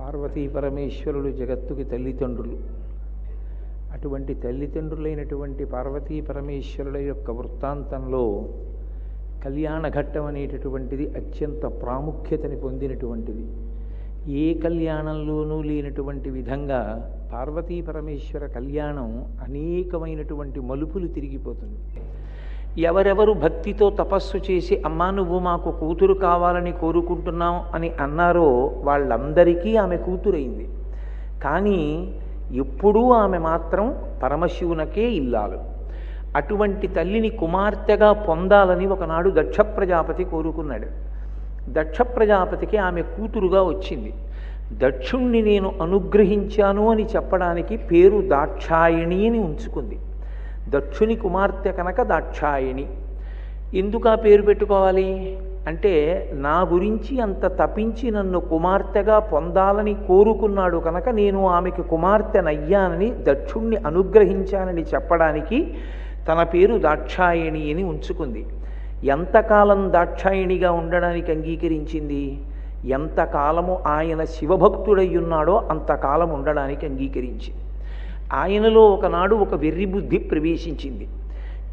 పార్వతీ పరమేశ్వరులు జగత్తుకి తల్లిదండ్రులు. అటువంటి తల్లిదండ్రులైనటువంటి పార్వతీ పరమేశ్వరుల యొక్క వృత్తాంతంలో కళ్యాణ ఘట్టం అనేటటువంటిది అత్యంత ప్రాముఖ్యతని పొందినటువంటిది. ఏ కళ్యాణంలోనూ లేనటువంటి విధంగా పార్వతీ పరమేశ్వర కళ్యాణం అనేకమైనటువంటి మలుపులు తిరిగిపోతుంది. ఎవరెవరు భక్తితో తపస్సు చేసి అమ్మా నువ్వు మాకు కూతురు కావాలని కోరుకుంటున్నాం అని అన్నారో వాళ్ళందరికీ ఆమె కూతురైంది. కానీ ఎప్పుడూ ఆమె మాత్రం పరమశివునకే ఇల్లాలు. అటువంటి తల్లిని కుమార్తెగా పొందాలని ఒకనాడు దక్ష ప్రజాపతి కోరుకున్నాడు. దక్ష ప్రజాపతికి ఆమె కూతురుగా వచ్చింది. దక్షుణ్ణి నేను అనుగ్రహించాను అని చెప్పడానికి పేరు దాక్షాయణి అని ఉంచుకుంది. దక్షుని కుమార్తె కనుక దాక్షాయణి. ఎందుకు ఆ పేరు పెట్టుకోవాలి అంటే, నా గురించి అంత తపించి నన్ను కుమార్తెగా పొందాలని కోరుకున్నాడు కనుక నేను ఆమెకి కుమార్తెనయ్యానని దక్షుణ్ణి అనుగ్రహించానని చెప్పడానికి తన పేరు దాక్షాయణి అని ఉంచుకుంది. ఎంతకాలం దాక్షాయణిగా ఉండడానికి అంగీకరించింది? ఎంతకాలము ఆయన శివభక్తుడై ఉన్నాడో అంతకాలం ఉండడానికి అంగీకరించింది. ఆయనలో ఒకనాడు ఒక వెర్రి బుద్ధి ప్రవేశించింది.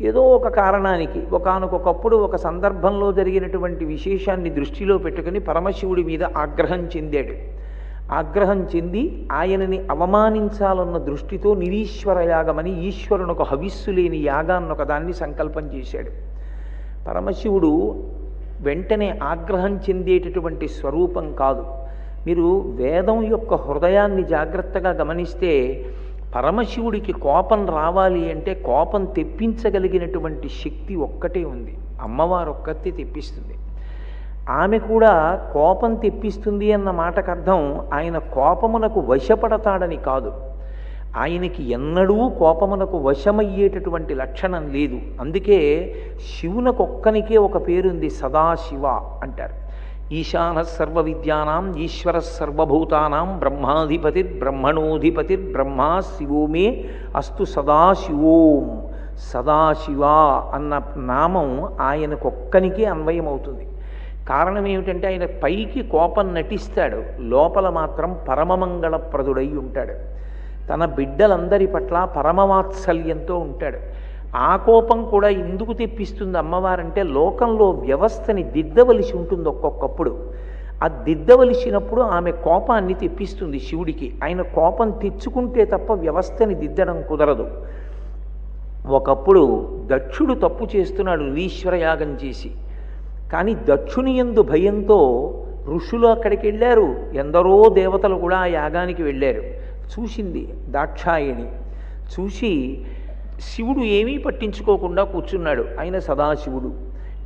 ఏదో ఒక కారణానికి ఒకానొకప్పుడు ఒక సందర్భంలో జరిగినటువంటి విశేషాన్ని దృష్టిలో పెట్టుకుని పరమశివుడి మీద ఆగ్రహం చెందాడు. ఆగ్రహం చెంది ఆయనని అవమానించాలన్న దృష్టితో నిరీశ్వర యాగమని ఈశ్వరునొక హవిస్సు లేని యాగాన్ని ఒకదాన్ని సంకల్పం చేశాడు. పరమశివుడు వెంటనే ఆగ్రహం చెందేటటువంటి స్వరూపం కాదు. మీరు వేదం యొక్క హృదయాన్ని జాగ్రత్తగా గమనిస్తే పరమశివుడికి కోపం రావాలి అంటే కోపం తెప్పించగలిగినటువంటి శక్తి ఒక్కటే ఉంది. అమ్మవారు ఒక్కతే తెప్పిస్తుంది. ఆమె కూడా కోపం తెప్పిస్తుంది అన్న మాటకు అర్థం ఆయన కోపమునకు వశపడతాడని కాదు. ఆయనకి ఎన్నడూ కోపమునకు వశమయ్యేటటువంటి లక్షణం లేదు. అందుకే శివునకొక్కనికే ఒక పేరుంది, సదాశివ అంటారు. ఈశాన సర్వ విద్యానాం ఈశ్వర సర్వభూతానాం బ్రహ్మాధిపతిర్బ్రహ్మణోధిపతిర్బ్రహ్మా శివో మే అస్తు సదాశివోం. సదాశివ అన్న నామం ఆయనకొక్కనికే అన్వయమవుతుంది. కారణం ఏమిటంటే ఆయన పైకి కోపం నటిస్తాడు, లోపల మాత్రం పరమమంగళప్రదుడై ఉంటాడు. తన బిడ్డలందరి పట్ల పరమవాత్సల్యంతో ఉంటాడు. ఆ కోపం కూడా ఎందుకు తెప్పిస్తుంది అమ్మవారంటే, లోకంలో వ్యవస్థని దిద్దవలసి ఉంటుంది ఒక్కొక్కప్పుడు. ఆ దిద్దవలసినప్పుడు ఆమె కోపాన్ని తెప్పిస్తుంది శివుడికి. ఆయన కోపం తెచ్చుకుంటే తప్ప వ్యవస్థని దిద్దడం కుదరదు. ఒకప్పుడు దక్షుడు తప్పు చేస్తున్నాడు ఈశ్వర యాగం చేసి. కానీ దక్షుని యందు భయంతో ఋషులు అక్కడికి వెళ్ళారు, ఎందరో దేవతలు కూడా ఆ యాగానికి వెళ్ళారు. చూసింది దాక్షాయణి. చూసి శివుడు ఏమీ పట్టించుకోకుండా కూర్చున్నాడు. ఆయన సదాశివుడు.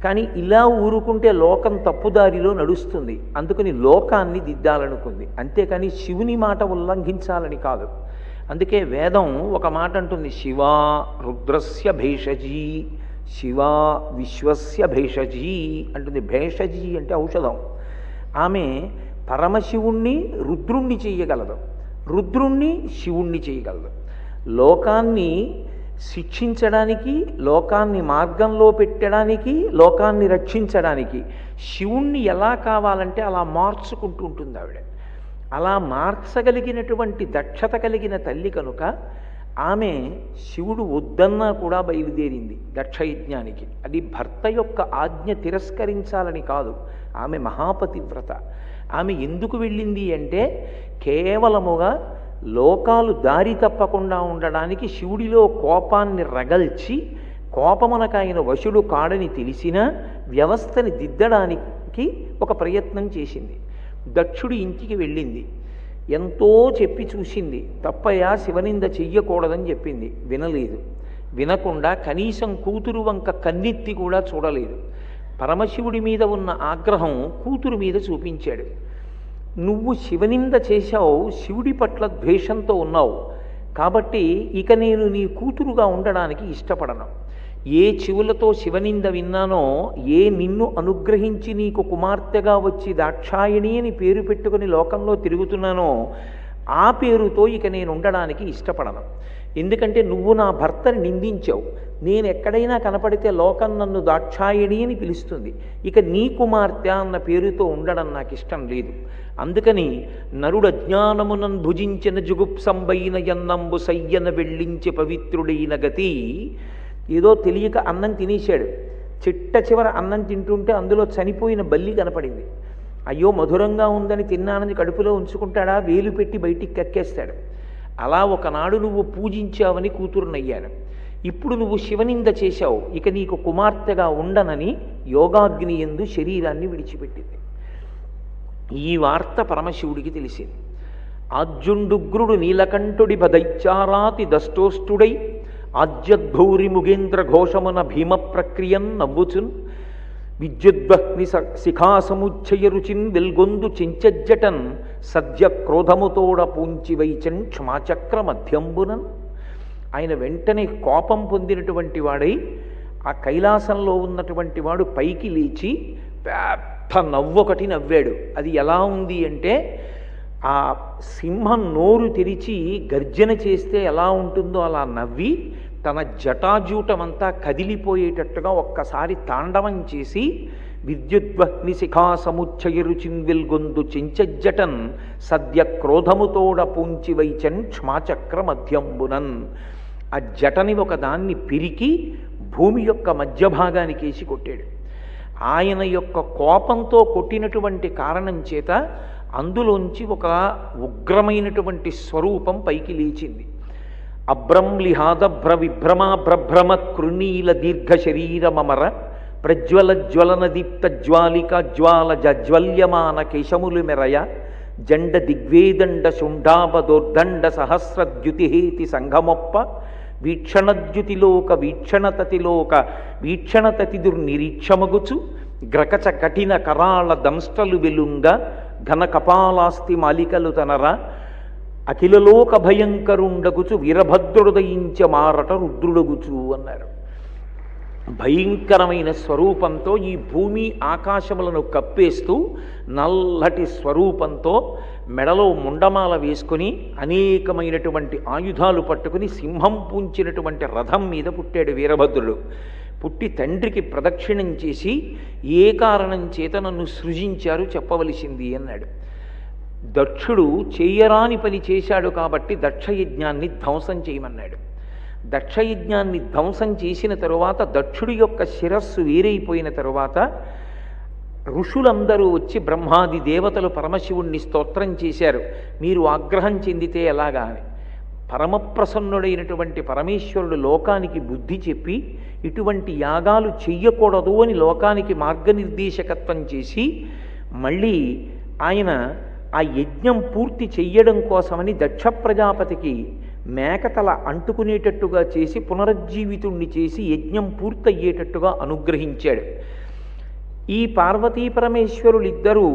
కానీ ఇలా ఊరుకుంటే లోకం తప్పుదారిలో నడుస్తుంది. అందుకని లోకాన్ని దిద్దాలనుకుంది, అంతేకాని శివుని మాట ఉల్లంఘించాలని కాదు. అందుకే వేదం ఒక మాట అంటుంది, శివా రుద్రస్య భేషజీ, శివా విశ్వస్య భేషజీ అంటుంది. భేషజీ అంటే ఔషధం. ఆమె పరమశివుణ్ణి రుద్రుణ్ణి చేయగలదు, రుద్రుణ్ణి శివుణ్ణి చేయగలదు. లోకాన్ని శిక్షించడానికి, లోకాన్ని మార్గంలో పెట్టడానికి, లోకాన్ని రక్షించడానికి శివుణ్ణి ఎలా కావాలంటే అలా మార్చుకుంటూ ఉంటుంది ఆవిడ. అలా మార్చగలిగినటువంటి దక్షత కలిగిన తల్లి కనుక ఆమె శివుడు వద్దన్నా కూడా బయలుదేరింది దక్షయజ్ఞానికి. అది భర్త యొక్క ఆజ్ఞ తిరస్కరించాలని కాదు. ఆమె మహాపతివ్రత. ఆమె ఎందుకు వెళ్ళింది అంటే కేవలముగా లోకాలు దారి తప్పకుండా ఉండడానికి శివుడిలో కోపాన్ని రగల్చి, కోపమునకు ఆయన వశుడు కాడని తెలిసినా వ్యవస్థని దిద్దడానికి ఒక ప్రయత్నం చేసింది. దక్షుడి ఇంటికి వెళ్ళింది. ఎంతో చెప్పి చూసింది. తప్పయ్యా శివనింద చెయ్యకూడదని చెప్పింది. వినలేదు. వినకుండా కనీసం కూతురు వంక కన్నెత్తి కూడా చూడలేదు. పరమశివుడి మీద ఉన్న ఆగ్రహం కూతురు మీద చూపించాడు. నువ్వు శివనింద చేశావు, శివుడి పట్ల ద్వేషంతో ఉన్నావు, కాబట్టి ఇక నేను నీ కూతురుగా ఉండడానికి ఇష్టపడను. ఏ చెవులతో శివనింద విన్నానో, ఏ నిన్ను అనుగ్రహించి నీకు కుమార్తెగా వచ్చి దాక్షాయణి అని పేరు పెట్టుకుని లోకంలో తిరుగుతున్నానో, ఆ పేరుతో ఇక నేను ఉండడానికి ఇష్టపడను. ఎందుకంటే నువ్వు నా భర్తని నిందించావు, నేను ఎక్కడైనా కనపడితే లోకం నన్ను దాక్షాయణి అని పిలుస్తుంది, ఇక నీ కుమార్తె అన్న పేరుతో ఉండడం నాకు ఇష్టం లేదు. అందుకని నరుడు అజ్ఞానమునన్ భుజించిన జుగుప్సంబైన యన్నంబు సయ్యన వెళ్ళించి పవిత్రుడైన గతి. ఏదో తెలియక అన్నం తినేశాడు, చిట్ట చివర అన్నం తింటుంటే అందులో చనిపోయిన బల్లి కనపడింది. అయ్యో మధురంగా ఉందని తిన్నానని కడుపులో ఉంచుకుంటాడా, వేలు పెట్టి బయటికి కక్కేస్తాడు. అలా ఒకనాడు నువ్వు పూజించావని కూతురునయ్యాను, ఇప్పుడు నువ్వు శివనింద చేశావు, ఇక నీకు కుమార్తెగా ఉండనని యోగాగ్ని యందు శరీరాన్ని విడిచిపెట్టింది. ఈ వార్త పరమశివుడికి తెలిసింది. ఆజ్యుండుగ్రుడు నీలకంఠుడి బదైచారాతి దష్టోష్టుడై ఆజ్యద్భౌరి ముగేంద్ర ఘోషమున భీమ ప్రక్రియన్ నవ్వుచున్ విద్యుద్వహ్ని శిఖాసముచ్చయ రుచిన్ వెల్గొందు చెంచజ్జటన్ సద్య క్రోధముతోడ పూంచి వైచన్ క్షమాచక్ర మధ్యంబునన్. ఆయన వెంటనే కోపం పొందినటువంటి వాడై ఆ కైలాసంలో ఉన్నటువంటి వాడు పైకి లేచి పెద్ద నవ్వొకటి నవ్వాడు. అది ఎలా ఉంది అంటే, ఆ సింహం నోరు తెరిచి గర్జన చేస్తే ఎలా ఉంటుందో అలా నవ్వి తన జటాజూటమంతా కదిలిపోయేటట్టుగా ఒక్కసారి తాండవం చేసి విద్యుద్వహ్ని శిఖా సముచ్చయ రుచిన్ వెల్గొందు చెంచజ్జటన్ సద్య క్రోధముతోడ పూంచి వైచన్ క్షమాచక్ర మధ్యంబునన్. ఆ జటని ఒకదాన్ని పిరికి భూమి యొక్క మధ్య భాగానికి వేసి కొట్టాడు. ఆయన యొక్క కోపంతో కొట్టినటువంటి కారణం చేత అందులోంచి ఒక ఉగ్రమైనటువంటి స్వరూపం పైకి లేచింది. అభ్రంలిహాదభ్ర విభ్రమాభ్రభ్రమ కృణీల దీర్ఘ శరీరమర ప్రజ్వల జ్వలన దీప్త జ్వాలిక జ్వాల జజ్వల్యమాన కేశములు మెరయ జండ దిగ్వేదండ శుండాబదోర్దండ సహస్రద్యుతిహేతి సంఘమొప్ప వీక్షణద్యుతిలోక వీక్షణతతిలోక వీక్షణతతిదుర్నిరీక్షమగుచు గ్రకచ కఠిన కరాళ దంష్టలు వెలుంగ ఘన కపాలాస్తి మాలికలు తనర అఖిలలోక భయంకరుండగుచు వీరభద్రుడయించ మారట రుద్రుడగుచు అన్నారు. భయంకరమైన స్వరూపంతో ఈ భూమి ఆకాశములను కప్పేస్తూ నల్లటి స్వరూపంతో మెడలో ముండమాల వేసుకుని అనేకమైనటువంటి ఆయుధాలు పట్టుకుని సింహం పూంచినటువంటి రథం మీద పుట్టాడు వీరభద్రుడు. పుట్టి తండ్రికి ప్రదక్షిణం చేసి ఏ కారణం చేత నన్ను సృజించారు చెప్పవలసింది అన్నాడు. దక్షుడు చేయరాని పని చేశాడు కాబట్టి దక్షయజ్ఞాన్ని ధ్వంసం చేయమన్నాడు. దక్షయజ్ఞాన్ని ధ్వంసం చేసిన తరువాత దక్షుడి యొక్క శిరస్సు వేరైపోయిన తరువాత ఋషులందరూ వచ్చి బ్రహ్మాది దేవతలు పరమశివుణ్ణి స్తోత్రం చేశారు, మీరు ఆగ్రహం చెందితే ఎలాగా అని. పరమప్రసన్నుడైనటువంటి పరమేశ్వరుడు లోకానికి బుద్ధి చెప్పి ఇటువంటి యాగాలు చెయ్యకూడదు అని లోకానికి మార్గనిర్దేశకత్వం చేసి మళ్ళీ ఆయన ఆ యజ్ఞం పూర్తి చెయ్యడం కోసమని దక్ష ప్రజాపతికి మేకతల అంటుకునేటట్టుగా చేసి పునరుజ్జీవితుణ్ణి చేసి యజ్ఞం పూర్తయ్యేటట్టుగా అనుగ్రహించాడు. ఈ పార్వతీ పరమేశ్వరులిద్దరూ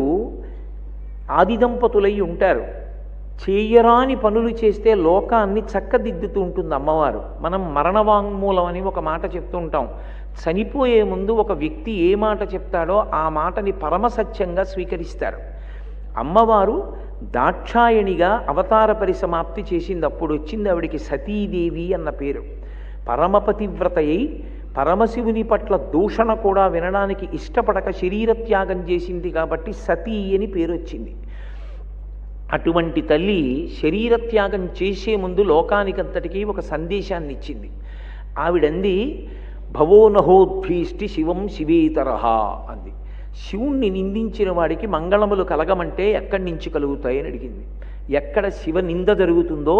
ఆదిదంపతులై ఉంటారు. చేయరాని పనులు చేస్తే లోకాన్ని చక్కదిద్దుతూ ఉంటుంది అమ్మవారు. మనం మరణవాంగ్మూలం అని ఒక మాట చెప్తూ ఉంటాం. చనిపోయే ముందు ఒక వ్యక్తి ఏ మాట చెప్తాడో ఆ మాటని పరమసత్యంగా స్వీకరిస్తారు. అమ్మవారు దాక్షాయణిగా అవతార పరిసమాప్తి చేసింది. అప్పుడు వచ్చింది ఆవిడికి సతీదేవి అన్న పేరు. పరమపతివ్రతయ్యి పరమశివుని పట్ల దూషణ కూడా వినడానికి ఇష్టపడక శరీరత్యాగం చేసింది కాబట్టి సతీ అని పేరు వచ్చింది. అటువంటి తల్లి శరీరత్యాగం చేసే ముందు లోకానికంతటికీ ఒక సందేశాన్ని ఇచ్చింది. ఆవిడంది భవో నహోద్భీష్టి శివం శివేతరహ అంది. శివుణ్ణి నిందించిన వాడికి మంగళములు కలగమంటే ఎక్కడి నుంచి కలుగుతాయని అడిగింది. ఎక్కడ శివ నింద జరుగుతుందో,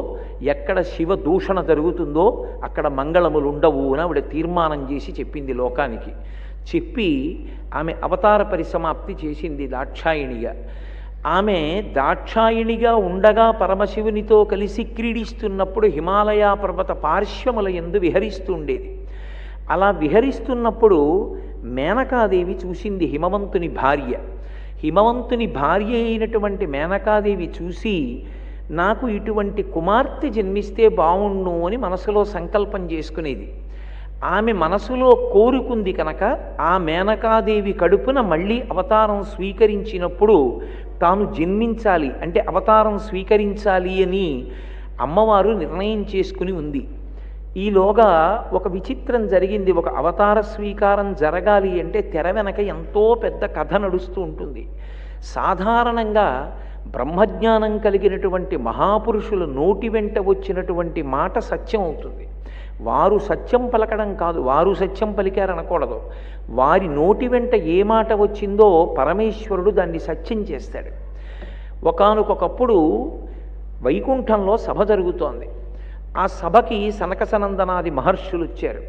ఎక్కడ శివ దూషణ జరుగుతుందో అక్కడ మంగళములు ఉండవు అని ఆవిడ తీర్మానం చేసి చెప్పింది లోకానికి. చెప్పి ఆమె అవతార పరిసమాప్తి చేసింది దాక్షాయిణిగా. ఆమె దాక్షాయిణిగా ఉండగా పరమశివునితో కలిసి క్రీడిస్తున్నప్పుడు హిమాలయ పర్వత పార్శ్వముల యందు విహరిస్తూ ఉండేది. అలా విహరిస్తున్నప్పుడు మేనకాదేవి చూసింది హిమవంతుని భార్య. హిమవంతుని భార్య అయినటువంటి మేనకాదేవి చూసి నాకు ఇటువంటి కుమార్తె జన్మిస్తే బావుండు అని మనసులో సంకల్పం చేసుకునేది. ఆమె మనసులో కోరుకుంది కనుక ఆ మేనకాదేవి కడుపున మళ్ళీ అవతారం స్వీకరించినప్పుడు తాను జన్మించాలి అంటే అవతారం స్వీకరించాలి అని అమ్మవారు నిర్ణయం చేసుకుని ఉంది. ఈలోగా ఒక విచిత్రం జరిగింది. ఒక అవతార స్వీకారం జరగాలి అంటే తెర వెనక ఎంతో పెద్ద కథ నడుస్తూ ఉంటుంది. సాధారణంగా బ్రహ్మజ్ఞానం కలిగినటువంటి మహాపురుషుల నోటి వెంట వచ్చినటువంటి మాట సత్యం అవుతుంది. వారు సత్యం పలకడం కాదు, వారు సత్యం పలికారనకూడదు. వారి నోటి వెంట ఏ మాట వచ్చిందో పరమేశ్వరుడు దాన్ని సత్యం చేస్తాడు. ఒకానొకప్పుడు వైకుంఠంలో సభ జరుగుతోంది. ఆ సభకి సనక సనందనాది మహర్షులు వచ్చారు.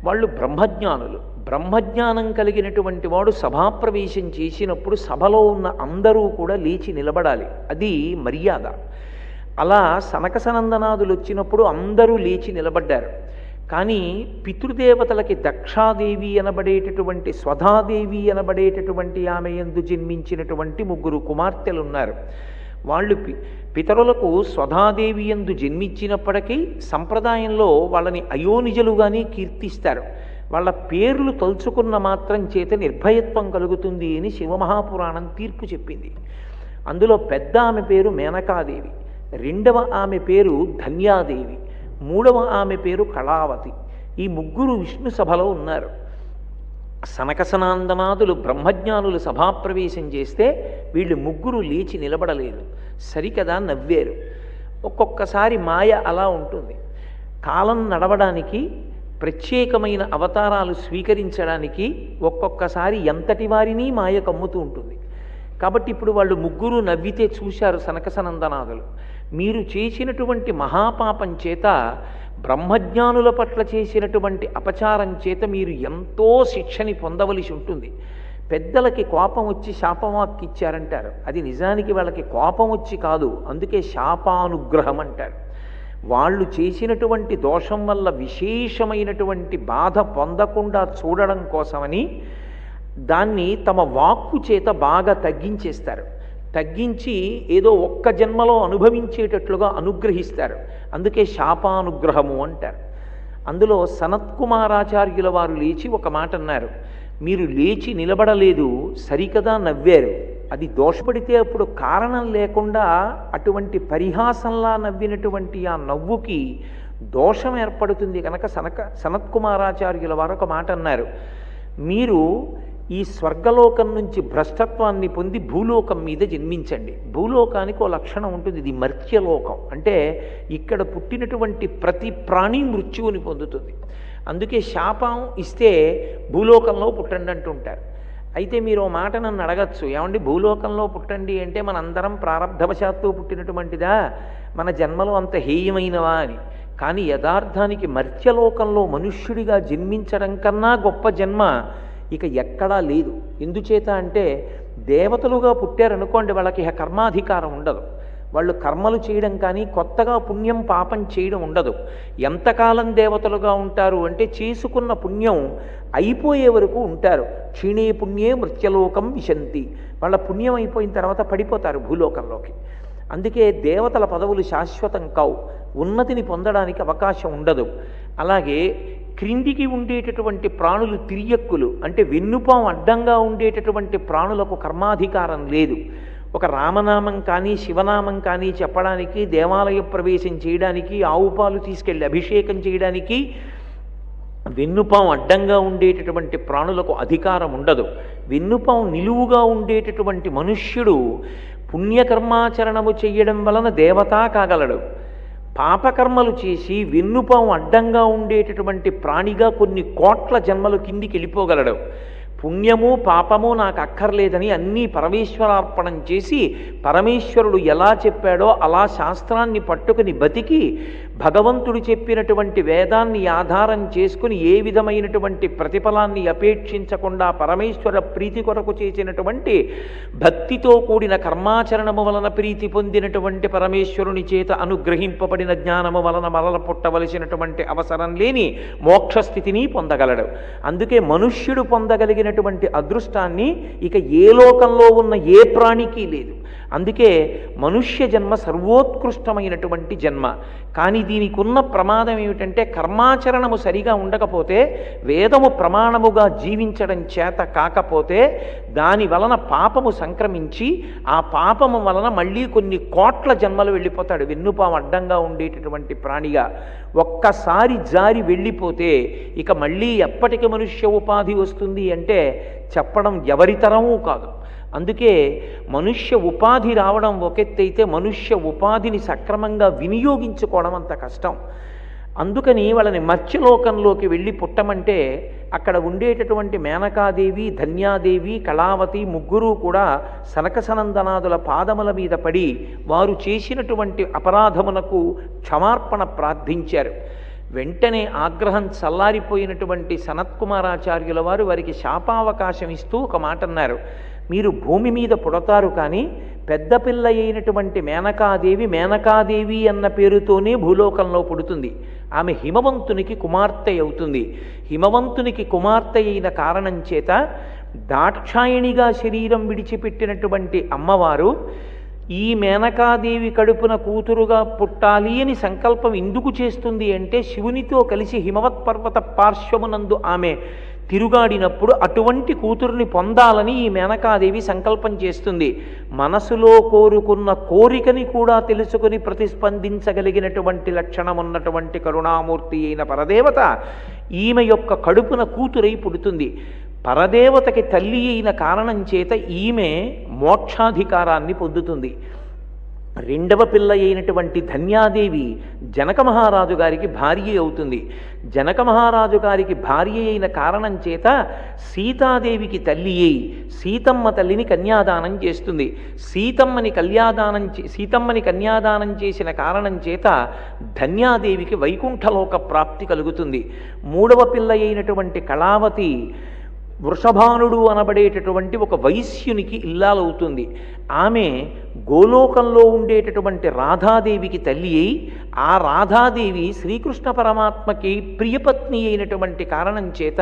వాళ్ళు బ్రహ్మజ్ఞానులు. బ్రహ్మజ్ఞానం కలిగినటువంటి వాడు సభాప్రవేశం చేసినప్పుడు సభలో ఉన్న అందరూ కూడా లేచి నిలబడాలి, అది మర్యాద. అలా సనక సనందనాదులు వచ్చినప్పుడు అందరూ లేచి నిలబడ్డారు. కానీ పితృదేవతలకి దక్షాదేవి అనబడేటటువంటి స్వధాదేవి అనబడేటటువంటి ఆమె యందు జన్మించినటువంటి 3 కుమార్తెలు ఉన్నారు. వాళ్ళు పితరులకు స్వధాదేవి యందు జన్మించినప్పటికీ సంప్రదాయంలో వాళ్ళని అయోనిజలుగానే కీర్తిస్తారు. వాళ్ళ పేర్లు తలుచుకున్న మాత్రం చేత నిర్భయత్వం కలుగుతుంది అని శివమహాపురాణం తీర్పు చెప్పింది. అందులో పెద్ద ఆమె పేరు మేనకాదేవి, రెండవ ఆమె పేరు ధన్యాదేవి, మూడవ ఆమె పేరు కళావతి. ఈ 3 విష్ణు సభలో ఉన్నారు. సనక సనందనాదులు బ్రహ్మజ్ఞానులు సభాప్రవేశం చేస్తే వీళ్ళు 3 లేచి నిలబడలేదు. సరికదా నవ్వారు. ఒక్కొక్కసారి మాయ అలా ఉంటుంది. కాలం నడవడానికి, ప్రత్యేకమైన అవతారాలు స్వీకరించడానికి ఒక్కొక్కసారి ఎంతటి వారిని మాయ కమ్ముతూ ఉంటుంది. కాబట్టి ఇప్పుడు వాళ్ళు 3 నవ్వితే చూశారు సనక సనందనాదులు. మీరు చేసినటువంటి మహాపాపం చేత, బ్రహ్మజ్ఞానుల పట్ల చేసినటువంటి అపచారం చేత మీరు ఎంతో శిక్షని పొందవలసి ఉంటుంది. పెద్దలకి కోపం వచ్చి శాపవాక్కు ఇచ్చారంటారు. అది నిజానికి వాళ్ళకి కోపం వచ్చి కాదు, అందుకే శాపానుగ్రహం అంటారు. వాళ్ళు చేసినటువంటి దోషం వల్ల విశేషమైనటువంటి బాధ పొందకుండా చూడడం కోసమని దాన్ని తమ వాక్కు చేత బాగా తగ్గించేస్తారు. తగ్గించి ఏదో ఒక్క జన్మలో అనుభవించేటట్లుగా అనుగ్రహిస్తారు. అందుకే శాపానుగ్రహము అంటారు. అందులో సనత్కుమారాచార్యుల వారు లేచి ఒక మాట అన్నారు. మీరు లేచి నిలబడలేదు, సరికదా నవ్వారు. అది దోషపడితే అప్పుడు కారణం లేకుండా అటువంటి పరిహాసంలా నవ్వినటువంటి ఆ నవ్వుకి దోషం ఏర్పడుతుంది కనుక సనత్కుమారాచార్యుల వారు ఒక మాట అన్నారు. మీరు ఈ స్వర్గలోకం నుంచి భ్రష్టత్వాన్ని పొంది భూలోకం మీద జన్మించండి. భూలోకానికి ఓ లక్షణం ఉంటుంది, ఇది మర్త్యలోకం. అంటే ఇక్కడ పుట్టినటువంటి ప్రతి ప్రాణి మృత్యువుని పొందుతుంది. అందుకే శాపం ఇస్తే భూలోకంలో పుట్టండి అంటుంటారు. అయితే మీరు ఓ మాట నన్ను అడగచ్చు, ఏమండి భూలోకంలో పుట్టండి అంటే మనందరం ప్రారంధవశాత్తు పుట్టినటువంటిదా, మన జన్మలో అంత హేయమైనవా అని. కానీ యథార్థానికి మర్త్యలోకంలో మనుష్యుడిగా జన్మించడం కన్నా గొప్ప జన్మ ఇక ఎక్కడా లేదు. ఎందుచేత అంటే దేవతలుగా పుట్టారనుకోండి, వాళ్ళకి కర్మాధికారం ఉండదు. వాళ్ళు కర్మలు చేయడం కానీ కొత్తగా పుణ్యం పాపం చేయడం ఉండదు. ఎంతకాలం దేవతలుగా ఉంటారు అంటే చేసుకున్న పుణ్యం అయిపోయే వరకు ఉంటారు. క్షీణే పుణ్యే మృత్యలోకం విశంతి. వాళ్ళ పుణ్యం అయిపోయిన తర్వాత పడిపోతారు భూలోకంలోకి. అందుకే దేవతల పదవులు శాశ్వతం కావు, ఉన్నతిని పొందడానికి అవకాశం ఉండదు. అలాగే క్రిందికి ఉండేటటువంటి ప్రాణులు తిరియక్కులు అంటే వెన్నుపాం అడ్డంగా ఉండేటటువంటి ప్రాణులకు కర్మాధికారం లేదు. ఒక రామనామం కానీ శివనామం కానీ చెప్పడానికి, దేవాలయ ప్రవేశం చేయడానికి, ఆవు పాలు తీసుకెళ్ళి అభిషేకం చేయడానికి వెన్నుపాం అడ్డంగా ఉండేటటువంటి ప్రాణులకు అధికారం ఉండదు. వెన్నుపాం నిలువుగా ఉండేటటువంటి మనుష్యుడు పుణ్యకర్మాచరణము చెయ్యడం వలన దేవతా కాగలడు. పాపకర్మలు చేసి వెన్నుపాం అడ్డంగా ఉండేటటువంటి ప్రాణిగా కొన్ని కోట్ల జన్మలు కిందికి వెళ్ళిపోగలడు. పుణ్యము పాపము నాకు అక్కర్లేదని అన్నీ పరమేశ్వరార్పణం చేసి పరమేశ్వరుడు ఎలా చెప్పాడో అలా శాస్త్రాన్ని పట్టుకుని బతికి భగవంతుడు చెప్పినటువంటి వేదాన్ని ఆధారం చేసుకుని ఏ విధమైనటువంటి ప్రతిఫలాన్ని అపేక్షించకుండా పరమేశ్వర ప్రీతి కొరకు చేసినటువంటి భక్తితో కూడిన కర్మాచరణము వలన ప్రీతి పొందినటువంటి పరమేశ్వరుని చేత అనుగ్రహింపబడిన జ్ఞానము వలన మరల పుట్టవలసినటువంటి అవసరం లేని మోక్షస్థితిని పొందగలడు. అందుకే మనుష్యుడు పొందగలిగినటువంటి అదృష్టాన్ని ఇక ఏ లోకంలో ఉన్న ఏ ప్రాణికి లేదు. అందుకే మనుష్య జన్మ సర్వోత్కృష్టమైనటువంటి జన్మ. కానీ దీనికి ఉన్న ప్రమాదం ఏమిటంటే కర్మాచరణము సరిగా ఉండకపోతే, వేదము ప్రమాణముగా జీవించడం చేత కాకపోతే దాని వలన పాపము సంక్రమించి ఆ పాపము వలన మళ్ళీ కొన్ని కోట్ల జన్మలు వెళ్ళిపోతాడు. వెన్నుపాము అడ్డంగా ఉండేటటువంటి ప్రాణిగా ఒక్కసారి జారి వెళ్ళిపోతే ఇక మళ్ళీ ఎప్పటికి మనుష్య ఉపాధి వస్తుంది అంటే చెప్పడం ఎవరితరమూ కాదు. అందుకే మనుష్య ఉపాధి రావడం ఒకెత్తైతే మనుష్య ఉపాధిని సక్రమంగా వినియోగించుకోవడం అంత కష్టం. అందుకని వాళ్ళని మత్స్యలోకంలోకి వెళ్ళి పుట్టమంటే అక్కడ ఉండేటటువంటి మేనకాదేవి, ధన్యాదేవి, కళావతి ముగ్గురు కూడా సనకసనందనాదుల పాదముల మీద పడి వారు చేసినటువంటి అపరాధమునకు క్షమార్పణ ప్రార్థించారు. వెంటనే ఆగ్రహం చల్లారిపోయినటువంటి సనత్కుమారాచార్యుల వారు వారికి శాపావకాశం ఇస్తూ ఒక మాట అన్నారు. మీరు భూమి మీద పుడతారు, కానీ పెద్ద పిల్ల అయినటువంటి మేనకాదేవి అన్న పేరుతోనే భూలోకంలో పుడుతుంది. ఆమె హిమవంతునికి కుమార్తె అవుతుంది. హిమవంతునికి కుమార్తె అయిన కారణం చేత దాక్షాయణిగా శరీరం విడిచిపెట్టినటువంటి అమ్మవారు ఈ మేనకాదేవి కడుపున కూతురుగా పుట్టాలి అని సంకల్పం ఎందుకు చేస్తుంది అంటే, శివునితో కలిసి హిమవత్ పర్వత పార్శ్వమునందు ఆమె తిరుగాడినప్పుడు అటువంటి కూతురుని పొందాలని ఈ మేనకాదేవి సంకల్పం చేస్తుంది. మనసులో కోరుకున్న కోరికని కూడా తెలుసుకుని ప్రతిస్పందించగలిగినటువంటి లక్షణం ఉన్నటువంటి కరుణామూర్తి అయిన పరదేవత ఈమె యొక్క కడుపున కూతురై పుడుతుంది. పరదేవతకి తల్లి అయిన కారణం చేత ఈమె మోక్షాధికారాన్ని పొందుతుంది. రెండవ పిల్ల అయినటువంటి ధన్యాదేవి జనక మహారాజు గారికి భార్య అవుతుంది. జనక మహారాజు గారికి భార్య అయిన కారణం చేత సీతాదేవికి తల్లి అయి సీతమ్మ తల్లిని కన్యాదానం చేస్తుంది. సీతమ్మని కన్యాదానం చేసిన కారణం చేత ధన్యాదేవికి వైకుంఠలోక ప్రాప్తి కలుగుతుంది. మూడవ పిల్ల అయినటువంటి కళావతి వృషభానుడు అనబడేటటువంటి ఒక వైశ్యునికి ఇల్లాలవుతుంది. ఆమె గోలోకంలో ఉండేటటువంటి రాధాదేవికి తల్లి అయి ఆ రాధాదేవి శ్రీకృష్ణ పరమాత్మకి ప్రియపత్ని అయినటువంటి కారణం చేత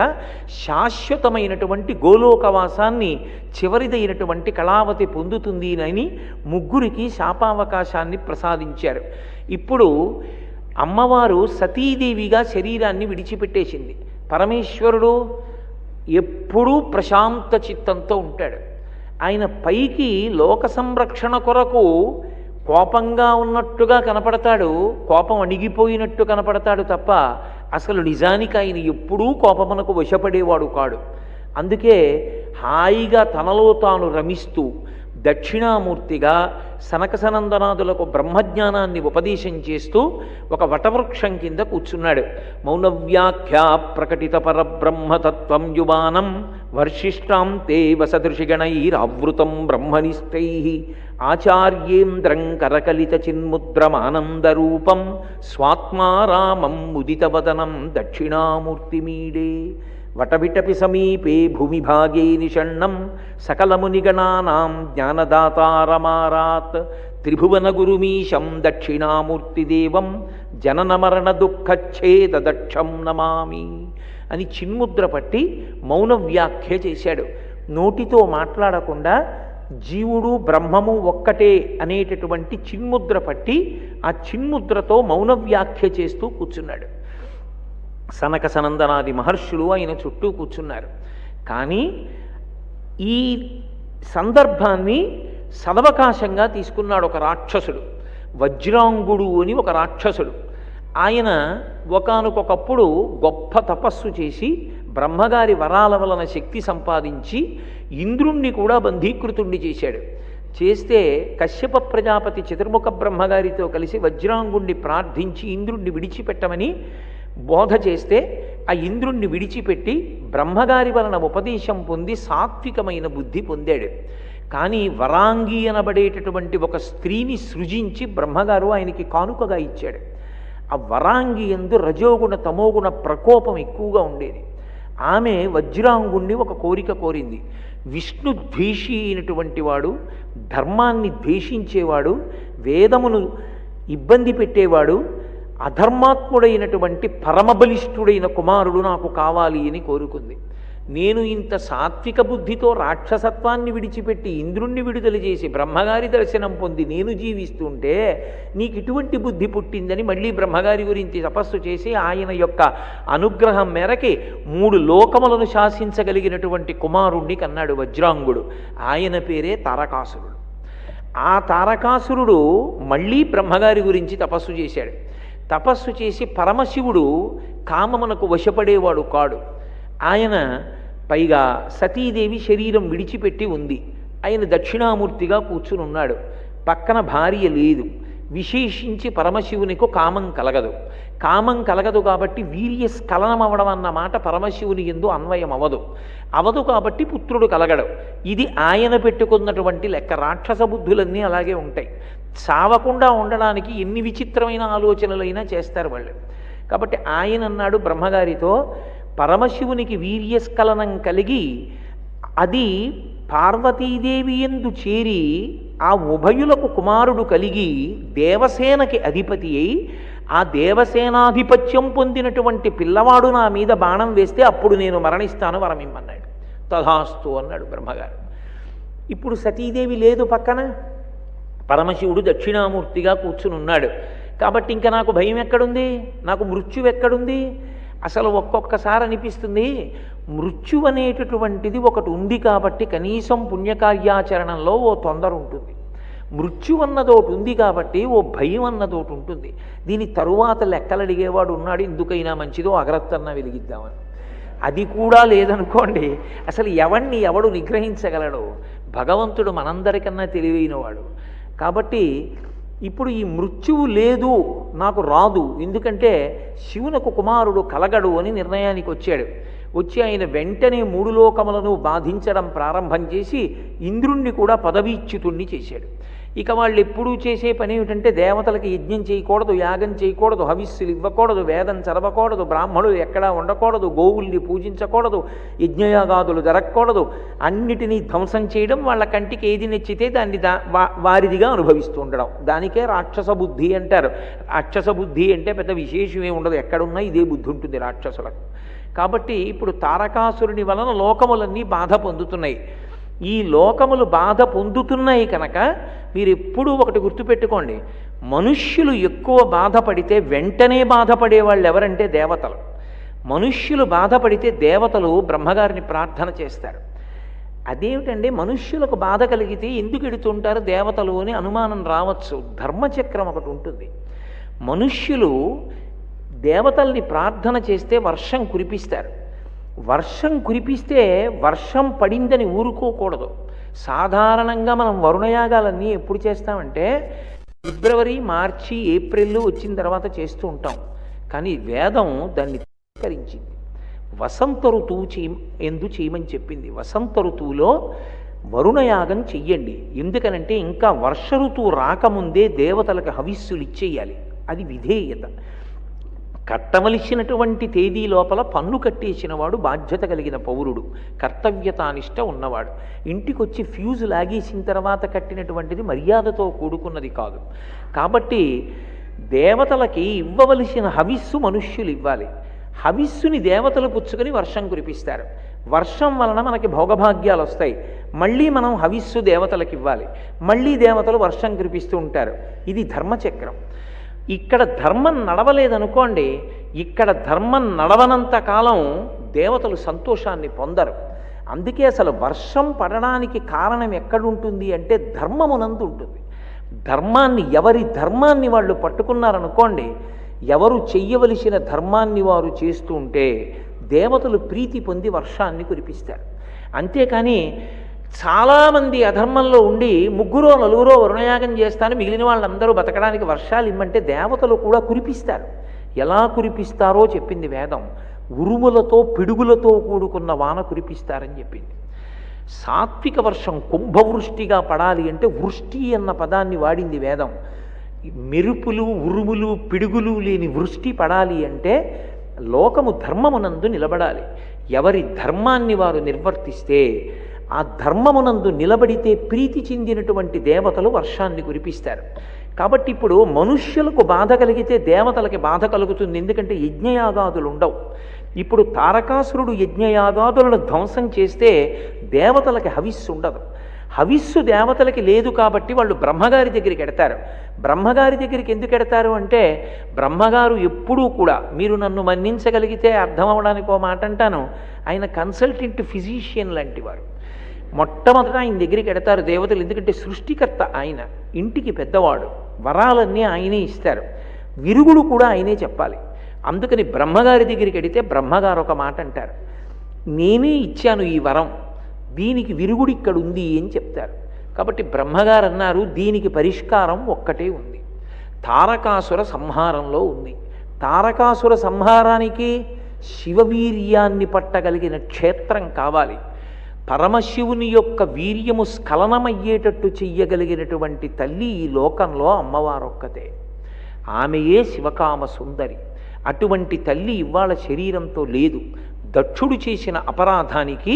శాశ్వతమైనటువంటి గోలోకవాసాన్ని చివరిదైనటువంటి కళావతి పొందుతుంది అని ముగ్గురికి శాపావకాశాన్ని ప్రసాదించారు. ఇప్పుడు అమ్మవారు సతీదేవిగా శరీరాన్ని విడిచిపెట్టేసింది. పరమేశ్వరుడు ఎప్పుడూ ప్రశాంత చిత్తంతో ఉంటాడు. ఆయన పైకి లోక సంరక్షణ కొరకు కోపంగా ఉన్నట్టుగా కనపడతాడు, కోపం అణిగిపోయినట్టు కనపడతాడు తప్ప అసలు నిజానికి ఆయన ఎప్పుడూ కోపమునకు వశపడేవాడు కాడు. అందుకే హాయిగా తనలో తాను రమిస్తూ దక్షిణామూర్తిగా సనకసనందనాదులకు బ్రహ్మజ్ఞానాన్ని ఉపదేశం చేస్తూ ఒక వటవృక్షం కింద కూర్చున్నాడు. మౌనవ్యాఖ్యా ప్రకటిత పరబ్రహ్మతత్వం యువానం వర్షిష్టాం తే వసదృషిగణైరావృతం బ్రహ్మనిష్టై ఆచార్యేంద్రం కరకలిత చిన్ముద్రమానందరూపం స్వాత్మారామం ముదితవదనం దక్షిణామూర్తిమీడే వటవిటపి సమీపే భూమిభాగే నిషణ్ణం సకలమునిగణానాం జ్ఞానదాతారమారాత్ త్రిభువనగురుమీశం దక్షిణామూర్తిదేవం జననమరణ దుఃఖచ్ఛేదదక్షం నమామి అని చిన్ముద్ర పట్టి మౌన వ్యాఖ్య చేశాడు. నోటితో మాట్లాడకుండా జీవుడు బ్రహ్మము ఒక్కటే అనేటటువంటి చిన్ముద్ర పట్టి ఆ చిన్ముద్రతో మౌన వ్యాఖ్య చేస్తూ కూర్చున్నాడు. సనక సనందనాది మహర్షులు ఆయన చుట్టూ కూర్చున్నారు. కానీ ఈ సందర్భాన్ని సదవకాశంగా తీసుకున్నాడు ఒక రాక్షసుడు, వజ్రాంగుడు అని ఒక రాక్షసుడు. ఆయన ఒకానొకప్పుడు గొప్ప తపస్సు చేసి బ్రహ్మగారి వరాల వలన శక్తి సంపాదించి ఇంద్రుణ్ణి కూడా బంధీకృతుణ్ణి చేశాడు. చేస్తే కశ్యప ప్రజాపతి చతుర్ముఖ బ్రహ్మగారితో కలిసి వజ్రాంగుణ్ణి ప్రార్థించి ఇంద్రుణ్ణి విడిచిపెట్టమని బోధ చేస్తే ఆ ఇంద్రుణ్ణి విడిచిపెట్టి బ్రహ్మగారి వలన ఉపదేశం పొంది సాత్వికమైన బుద్ధి పొందాడు. కానీ వరాంగి అనబడేటటువంటి ఒక స్త్రీని సృజించి బ్రహ్మగారు ఆయనకి కానుకగా ఇచ్చాడు. ఆ వరాంగి యందు రజోగుణ తమోగుణ ప్రకోపం ఎక్కువగా ఉండేది. ఆమె వజ్రాంగుణ్ణి ఒక కోరిక కోరింది. విష్ణు ద్వేషి అయినటువంటి వాడు, ధర్మాన్ని ద్వేషించేవాడు, వేదమును ఇబ్బంది పెట్టేవాడు, అధర్మాత్ముడైనటువంటి పరమబలిష్ఠుడైన కుమారుడు నాకు కావాలి అని కోరుకుంది. నేను ఇంత సాత్విక బుద్ధితో రాక్షసత్వాన్ని విడిచిపెట్టి ఇంద్రుణ్ణి విడుదల చేసి బ్రహ్మగారి దర్శనం పొంది నేను జీవిస్తుంటే నీకు ఇటువంటి బుద్ధి పుట్టిందని మళ్ళీ బ్రహ్మగారి గురించి తపస్సు చేసి ఆయన యొక్క అనుగ్రహం మేరకి 3 లోకములను శాసించగలిగినటువంటి కుమారుణ్ణి కన్నాడు వజ్రాంగుడు. ఆయన పేరే తారకాసురుడు. ఆ తారకాసురుడు మళ్ళీ బ్రహ్మగారి గురించి తపస్సు చేశాడు. తపస్సు చేసి పరమశివుడు కామమునకు వశపడేవాడు కాడు. ఆయన పైగా సతీదేవి శరీరం విడిచిపెట్టి ఉంది. ఆయన దక్షిణామూర్తిగా కూర్చుని ఉన్నాడు. పక్కన భార్య లేదు. విశేషించి పరమశివునికి కామం కలగదు. కామం కలగదు కాబట్టి వీర్యస్ఖలనం అవ్వడం అన్న మాట పరమశివుని యందు అన్వయం అవదు కాబట్టి పుత్రుడు కలగడు. ఇది ఆయన పెట్టుకున్నటువంటి లెక్క. రాక్షస బుద్ధులన్నీ అలాగే ఉంటాయి. చావకుండా ఉండడానికి ఎన్ని విచిత్రమైన ఆలోచనలైనా చేస్తారు వాళ్ళు. కాబట్టి ఆయన అన్నాడు బ్రహ్మగారితో, పరమశివునికి వీర్యస్ఖలనం కలిగి అది పార్వతీదేవి యందు చేరి ఆ ఉభయులకు కుమారుడు కలిగి దేవసేనకి అధిపతి అయి ఆ దేవసేనాధిపత్యం పొందినటువంటి పిల్లవాడు నా మీద బాణం వేస్తే అప్పుడు నేను మరణిస్తాను, వరమిమ్మన్నాడు. తథాస్తు అన్నాడు బ్రహ్మగారు. ఇప్పుడు సతీదేవి లేదు పక్కన, పరమశివుడు దక్షిణామూర్తిగా కూర్చుని ఉన్నాడు. కాబట్టి ఇంకా నాకు భయం ఎక్కడుంది, నాకు మృత్యువు ఎక్కడుంది? అసలు ఒక్కొక్కసారి అనిపిస్తుంది మృత్యు అనేటటువంటిది ఒకటి ఉంది కాబట్టి కనీసం పుణ్యకార్యాచరణంలో ఓ తొందర ఉంటుంది. మృత్యు అన్నదోటి ఉంది కాబట్టి ఓ భయం అన్నదోటి ఉంటుంది. దీని తరువాత లెక్కలు అడిగేవాడు ఉన్నాడు, ఎందుకైనా మంచిదో అగరత్తన్నా వెలిగిద్దామని. అది కూడా లేదనుకోండి, అసలు ఎవడు నిగ్రహించగలడు? భగవంతుడు మనందరికన్నా తెలివైనవాడు. కాబట్టి ఇప్పుడు ఈ మృత్యువు లేదు, నాకు రాదు, ఎందుకంటే శివునకు కుమారుడు కలగడు అని నిర్ణయానికి వచ్చి ఆయన వెంటనే 3 లోకములను బాధించడం ప్రారంభం చేసి ఇంద్రుణ్ణి కూడా పదవీచ్యుతుణ్ణి చేశాడు. ఇక వాళ్ళు ఎప్పుడూ చేసే పని ఏమిటంటే దేవతలకి యజ్ఞం చేయకూడదు, యాగం చేయకూడదు, హవిస్సులు ఇవ్వకూడదు, వేదం చదవకూడదు, బ్రాహ్మణులు ఎక్కడా ఉండకూడదు, గోవుల్ని పూజించకూడదు, యజ్ఞయాగాదులు జరగకూడదు, అన్నిటినీ ధ్వంసం చేయడం, వాళ్ళ కంటికి ఏది నచ్చితే దాన్ని వారిదిగా అనుభవిస్తూ ఉండడం. దానికే రాక్షస బుద్ధి అంటారు. రాక్షస బుద్ధి అంటే పెద్ద విశేషమే ఉండదు, ఎక్కడున్నా ఇదే బుద్ధి ఉంటుంది రాక్షసులకు. కాబట్టి ఇప్పుడు తారకాసురుని వలన లోకములన్నీ బాధ పొందుతున్నాయి. ఈ లోకములు బాధ పొందుతున్నాయి కనుక మీరు ఎప్పుడూ ఒకటి గుర్తుపెట్టుకోండి, మనుష్యులు ఎక్కువ బాధపడితే వెంటనే బాధపడే వాళ్ళు ఎవరంటే దేవతలు. మనుష్యులు బాధపడితే దేవతలు బ్రహ్మగారిని ప్రార్థన చేస్తారు. అదేమిటండి మనుష్యులకు బాధ కలిగితే ఎందుకు ఎడుతుంటారు దేవతలు అని అనుమానం రావచ్చు. ధర్మచక్రం ఒకటి ఉంటుంది. మనుష్యులు దేవతల్ని ప్రార్థన చేస్తే వర్షం కురిపిస్తారు. వర్షం కురిపిస్తే వర్షం పడిందని ఊరుకోకూడదు. సాధారణంగా మనం వరుణయాగాలన్నీ ఎప్పుడు చేస్తామంటే ఫిబ్రవరి, మార్చి, ఏప్రిల్ వచ్చిన తర్వాత చేస్తూ ఉంటాం. కానీ వేదం దాన్ని తిరస్కరించింది. వసంత ఋతువు ఎందు చేయమని చెప్పింది. వసంత ఋతువులో వరుణయాగం చెయ్యండి. ఎందుకనంటే ఇంకా వర్ష ఋతువు రాకముందే దేవతలకు హవిస్సులు ఇచ్చేయాలి. అది విధేయత. కట్టవలసినటువంటి తేదీ లోపల పన్ను కట్టేసిన వాడు బాధ్యత కలిగిన పౌరుడు, కర్తవ్యతానిష్ట ఉన్నవాడు. ఇంటికొచ్చి ఫ్యూజు లాగేసిన తర్వాత కట్టినటువంటిది మర్యాదతో కూడుకున్నది కాదు. కాబట్టి దేవతలకి ఇవ్వవలసిన హవిస్సు మనుష్యులు ఇవ్వాలి. హవిస్సుని దేవతలు పుచ్చుకొని వర్షం కురిపిస్తారు. వర్షం వలన మనకి భోగభాగ్యాలు వస్తాయి. మళ్ళీ మనం హవిస్సు దేవతలకు ఇవ్వాలి. మళ్ళీ దేవతలు వర్షం కురిపిస్తూ ఉంటారు. ఇది ధర్మచక్రం. ఇక్కడ ధర్మం నడవలేదనుకోండి, ఇక్కడ ధర్మం నడవనంత కాలం దేవతలు సంతోషాన్ని పొందరు. అందుకే అసలు వర్షం పడడానికి కారణం ఎక్కడుంటుంది అంటే ధర్మమునందు ఉంటుంది. ధర్మాన్ని ఎవరి ధర్మాన్ని వాళ్ళు పట్టుకున్నారనుకోండి, ఎవరు చెయ్యవలసిన ధర్మాన్ని వారు చేస్తూ ఉంటే దేవతలు ప్రీతి పొంది వర్షాన్ని కురిపిస్తారు. అంతేకాని చాలామంది అధర్మంలో ఉండి 3 4 వరుణయాగం చేస్తాను, మిగిలిన వాళ్ళందరూ బతకడానికి వర్షాలు ఇమ్మంటే దేవతలు కూడా కురిపిస్తారు. ఎలా కురిపిస్తారో చెప్పింది వేదం. ఉరుములతో పిడుగులతో కూడుకున్న వాన కురిపిస్తారని చెప్పింది. సాత్విక వర్షం కుంభవృష్టిగా పడాలి అంటే వృష్టి అన్న పదాన్ని వాడింది వేదం. మెరుపులు, ఉరుములు, పిడుగులు లేని వృష్టి పడాలి అంటే లోకము ధర్మమునందు నిలబడాలి. ఎవరి ధర్మాన్ని వారు నిర్వర్తిస్తే, ఆ ధర్మమునందు నిలబడితే ప్రీతి చెందినటువంటి దేవతలు వర్షాన్ని కురిపిస్తారు. కాబట్టి ఇప్పుడు మనుష్యులకు బాధ కలిగితే దేవతలకి బాధ కలుగుతుంది. ఎందుకంటే యజ్ఞయాగాదులు ఉండవు. ఇప్పుడు తారకాసురుడు యజ్ఞయాగాదులను ధ్వంసం చేస్తే దేవతలకి హవిస్సు ఉండదు. హవిస్సు దేవతలకి లేదు కాబట్టి వాళ్ళు బ్రహ్మగారి దగ్గరికి ఎడతారు. బ్రహ్మగారి దగ్గరికి ఎందుకు ఎడతారు అంటే, బ్రహ్మగారు ఎప్పుడూ కూడా, మీరు నన్ను మన్నించగలిగితే అర్థం అవడానికి ఒక మాట అంటాను, ఆయన కన్సల్టెంట్ ఫిజీషియన్ లాంటి వారు. మొట్టమొదట ఆయన దగ్గరికి ఎడతారు దేవతలు. ఎందుకంటే సృష్టికర్త ఆయన, ఇంటికి పెద్దవాడు, వరాలన్నీ ఆయనే ఇస్తారు, విరుగుడు కూడా ఆయనే చెప్పాలి. అందుకని బ్రహ్మగారి దగ్గరికి ఎడితే బ్రహ్మగారు ఒక మాట అంటారు, నేనే ఇచ్చాను ఈ వరం, దీనికి విరుగుడు ఇక్కడ ఉంది అని చెప్తారు. కాబట్టి బ్రహ్మగారు అన్నారు, దీనికి పరిష్కారం ఒక్కటే ఉంది, తారకాసుర సంహారంలో ఉంది. తారకాసుర సంహారానికి శివవీర్యాన్ని పట్టగలిగిన క్షేత్రం కావాలి. పరమశివుని యొక్క వీర్యము స్ఖలనమయ్యేటట్టు చెయ్యగలిగినటువంటి తల్లి ఈ లోకంలో అమ్మవారొక్కతే. ఆమెయే శివకామ సుందరి. అటువంటి తల్లి ఇవాళ శరీరంతో లేదు. దక్షుడు చేసిన అపరాధానికి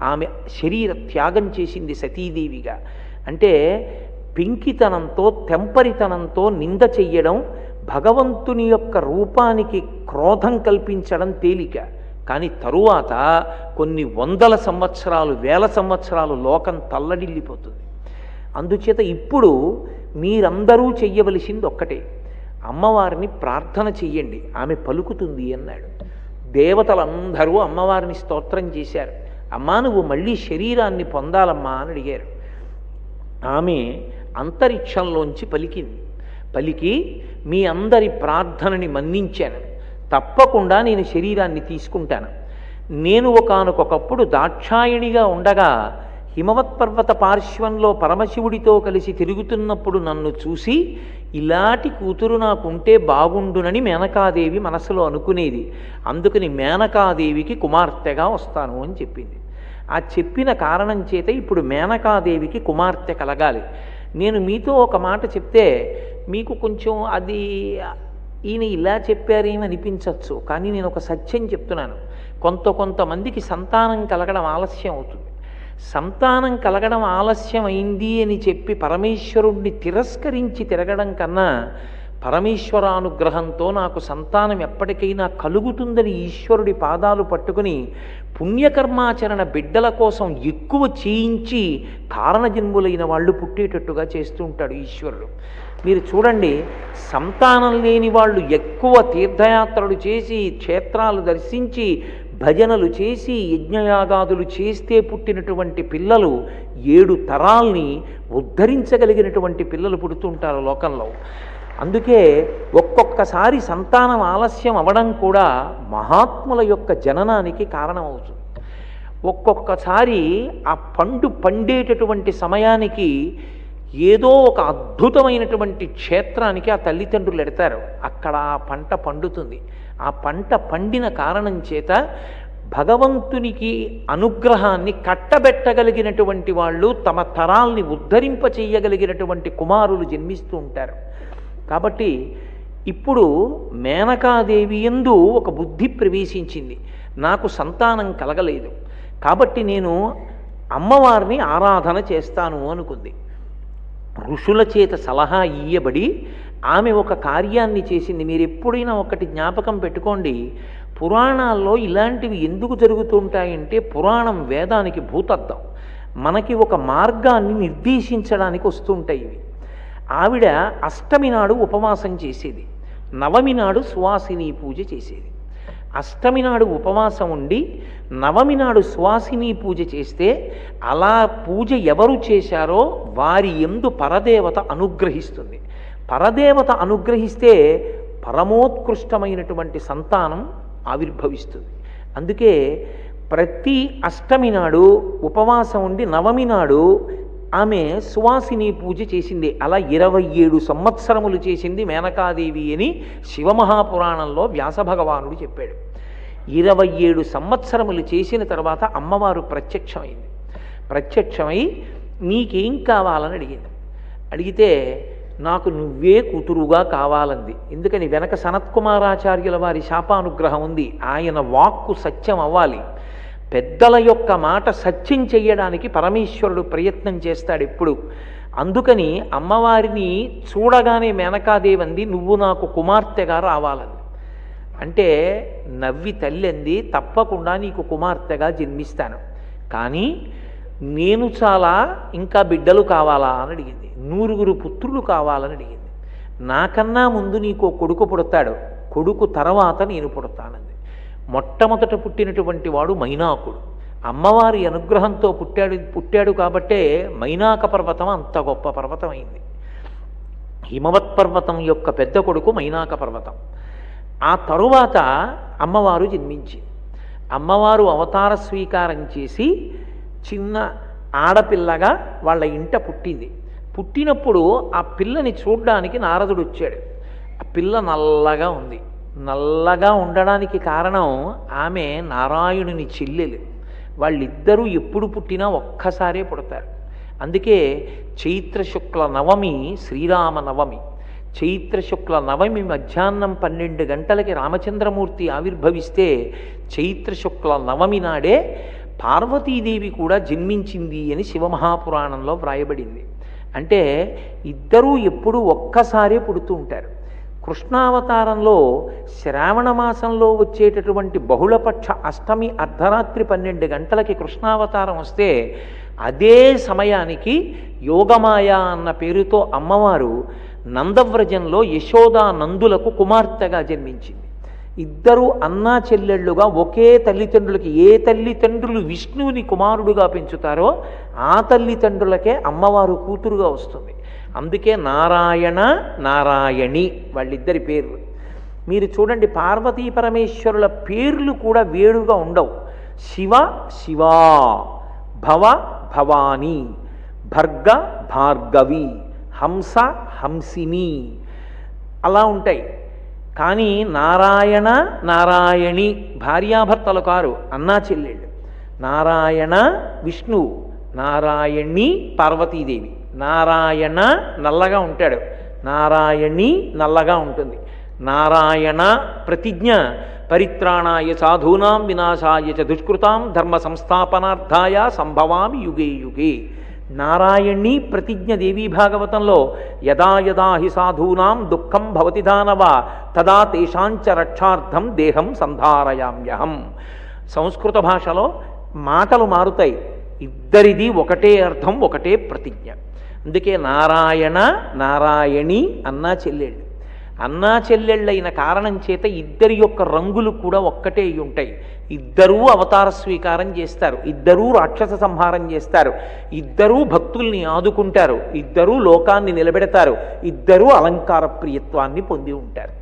ఆమె శరీర త్యాగం చేసింది సతీదేవిగా. అంటే పెంకితనంతో, తెంపరితనంతో నింద చెయ్యడం, భగవంతుని యొక్క రూపానికి క్రోధం కల్పించడం తేలిక. కానీ తరువాత కొన్ని వందల సంవత్సరాలు, వేల సంవత్సరాలు లోకం తల్లడిల్లిపోతుంది. అందుచేత ఇప్పుడు మీరందరూ చెయ్యవలసింది ఒక్కటే, అమ్మవారిని ప్రార్థన చెయ్యండి, ఆమె పలుకుతుంది అన్నాడు. దేవతలందరూ అమ్మవారిని స్తోత్రం చేశారు. అమ్మా నువ్వు మళ్ళీ శరీరాన్ని పొందాలమ్మా అని అడిగారు. ఆమె అంతరిక్షంలోంచి పలికి మీ అందరి ప్రార్థనని మన్నించాను, తప్పకుండా నేను శరీరాన్ని తీసుకుంటాను. నేను ఒకానొకప్పుడు దాక్షాయణిగా ఉండగా హిమవత్పర్వత పార్శ్వంలో పరమశివుడితో కలిసి తిరుగుతున్నప్పుడు నన్ను చూసి ఇలాంటి కూతురు నాకుంటే బాగుండునని మేనకాదేవి మనసులో అనుకునేది. అందుకని మేనకాదేవికి కుమార్తెగా వస్తాను అని చెప్పింది. ఆ చెప్పిన కారణం చేత ఇప్పుడు మేనకాదేవికి కుమార్తె కలగాలి. నేను మీతో ఒక మాట చెప్తే మీకు కొంచెం అది ఈయన ఇలా చెప్పారేమని అనిపించవచ్చు, కానీ నేను ఒక సత్యం చెప్తున్నాను. కొంతమందికి సంతానం కలగడం ఆలస్యం అవుతుంది. సంతానం కలగడం ఆలస్యం అయింది అని చెప్పి పరమేశ్వరుణ్ణి తిరస్కరించి తిరగడం కన్నా, పరమేశ్వరానుగ్రహంతో నాకు సంతానం ఎప్పటికైనా కలుగుతుందని ఈశ్వరుడి పాదాలు పట్టుకుని పుణ్యకర్మాచరణ బిడ్డల కోసం ఎక్కువ చేయించి కారణజన్ములైన వాళ్ళు పుట్టేటట్టుగా చేస్తూ ఉంటాడు ఈశ్వరుడు. మీరు చూడండి, సంతానం లేని వాళ్ళు ఎక్కువ తీర్థయాత్రలు చేసి, క్షేత్రాలు దర్శించి, భజనలు చేసి, యజ్ఞయాగాదులు చేస్తే పుట్టినటువంటి పిల్లలు 7 తరాల్ని ఉద్ధరించగలిగినటువంటి పిల్లలు పుడుతుంటారు లోకంలో. అందుకే ఒక్కొక్కసారి సంతానం ఆలస్యం అవ్వడం కూడా మహాత్ముల యొక్క జననానికి కారణమవుతుంది. ఒక్కొక్కసారి ఆ పండు పండేటటువంటి సమయానికి ఏదో ఒక అద్భుతమైనటువంటి క్షేత్రానికి ఆ తల్లిదండ్రులు ఎడతారు, అక్కడ ఆ పంట పండుతుంది. ఆ పంట పండిన కారణం చేత భగవంతునికి అనుగ్రహాన్ని కట్టబెట్టగలిగినటువంటి వాళ్ళు, తమ తరాల్ని ఉద్ధరింప చేయగలిగినటువంటి కుమారులు జన్మిస్తూ ఉంటారు. కాబట్టి ఇప్పుడు మేనకాదేవి యందు ఒక బుద్ధి ప్రవేశించింది, నాకు సంతానం కలగలేదు కాబట్టి నేను అమ్మవారిని ఆరాధన చేస్తాను అనుకుంది. ఋషుల చేత సలహా ఇయ్యబడి ఆమె ఒక కార్యాన్ని చేసింది. మీరు ఎప్పుడైనా ఒకటి జ్ఞాపకం పెట్టుకోండి, పురాణాల్లో ఇలాంటివి ఎందుకు జరుగుతుంటాయంటే, పురాణం వేదానికి భూతద్దం, మనకి ఒక మార్గాన్ని నిర్దేశించడానికి వస్తుంటాయి ఇవి. ఆవిడ అష్టమి నాడు ఉపవాసం చేసేది, నవమి నాడు సువాసిని పూజ చేసేది. అష్టమి నాడు ఉపవాసం ఉండి నవమి నాడు సువాసిని పూజ చేస్తే, అలా పూజ ఎవరు చేశారో వారి యందు పరదేవత అనుగ్రహిస్తుంది. పరదేవత అనుగ్రహిస్తే పరమోత్కృష్టమైనటువంటి సంతానం ఆవిర్భవిస్తుంది. అందుకే ప్రతి అష్టమి నాడు ఉపవాసం ఉండి నవమి నాడు ఆమె సువాసిని పూజ చేసింది. అలా 27 సంవత్సరములు చేసింది మేనకాదేవి అని శివమహాపురాణంలో వ్యాసభగవానుడు చెప్పాడు. 27 సంవత్సరములు చేసిన తర్వాత అమ్మవారు ప్రత్యక్షమై నీకేం కావాలని అడిగింది. అడిగితే నాకు నువ్వే కూతురుగా కావాలంది. ఎందుకని వెనక సనత్కుమారాచార్యుల వారి శాపానుగ్రహం ఉంది, ఆయన వాక్కు సత్యం అవ్వాలి. పెద్దల యొక్క మాట సత్యం చెయ్యడానికి పరమేశ్వరుడు ప్రయత్నం చేస్తాడు ఎప్పుడు. అందుకని అమ్మవారిని చూడగానే మేనకాదేవి అంది, నువ్వు నాకు కుమార్తెగా రావాలంది. అంటే నవ్వి తల్లి అంది, తప్పకుండా నీకు కుమార్తెగా జన్మిస్తాను, కానీ నేను చాలా ఇంకా బిడ్డలు కావాలా అని అడిగింది. 9 పుత్రులు కావాలని అడిగింది. నాకన్నా ముందు నీకు కొడుకు పుడతాడు, కొడుకు తర్వాత నేను పుడతానంది. మొట్టమొదట పుట్టినటువంటి వాడు మైనాకుడు. అమ్మవారి అనుగ్రహంతో పుట్టాడు కాబట్టే మైనాక పర్వతం అంత గొప్ప పర్వతం అయింది. హిమవత్ పర్వతం యొక్క పెద్ద కొడుకు మైనాక పర్వతం. ఆ తరువాత అమ్మవారు జన్మించింది. అమ్మవారు అవతార స్వీకారం చేసి చిన్న ఆడపిల్లగా వాళ్ళ ఇంట పుట్టింది. పుట్టినప్పుడు ఆ పిల్లని చూడ్డానికి నారదుడు వచ్చాడు. ఆ పిల్ల నల్లగా ఉంది. నల్లగా ఉండడానికి కారణం ఆమె నారాయణుని చెల్లెలు. వాళ్ళిద్దరూ ఎప్పుడు పుట్టినా ఒక్కసారే పుడతారు. అందుకే చైత్రశుక్ల నవమి శ్రీరామ నవమి. చైత్రశుక్ల నవమి మధ్యాహ్నం 12 గంటలకి రామచంద్రమూర్తి ఆవిర్భవిస్తే చైత్రశుక్ల నవమి నాడే పార్వతీదేవి కూడా జన్మించింది అని శివమహాపురాణంలో వ్రాయబడింది. అంటే ఇద్దరూ ఎప్పుడూ ఒక్కసారే పుడుతూ ఉంటారు. కృష్ణావతారంలో శ్రావణ మాసంలో వచ్చేటటువంటి బహుళపక్ష అష్టమి అర్ధరాత్రి 12 గంటలకి కృష్ణావతారం వస్తే అదే సమయానికి యోగమాయ అన్న పేరుతో అమ్మవారు నందవ్రజంలో యశోదా నందులకు కుమార్తెగా జన్మించింది. ఇద్దరు అన్నా చెల్లెళ్ళుగా ఒకే తల్లిదండ్రులకి, ఏ తల్లిదండ్రులు విష్ణువుని కుమారుడుగా పెంచుతారో ఆ తల్లిదండ్రులకే అమ్మవారు కూతురుగా వస్తుంది. అందుకే నారాయణ నారాయణి వాళ్ళిద్దరి పేర్లు. మీరు చూడండి, పార్వతీ పరమేశ్వరుల పేర్లు కూడా వేరుగా ఉండవు. శివ శివా, భవ భవాని, భర్గ భార్గవి, హంస హంసిని అలా ఉంటాయి. కానీ నారాయణ నారాయణి భార్యాభర్తలు కారు, అన్నా చెల్లెళ్ళు. నారాయణ విష్ణువు, నారాయణి పార్వతీదేవి. నారాయణ నల్లగా ఉంటాడు, నారాయణి నల్లగా ఉంటుంది. నారాయణ ప్రతిజ్ఞ పరిత్రాణాయ సాధూనాం వినాశాయ చ దుష్కృతాం ధర్మ సంస్థాపనార్థాయ సంభవామి యుగే యుగే. నారాయణి ప్రతిజ్ఞ దేవీ భాగవతంలో యదా యదా హి సాధూనాం దుఃఖం భవతి దానవ తదా తేషాంచ రక్షార్థం దేహం సంధారయామ్యహం. సంస్కృత భాషలో మాటలు మారుతాయి, ఇద్దరిది ఒకటే అర్థం, ఒకటే ప్రతిజ్ఞ. అందుకే నారాయణ నారాయణి అన్నా చెల్లెళ్ళు. అన్నా చెల్లెళ్ళైన కారణం చేత ఇద్దరి యొక్క రంగులు కూడా ఒక్కటే అయి ఉంటాయి. ఇద్దరూ అవతార స్వీకారం చేస్తారు, ఇద్దరూ రాక్షస సంహారం చేస్తారు, ఇద్దరూ భక్తుల్ని ఆదుకుంటారు, ఇద్దరూ లోకాన్ని నిలబెడతారు, ఇద్దరూ అలంకార ప్రియత్వాన్ని పొంది ఉంటారు.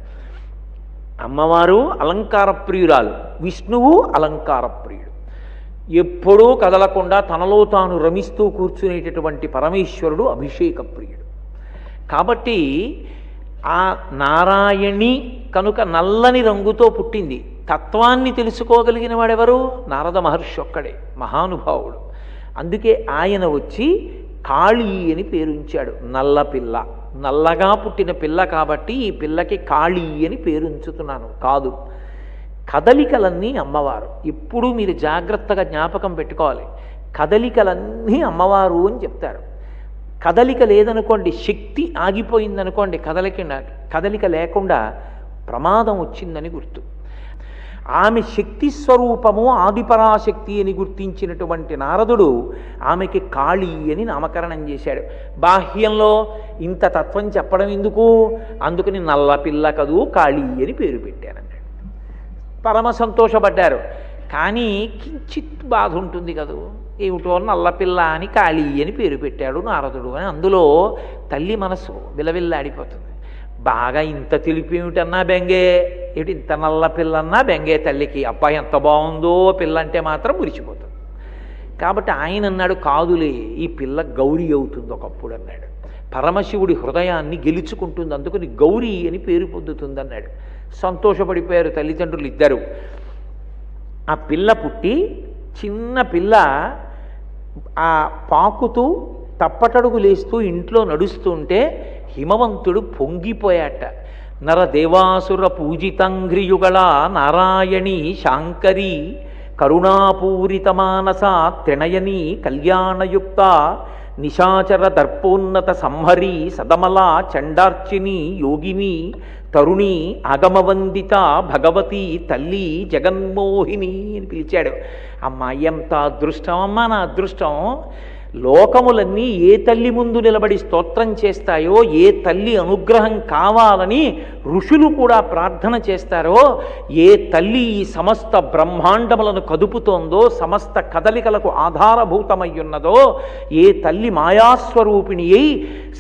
అమ్మవారు అలంకార ప్రియురాలు, విష్ణువు అలంకార ప్రియుడు. ఎప్పుడూ కదలకుండా తనలో తాను రమిస్తూ కూర్చునేటటువంటి పరమేశ్వరుడు అభిషేక ప్రియుడు. కాబట్టి ఆ నారాయణి కనుక నల్లని రంగుతో పుట్టింది. తత్వాన్ని తెలుసుకోగలిగిన వాడెవరు? నారద మహర్షి ఒక్కడే, మహానుభావుడు. అందుకే ఆయన వచ్చి కాళీ అని పేరుంచాడు. నల్ల పిల్ల, నల్లగా పుట్టిన పిల్ల కాబట్టి ఈ పిల్లకి కాళీ అని పేరుంచుతున్నాను కాదు. కదలికలన్నీ అమ్మవారు. ఎప్పుడూ మీరు జాగ్రత్తగా జ్ఞాపకం పెట్టుకోవాలి. కదలికలన్నీ అమ్మవారు అని చెప్తారు. కదలిక లేదనుకోండి, శక్తి ఆగిపోయిందనుకోండి, కదలిక లేకుండా ప్రమాదం వచ్చిందని గుర్తు. ఆమె శక్తి స్వరూపము ఆదిపరాశక్తి అని గుర్తించినటువంటి నారదుడు ఆమెకి కాళీ అని నామకరణం చేశాడు. బాహ్యంలో ఇంత తత్వం చెప్పడం ఎందుకు, అందుకని నల్ల పిల్ల కదూ కాళీ అని పేరు పెట్టానన్నాడు. పరమ సంతోషపడ్డారు. కానీ కించిత్ బాధ ఉంటుంది కదూ, ఏమిటో నల్లపిల్ల అని కాళీ అని పేరు పెట్టాడు నారదుడు అని. అందులో తల్లి మనసు విలవిల్లాడిపోతుంది. బాగా ఇంత తెలిపేమిటన్నా బెంగే, ఏమిటి ఇంత నల్ల పిల్లన్నా బెంగే తల్లికి. అబ్బాయి ఎంత బాగుందో పిల్ల అంటే మాత్రం మురిసిపోతుంది. కాబట్టి ఆయన అన్నాడు, కాదులే ఈ పిల్ల గౌరీ అవుతుంది ఒకప్పుడు అన్నాడు. పరమశివుడి హృదయాన్ని గెలుచుకుంటుంది, అందుకని గౌరీ అని పేరు పొందుతుంది అన్నాడు. సంతోషపడిపోయారు తల్లిదండ్రులు ఇద్దరు. ఆ పిల్ల పుట్టి, చిన్న పిల్ల ఆ పాకుతూ తప్పటడుగు లేస్తూ ఇంట్లో నడుస్తుంటే హిమవంతుడు పొంగిపోయాట. నరదేవాసుర పూజితంఘ్రియుగళ నారాయణి శాంకరి కరుణాపూరిత మానస త్రినయని కళ్యాణయుక్త నిశాచర దర్పోన్నత సంహరి సదమలా చండార్చిని యోగిని తరుణి ఆగమవందిత భగవతి తల్లి జగన్మోహిని అని పిలిచాడు. అమ్మ ఎంత అదృష్టం అమ్మా, నా అదృష్టం. లోకములన్నీ ఏ తల్లి ముందు నిలబడి స్తోత్రం చేస్తాయో, ఏ తల్లి అనుగ్రహం కావాలని ఋషులు కూడా ప్రార్థన చేస్తారో, ఏ తల్లి ఈ సమస్త బ్రహ్మాండములను కదుపుతోందో, సమస్త కదలికలకు ఆధారభూతమయ్యున్నదో, ఏ తల్లి మాయాస్వరూపిణి అయి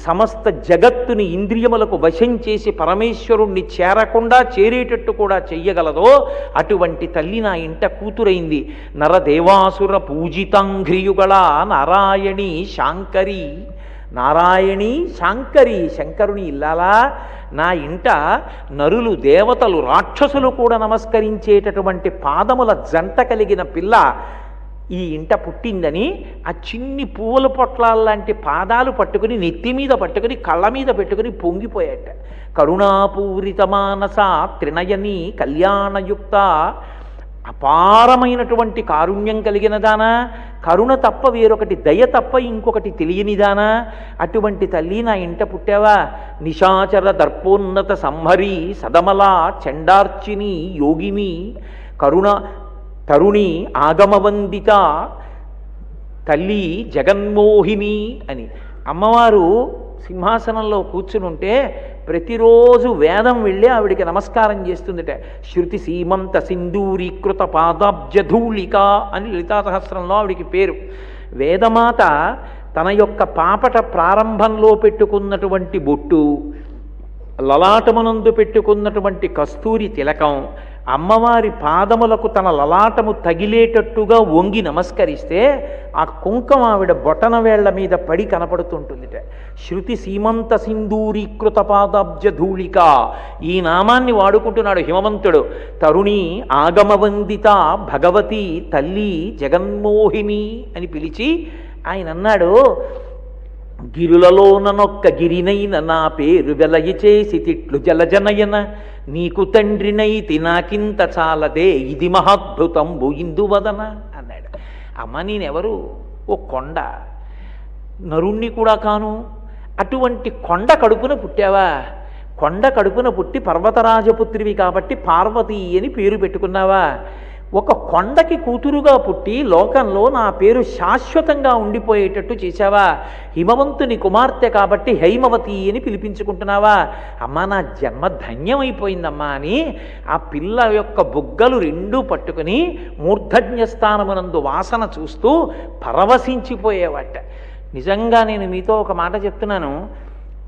సమస్త జగత్తుని ఇంద్రియములకు వశం చేసి పరమేశ్వరుణ్ణి చేరకుండా చేరేటట్టు కూడా చెయ్యగలదో, అటువంటి తల్లి నా ఇంట కూతురైంది. నరదేవాసుర పూజితాంఘ్రియుగళ నారాయణి శాంకరి. నారాయణి శాంకరి, శంకరుని ఇల్లాలా నా ఇంట నరులు దేవతలు రాక్షసులు కూడా నమస్కరించేటటువంటి పాదముల జంట కలిగిన పిల్ల ఈ ఇంట పుట్టిందని ఆ చిన్ని పువ్వుల పొట్లాల్లాంటి పాదాలు పట్టుకుని నెత్తి మీద పట్టుకుని కళ్ళ మీద పెట్టుకుని పొంగిపోయాట. కరుణాపూరిత మానస త్రినయని కళ్యాణయుక్త, అపారమైనటువంటి కారుణ్యం కలిగిన దానా, కరుణ తప్ప వేరొకటి, దయ తప్ప ఇంకొకటి తెలియనిదానా, అటువంటి తల్లి నా ఇంట పుట్టావా. నిశాచర దర్పోన్నత సంహరి సదమల చండార్చిని యోగిని కరుణ తరుణి ఆగమవందిత తల్లి జగన్మోహిని అని. అమ్మవారు సింహాసనంలో కూర్చునుంటే ప్రతిరోజు వేదం వెళ్ళి ఆవిడికి నమస్కారం చేస్తుందిట. శృతి సీమంత సింధూరీకృత పాదాబ్జధూళిక అని లలితా సహస్రంలో ఆవిడికి పేరు. వేదమాత తన యొక్క పాపట ప్రారంభంలో పెట్టుకున్నటువంటి బొట్టు, లలాటమునందు పెట్టుకున్నటువంటి కస్తూరి తిలకం, అమ్మవారి పాదములకు తన లలాటము తగిలేటట్టుగా వంగి నమస్కరిస్తే ఆ కుంకం ఆవిడ బొటన వేళ్ల మీద పడి కనపడుతుంటుందిట. శృతి సీమంత సింధూరీకృత పాదాబ్జధూళిక, ఈ నామాన్ని వాడుకుంటున్నాడు హిమవంతుడు. తరుణి ఆగమవందిత భగవతి తల్లి జగన్మోహిని అని పిలిచి ఆయన అన్నాడు, గిరులలోననొక్క గిరినైన నా పేరు వెలయి చేసి తిట్లు జలజనయన, నీకు తండ్రినైతి నాకింత చాలదే ఇది మహాద్భుతంబు ఇందువదన అన్నాడు. అమ్మ నేనెవరు? ఓ కొండ, నరుణ్ణి కూడా కాను. అటువంటి కొండ కడుపున పుట్టావా? కొండ కడుపున పుట్టి పర్వతరాజపుత్రివి కాబట్టి పార్వతీ అని పేరు పెట్టుకున్నావా? ఒక కొండకి కూతురుగా పుట్టి లోకంలో నా పేరు శాశ్వతంగా ఉండిపోయేటట్టు చేశావా? హిమవంతుని కుమార్తె కాబట్టి హైమవతి అని పిలిపించుకుంటున్నావా? అమ్మా నా జన్మ ధన్యమైపోయిందమ్మా అని ఆ పిల్ల యొక్క బుగ్గలు రెండూ పట్టుకుని మూర్ధజ్ఞస్థానమునందు వాసన చూస్తూ పరవశించిపోయేవాట. నిజంగా నేను మీతో ఒక మాట చెప్తున్నాను.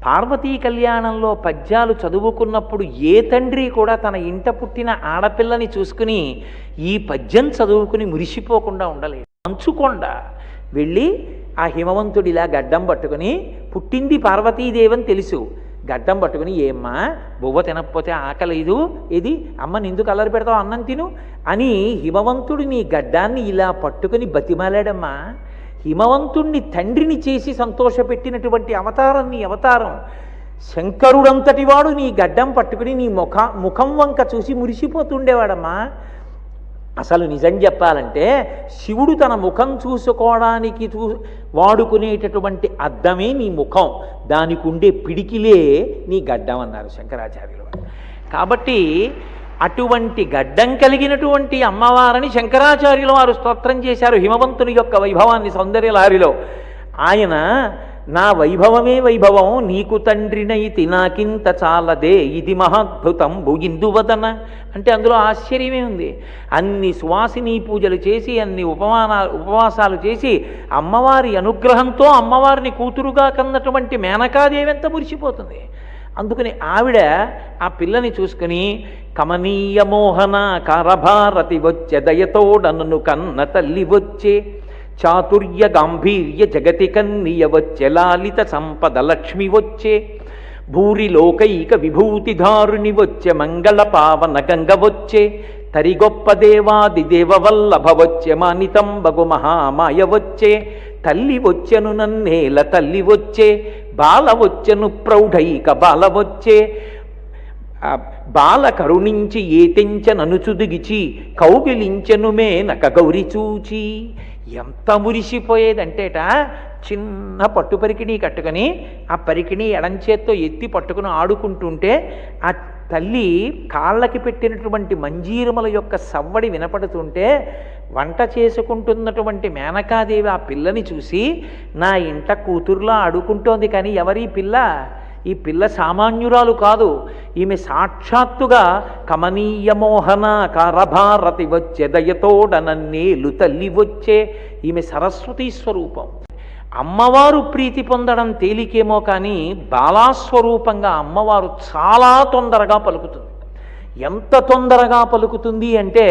పార్వతీ కళ్యాణంలో పద్యాలు చదువుకున్నప్పుడు ఏ తండ్రి కూడా తన ఇంట పుట్టిన ఆడపిల్లని చూసుకుని ఈ పద్యం చదువుకుని మురిసిపోకుండా ఉండలేదు. మంచుకొండ వెళ్ళి ఆ హిమవంతుడిలా గడ్డం పట్టుకుని, పుట్టింది పార్వతీదేవని తెలుసు, గడ్డం పట్టుకుని ఏమ్మా బువ్వ తినకపోతే ఆకలేదు, ఏది అమ్మని ఎందుకు అల్లరి పెడతావు, అన్నం తిను అని హిమవంతుడు నీ గడ్డాన్ని ఇలా పట్టుకుని బతిమాలాడమ్మా. హిమవంతుణ్ణి తండ్రిని చేసి సంతోషపెట్టినటువంటి అవతారం నీ అవతారం. శంకరుడంతటి వాడు నీ గడ్డం పట్టుకుని నీ ముఖం వంక చూసి మురిసిపోతుండేవాడమ్మా. అసలు నిజం చెప్పాలంటే శివుడు తన ముఖం చూసుకోవడానికి వాడుకునేటటువంటి అద్దమే నీ ముఖం, దానికి ఉండే పిడికిలే నీ గడ్డం అన్నారు శంకరాచార్యులు. కాబట్టి అటువంటి గడ్డం కలిగినటువంటి అమ్మవారిని శంకరాచార్యులు వారు స్తోత్రం చేశారు హిమవంతుని యొక్క వైభవాన్ని సౌందర్యలహరిలో. ఆయన నా వైభవమే వైభవం, నీకు తండ్రినైతి నాకింత చాలదే ఇది మహాద్భుతంబు ఇందువదన అంటే అందులో ఆశ్చర్యమే ఉంది. అన్ని సువాసిని పూజలు చేసి, అన్ని ఉపవాసాలు చేసి అమ్మవారి అనుగ్రహంతో అమ్మవారిని కూతురుగా కన్నటువంటి మేనకాదేవి ఎంత మురిసిపోతుంది. అందుకని ఆవిడ ఆ పిల్లని చూసుకుని కమనీయ మోహన కారభారతి వచ్చే దయతోడను కన్న తల్లి వచ్చే, చాతుర్య గాంభీర్య జగతి కన్నియ వచ్చే, లాలిత సంపద లక్ష్మి వచ్చే, భూరి లోకైక విభూతిధారుని వచ్చే, మంగళ పావన గంగ వచ్చే, తరిగొప్ప దేవాది దేవవల్లభ వచ్చే, మానితంబగు మహామాయ వచ్చే, తల్లి వచ్చెను నన్నేల తల్లి వచ్చే, బాల వచ్చెను ప్రౌఢైక బాల వచ్చే, బాల కరుణించి ఏతెంచననుచుదిగిచి కౌగిలించెను మేనక గౌరి చూచి. ఎంత మురిసిపోయేదంటేట చిన్న పట్టు పరికిణీ కట్టుకొని ఆ పరికిణీ ఎడంచేత్తో ఎత్తి పట్టుకుని ఆడుకుంటుంటే ఆ తల్లి కాళ్ళకి పెట్టినటువంటి మంజీరముల యొక్క సవ్వడి వినపడుతుంటే వంట చేసుకుంటున్నటువంటి మేనకాదేవి ఆ పిల్లని చూసి నా ఇంట కూతురులా ఆడుకుంటోంది, కానీ ఎవరి పిల్ల? ఈ పిల్ల సామాన్యురాలు కాదు, ఈమె సాక్షాత్తుగా కమనీయ మోహన కారభారతి వచ్చే దయతోడనన్నేలు తల్లి వచ్చే, ఈమె సరస్వతీ స్వరూపం. అమ్మవారు ప్రీతి పొందడం తేలికేమో కానీ బాలాస్వరూపంగా అమ్మవారు చాలా తొందరగా పలుకుతుంది. ఎంత తొందరగా పలుకుతుంది అంటే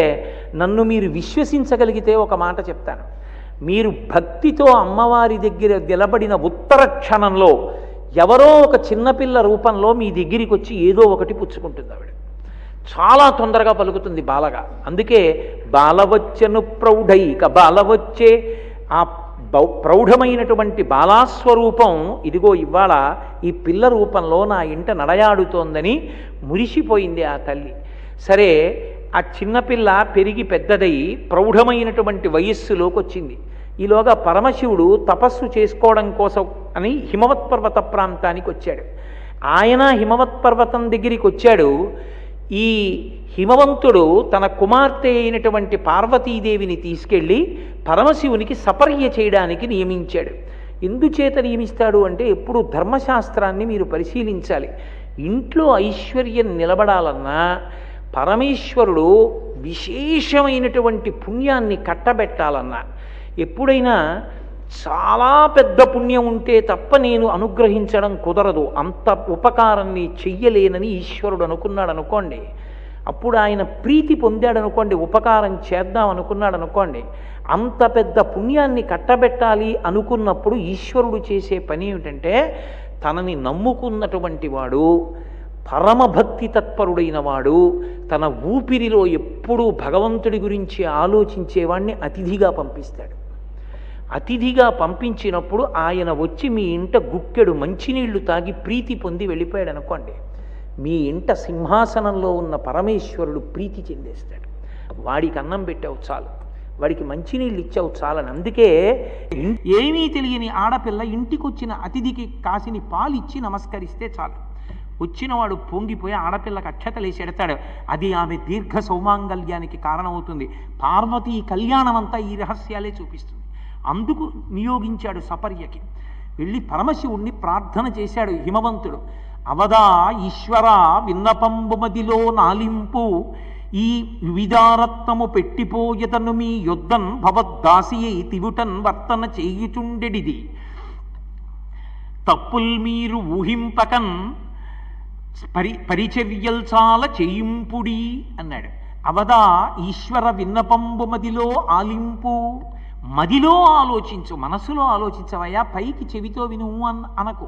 నన్ను మీరు విశ్వసించగలిగితే ఒక మాట చెప్తాను. మీరు భక్తితో అమ్మవారి దగ్గర నిలబడిన ఉత్తర క్షణంలో ఎవరో ఒక చిన్నపిల్ల రూపంలో మీ దగ్గరికి వచ్చి ఏదో ఒకటి పుచ్చుకుంటుంది ఆవిడ. చాలా తొందరగా పలుకుతుంది బాలగా. అందుకే బాలవచ్చను ప్రౌఢైక బాలవచ్చే, ఆ ప్రౌఢమైనటువంటి బాలాస్వరూపం ఇదిగో ఇవాళ ఈ పిల్ల రూపంలో నా ఇంట నడయాడుతోందని మురిసిపోయింది ఆ తల్లి. సరే, ఆ చిన్నపిల్ల పెరిగి పెద్దదై ప్రౌఢమైనటువంటి వయస్సులోకి వచ్చింది. ఈలోగా పరమశివుడు తపస్సు చేసుకోవడం కోసం అని హిమవత్ పర్వత ప్రాంతానికి వచ్చాడు. ఆయన హిమవత్ పర్వతం దగ్గరికి వచ్చాడు. ఈ హిమవంతుడు తన కుమార్తె అయినటువంటి పార్వతీదేవిని తీసుకెళ్ళి పరమశివునికి సపర్య చేయడానికి నియమించాడు. ఎందుచేత నియమిస్తాడు అంటే ఎప్పుడు ధర్మశాస్త్రాన్ని మీరు పరిశీలించాలి. ఇంట్లో ఐశ్వర్యం నిలబడాలన్నా పరమేశ్వరుడు విశేషమైనటువంటి పుణ్యాన్ని కట్టబెట్టాలన్నా ఎప్పుడైనా చాలా పెద్ద పుణ్యం ఉంటే తప్ప నేను అనుగ్రహించడం కుదరదు, అంత ఉపకారాన్ని చెయ్యలేనని ఈశ్వరుడు అనుకున్నాడు అనుకోండి, అప్పుడు ఆయన ప్రీతి పొందాడు అనుకోండి, ఉపకారం చేద్దాం అనుకున్నాడు అనుకోండి, అంత పెద్ద పుణ్యాన్ని కట్టబెట్టాలి అనుకున్నప్పుడు ఈశ్వరుడు చేసే పని ఏమిటంటే తనని నమ్ముకున్నటువంటి వాడు, పరమభక్తి తత్పరుడైన వాడు, తన ఊపిరిలో ఎప్పుడూ భగవంతుడి గురించి ఆలోచించేవాడిని అతిథిగా పంపిస్తాడు. అతిథిగా పంపించినప్పుడు ఆయన వచ్చి మీ ఇంట గుక్కెడు మంచినీళ్లు తాగి ప్రీతి పొంది వెళ్ళిపోయాడు అనుకోండి, మీ ఇంట సింహాసనంలో ఉన్న పరమేశ్వరుడు ప్రీతి చెందేస్తాడు. వాడికి అన్నం పెట్టావు చాలు, వాడికి మంచినీళ్ళు ఇచ్చావు చాలని. అందుకే ఏమీ తెలియని ఆడపిల్ల ఇంటికి వచ్చిన అతిథికి కాసిని పాలిచ్చి నమస్కరిస్తే చాలు, వచ్చినవాడు పొంగిపోయి ఆడపిల్లకి అక్షతలేసి ఎడతాడు. అది ఆమె దీర్ఘ సౌమాంగల్యానికి కారణమవుతుంది. పార్వతీ కళ్యాణం అంతా ఈ రహస్యాలే చూపిస్తుంది. అందుకు నియోగించాడు సపర్యకి. వెళ్ళి పరమశివుణ్ణి ప్రార్థన చేశాడు హిమవంతుడు. అవదా ఈశ్వర విన్నపంబు మదిలో నాలింపు, ఈ వివిధారత్నము పెట్టిపోయతను మీ యొద్దన్ భవద్దాసియై తివుటన్ వర్తన చేయుచుండెడిది, తప్పుల్ మీరు ఊహింపకన్ పరిచర్యల్ చాలా చేయింపుడి అన్నాడు. అవదా ఈశ్వర విన్నపంబు మదిలో ఆలింపు, మదిలో ఆలోచించు, మనసులో ఆలోచించవయ్యా, పైకి చెవితో విను అనకు.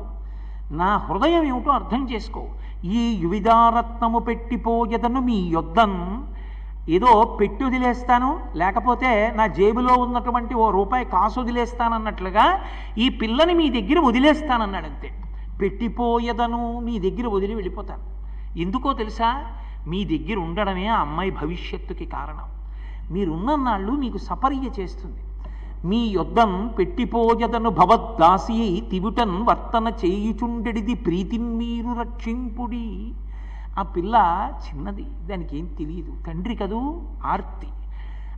నా హృదయం ఏమిటో అర్థం చేసుకో. ఈ యువిధారత్నము పెట్టిపోయదను మీ యొద్దన్, ఏదో పెట్టి వదిలేస్తాను, లేకపోతే నా జేబులో ఉన్నటువంటి ₹1 కాసు వదిలేస్తానన్నట్లుగా ఈ పిల్లని మీ దగ్గర వదిలేస్తానన్నాడు. అంతే, పెట్టిపోయదను, మీ దగ్గర వదిలి వెళ్ళిపోతాను. ఎందుకో తెలుసా? మీ దగ్గర ఉండడమే ఆ అమ్మాయి భవిష్యత్తుకి కారణం. మీరున్నన్నాళ్ళు మీకు సపర్య చేస్తుంది. మీ యొద్దన్ పెట్టిపోయదను భవద్దాసి తివుటన్ వర్తన చేయుచుండెడిది ప్రీతిన్ మీరు రక్షింపుడి. ఆ పిల్ల చిన్నది, దానికి ఏం తెలియదు, తండ్రి కదూ, ఆర్తి.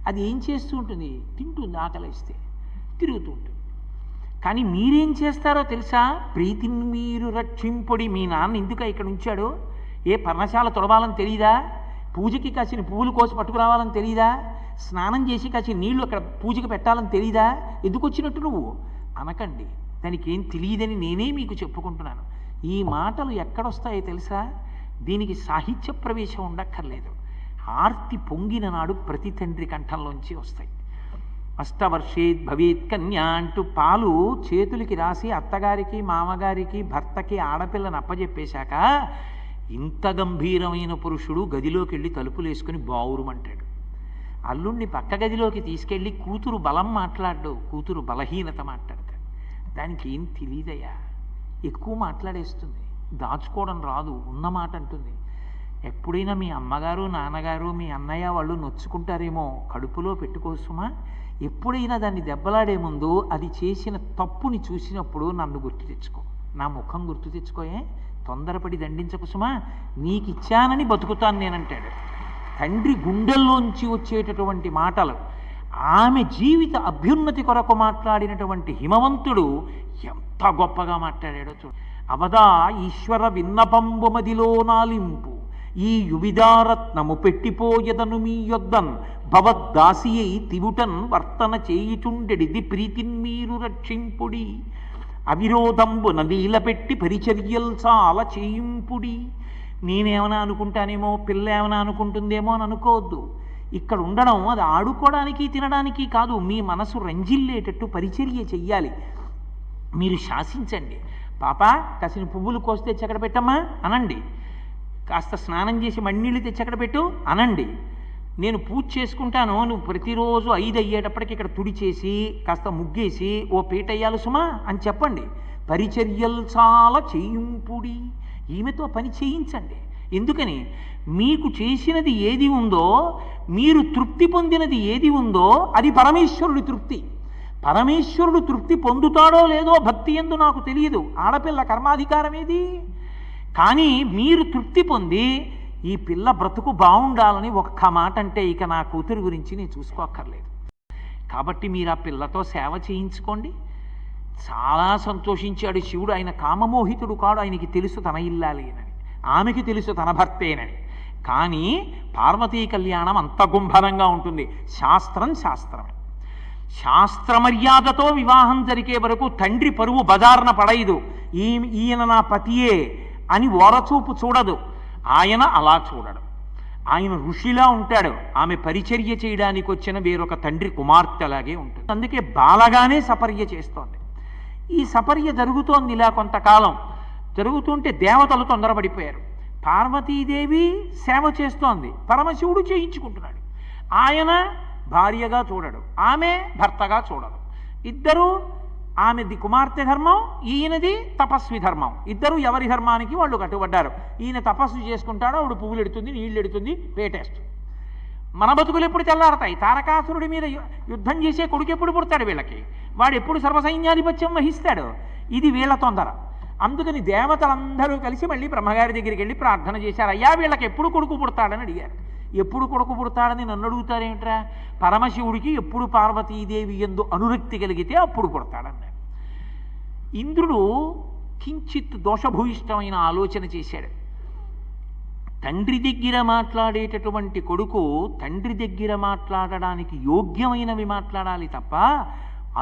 అది ఏం చేస్తూ ఉంటుంది? తింటుంది, ఆకలిస్తే తిరుగుతూ ఉంటుంది. కానీ మీరేం చేస్తారో తెలుసా? ప్రీతిని మీరు రక్షింపుడి. మీ నాన్న ఎందుకు ఇక్కడ ఉంచాడు? ఏ పర్ణశాల తొడవాలని తెలియదా? పూజకి కాసిన పువ్వులు కోసి పట్టుకురావాలని తెలియదా? స్నానం చేసి కాసిన నీళ్లు అక్కడ పూజకి పెట్టాలని తెలియదా? ఎందుకు వచ్చినట్టు నువ్వు అనకండి. దానికి ఏం తెలియదని నేనే మీకు చెప్పుకుంటున్నాను. ఈ మాటలు ఎక్కడొస్తాయో తెలుసా? దీనికి సాహిత్య ప్రవేశం ఉండక్కర్లేదు. ఆర్తి పొంగిన నాడు ప్రతి తండ్రి కంఠంలోంచి వస్తాయి. అష్టవర్షేద్ భవేత్ కన్యా అంటూ పాలు చేతులకి రాసి అత్తగారికి, మామగారికి, భర్తకి ఆడపిల్లని అప్పజెప్పేశాక ఇంత గంభీరమైన పురుషుడు గదిలోకి వెళ్ళి తలుపులు వేసుకుని బావురుమంటాడు. అల్లుణ్ణి పక్క గదిలోకి తీసుకెళ్ళి కూతురు బలం మాట్లాడు, కూతురు బలహీనత మాట్లాడతాడు. దానికి ఏం తెలియదయ్యా, ఎక్కువ మాట్లాడేస్తుంది, దాచుకోవడం రాదు, ఉన్నమాట అంటుంది. ఎప్పుడైనా మీ అమ్మగారు, నాన్నగారు, మీ అన్నయ్య వాళ్ళు నొచ్చుకుంటారేమో, కడుపులో పెట్టుకోసుమా, ఎప్పుడైనా దాన్ని దెబ్బలాడే ముందు అది చేసిన తప్పుని చూసినప్పుడు నన్ను గుర్తు తెచ్చుకో, నా ముఖం గుర్తు తెచ్చుకోయే, తొందరపడి దండించకు సుమా, నీకు ఇచ్చానని బతుకుతాను నేనంటాడు. తండ్రి గుండెల్లోంచి వచ్చేటటువంటి మాటలు, ఆమె జీవిత అభ్యున్నతి కొరకు మాట్లాడినటువంటి హిమవంతుడు ఎంత గొప్పగా మాట్లాడాడో చూడు. అవదా ఈశ్వర విన్నపంబు మదిలో నాలింపు, ఈ యువిదారత్నము పెట్టిపోయదను మీ యొద్దన్, భవద్దాసి అయి తివుటన్ వర్తన చేయుచుండెడిది ప్రీతిన్ మీరు రక్షింపుడి, అవిరోధంబు నదీల పెట్టి పరిచర్యల్ చాలా చేయింపుడి. నేనేమైనా అనుకుంటానేమో, పిల్ల ఏమైనా అనుకుంటుందేమో అని అనుకోవద్దు. ఇక్కడ ఉండడం అది ఆడుకోవడానికి తినడానికి కాదు, మీ మనసు రంజిల్లేటట్టు పరిచర్య చెయ్యాలి. మీరు శాసించండి. పాప కాసిన పువ్వులు కోసి తెచ్చి ఎక్కడ పెట్టమ్మా అనండి, కాస్త స్నానం చేసి మಣ್ಣీళ్ళు తెచ్చి ఎక్కడ పెట్టు అనండి. నేను పూజ చేసుకుంటాను, నువ్వు ప్రతిరోజు 5 అయ్యేటప్పటికి ఇక్కడ తుడి చేసి కాస్త ముగ్గేసి ఓ పీట అయ్యాలి సుమా అని చెప్పండి. పరిచర్యలు చాలా చేయింపుడి, ఈమెతో పని చేయించండి. ఎందుకని? మీకు చేసినది ఏది ఉందో, మీరు తృప్తి పొందినది ఏది ఉందో అది పరమేశ్వరుడి తృప్తి. పరమేశ్వరుడు తృప్తి పొందుతాడో లేదో భక్తి యందు నాకు తెలియదు, ఆడపిల్ల కర్మాధికారం ఏది. కానీ మీరు తృప్తి పొంది ఈ పిల్ల బ్రతుకు బాగుండాలని ఒక్క మాట అంటే ఇక నా కూతురు గురించి నేను చూసుకోక్కర్లేదు. కాబట్టి మీరు ఆ పిల్లతో సేవ చేయించుకోండి. చాలా సంతోషించాడు శివుడు. ఆయన కామమోహితుడు కాడు, ఆయనకి తెలుసు తన ఇల్లాలేనని, ఆమెకి తెలుసు తన భర్తేనని. కానీ పార్వతీ కళ్యాణం అంత గుంభరంగా ఉంటుంది. శాస్త్రం శాస్త్రమే. శాస్త్రమర్యాదతో వివాహం జరిగే వరకు తండ్రి పరువు బజార్న పడైదు. ఈయన నా పతియే అని ఓరచూపు చూడదు. ఆయన అలా చూడడు. ఆయన ఋషిలా ఉంటాడు. ఆమె పరిచర్య చేయడానికి వచ్చిన వేరొక తండ్రి కుమార్తెలాగే ఉంటుంది. అందుకే బాలగానే సపర్య చేస్తోంది. ఈ సపర్య జరుగుతోంది. ఇలా కొంతకాలం జరుగుతుంటే దేవతలు తొందరపడిపోయారు. పార్వతీదేవి సేవ చేస్తోంది, పరమశివుడు చేయించుకుంటున్నాడు. ఆయన భార్యగా చూడడు, ఆమె భర్తగా చూడదు. ఇద్దరూ, ఆమెది కుమార్తె ధర్మం, ఈయనది తపస్వి ధర్మం. ఇద్దరు ఎవరి ధర్మానికి వాళ్ళు కట్టుబడ్డారు. ఈయన తపస్సు చేసుకుంటాడు, ఆవిడ పువ్వులు ఎడుతుంది, నీళ్లు ఎడుతుంది, పేటేస్తుంది. మన బతుకులు ఎప్పుడు తెల్లారతాయి? తారకాసురుడి మీద యుద్ధం చేసే కొడుకు ఎప్పుడు పుడతాడు వీళ్ళకి? వాడు ఎప్పుడు సర్వసైన్యాధిపత్యం వహిస్తాడు? ఇది వీళ్ళ తొందర. అందుకని దేవతలందరూ కలిసి మళ్ళీ బ్రహ్మగారి దగ్గరికి వెళ్ళి ప్రార్థన చేశారు. అయ్యా వీళ్ళకి ఎప్పుడు కొడుకు పుడతాడని అడిగారు. ఎప్పుడు కొడుకు పుడతాడని నన్ను అడుగుతారేమిట్రా? పరమశివుడికి ఎప్పుడు పార్వతీదేవి యందు అనురక్తి కలిగితే అప్పుడు పుడతాడన్నారు. ఇంద్రుడు కించిత్ దోషభూయిష్టమైన ఆలోచన చేశాడు. తండ్రి దగ్గర మాట్లాడేటటువంటి కొడుకు తండ్రి దగ్గర మాట్లాడడానికి యోగ్యమైనవి మాట్లాడాలి తప్ప